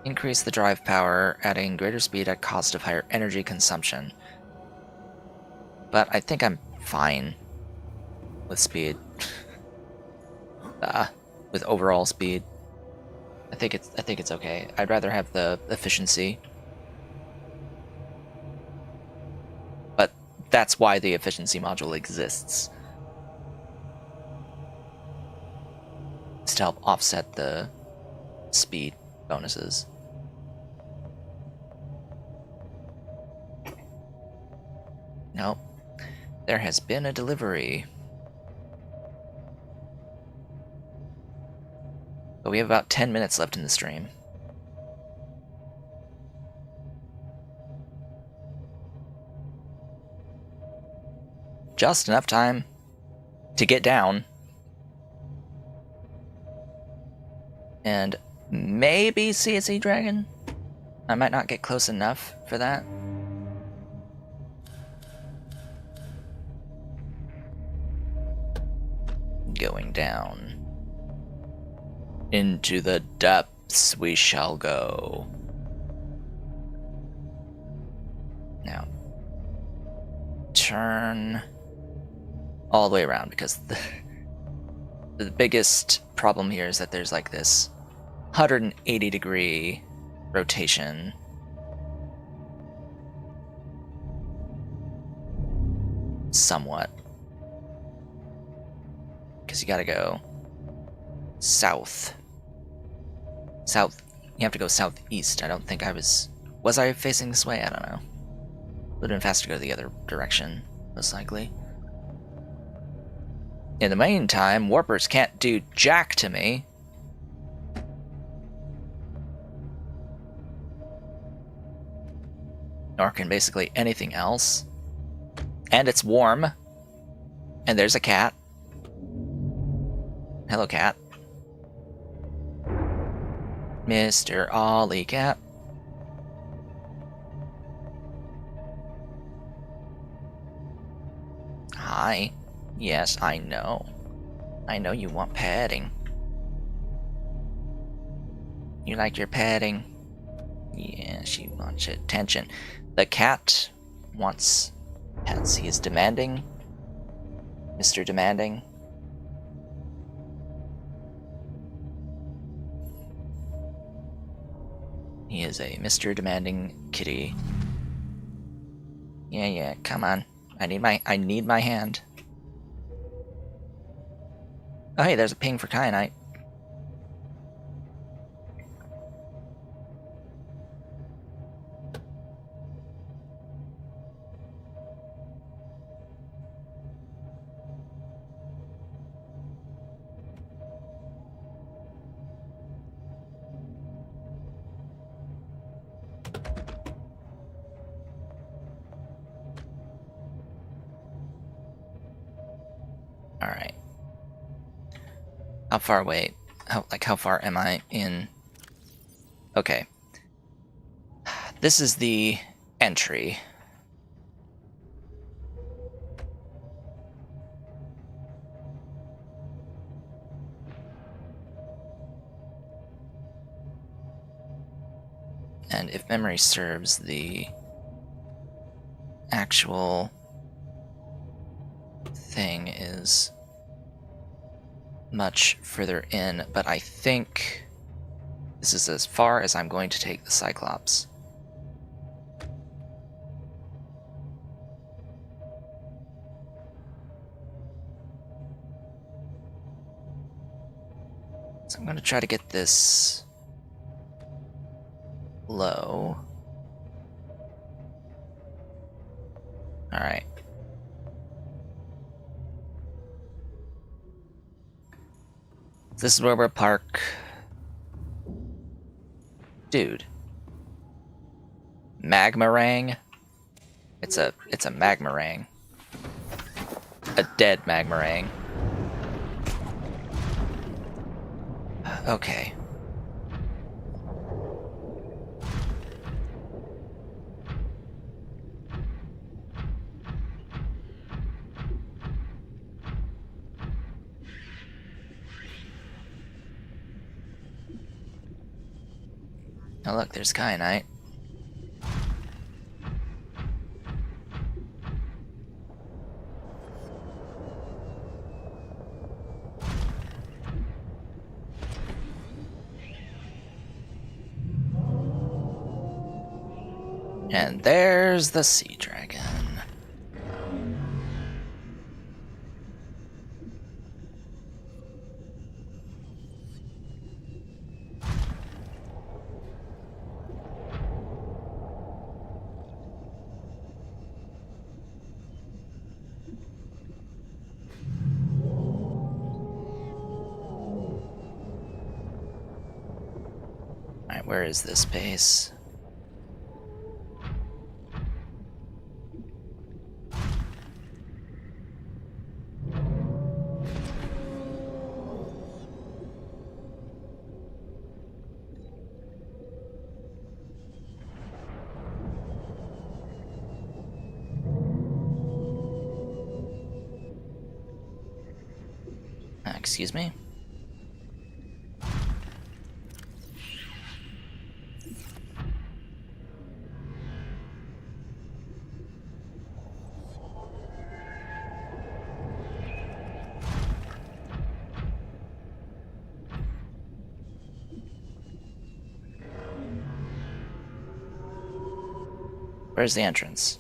Increase the drive power, adding greater speed at cost of higher energy consumption. But I think I'm fine with speed. With overall speed. I think it's okay. I'd rather have the efficiency. But that's why the efficiency module exists. It's to help offset the speed bonuses. Nope. There has been a delivery. But we have about 10 minutes left in the stream. Just enough time to get down. And maybe see a sea dragon? I might not get close enough for that. Going down. Into the depths we shall go. Now, turn all the way around, because the biggest problem here is that there's like this 180-degree rotation. Somewhat. Because you gotta go south. You have to go southeast. I don't think I was I facing this way? I don't know. Would have been faster to go the other direction, most likely. In the meantime, warpers can't do jack to me. Nor can basically anything else. And it's warm. And there's a cat. Hello, cat. Mr. Ollie Cat. Hi. Yes, I know. I know you want petting. You like your petting? Yeah, she wants attention. The cat wants pets. He is demanding. Mr. Demanding. He is a Mr. Demanding kitty. Yeah, come on. I need my hand. Oh hey, there's a ping for kyanite. Alright. How far away? How far am I in? Okay. This is the entry. And if memory serves, the actual thing is much further in, but I think this is as far as I'm going to take the Cyclops. So I'm going to try to get this low. Alright. This is where we'll park. Dude. Magmarang? It's a Magmarang. A dead Magmarang. Okay. Oh look, there's kyanite. And there's the sea dragon. Alright, where is this base? Excuse me? Where's the entrance?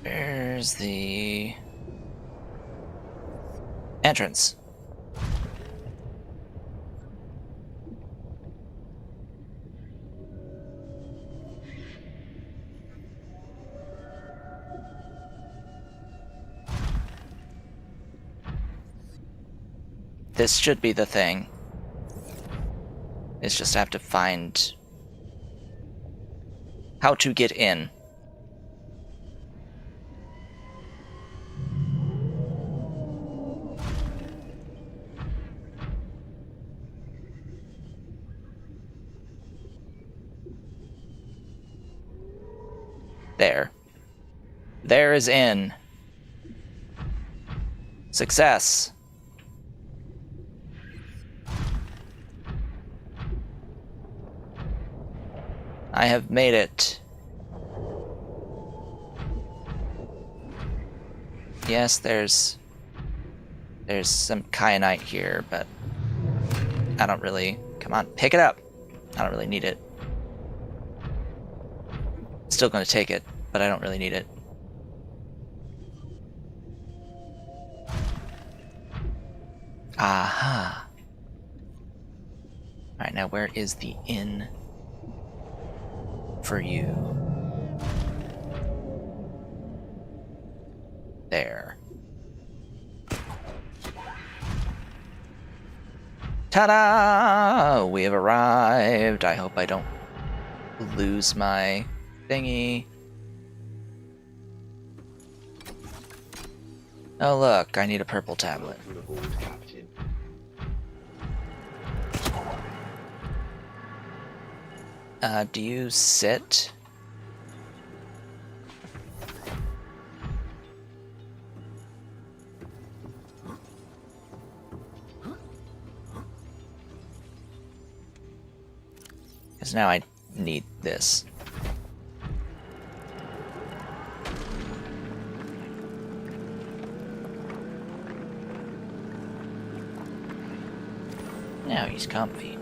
Where's the entrance? This should be the thing. It's just I have to find how to get in. There. There is in. Success. I have made it. Yes, there's some kyanite here, but I don't really... Come on, pick it up. I don't really need it. Still gonna take it, but I don't really need it. Aha. Alright, now where is the inn for you? There. Ta-da! We have arrived. I hope I don't lose my thingy. Oh look, I need a purple tablet. Do you sit? Because now I need this. Now he's comfy.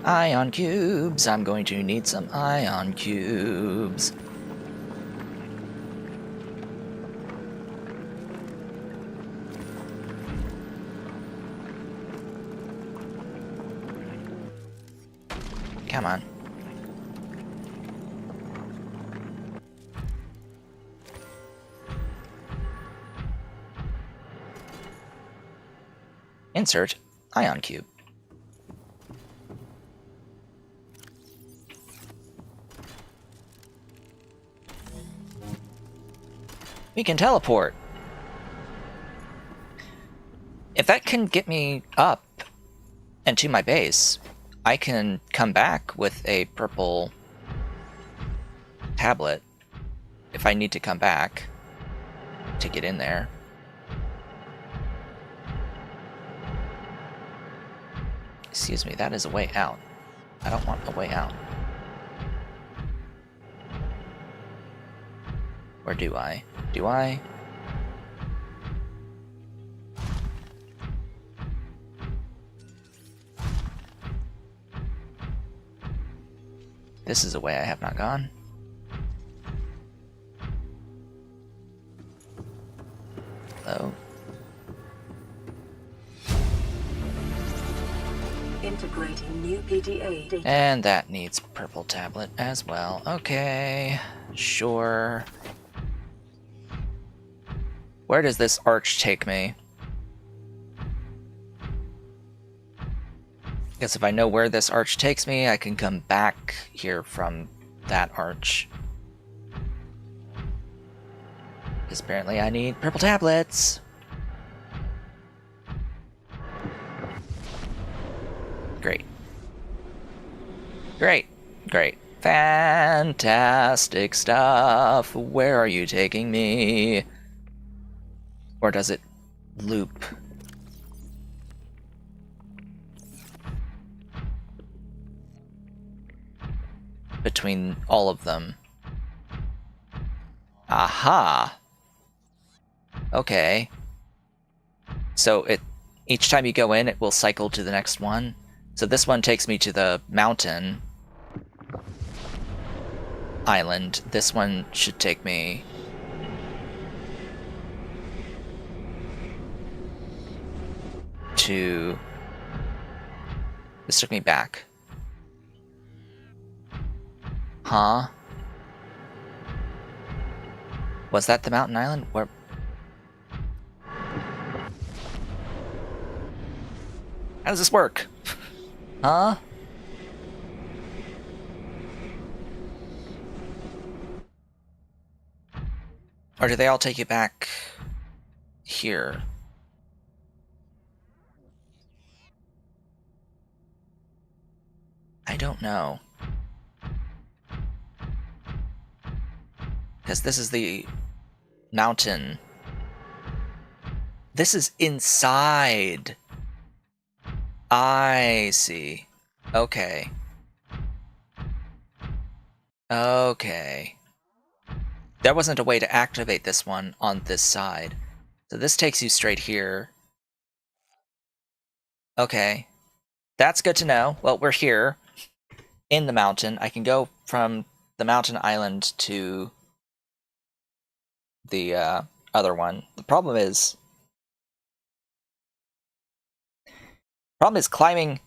Ion cubes! I'm going to need some ion cubes. Come on. Insert ion cube. We can teleport. If that can get me up and to my base, I can come back with a purple tablet if I need to come back to get in there. Excuse me, that is a way out. I don't want a way out. Or do I? Do I? This is a way I have not gone. Hello? Integrating new PDA data. And that needs purple tablet as well. Okay, sure. Where does this arch take me? Because if I know where this arch takes me, I can come back here from that arch. Because apparently I need purple tablets. Great. Great. Great. Fantastic stuff. Where are you taking me? Or does it loop? Between all of them. Aha! Okay. So each time you go in, it will cycle to the next one. So this one takes me to the mountain island. This one should take me to... This took me back. Huh? Was that the mountain island? Where... How does this work? Huh? Or do they all take you back here? I don't know. Because this is the mountain. This is inside. I see. Okay. Okay. There wasn't a way to activate this one on this side. So this takes you straight here. Okay. That's good to know. Well, we're here in the mountain. I can go from the mountain island to the other one. The problem is climbing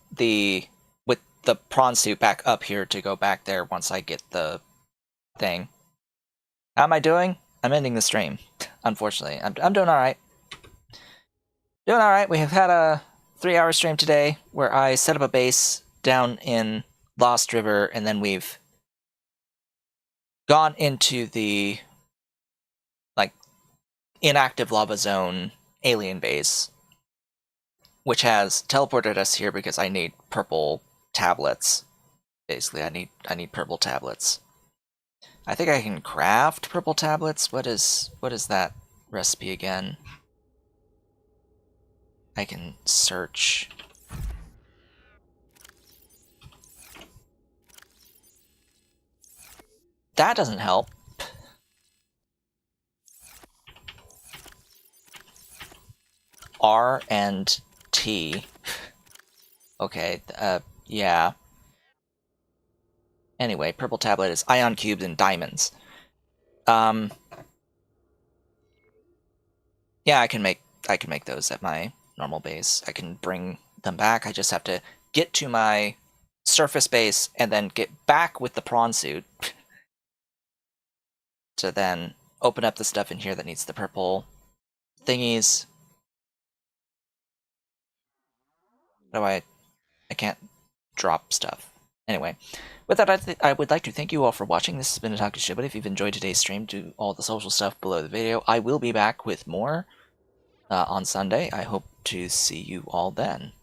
with the prawn suit back up here to go back there once I get the thing. How am I doing? I'm ending the stream, unfortunately. I'm doing alright. Doing alright. We have had a 3-hour stream today where I set up a base down in Lost River, and then we've gone into the inactive lava zone alien base, which has teleported us here because I need purple tablets. Basically, I need purple tablets. I think I can craft purple tablets. What is that recipe again? I can search. That doesn't help. R and T. Okay, yeah. Anyway, purple tablet is ion cubes and diamonds. Yeah, I can make those at my normal base. I can bring them back. I just have to get to my surface base and then get back with the prawn suit to then open up the stuff in here that needs the purple thingies. No, I can't drop stuff. Anyway, with that, I would like to thank you all for watching. This has been Otaku Shibut. If you've enjoyed today's stream, do all the social stuff below the video. I will be back with more on Sunday. I hope to see you all then.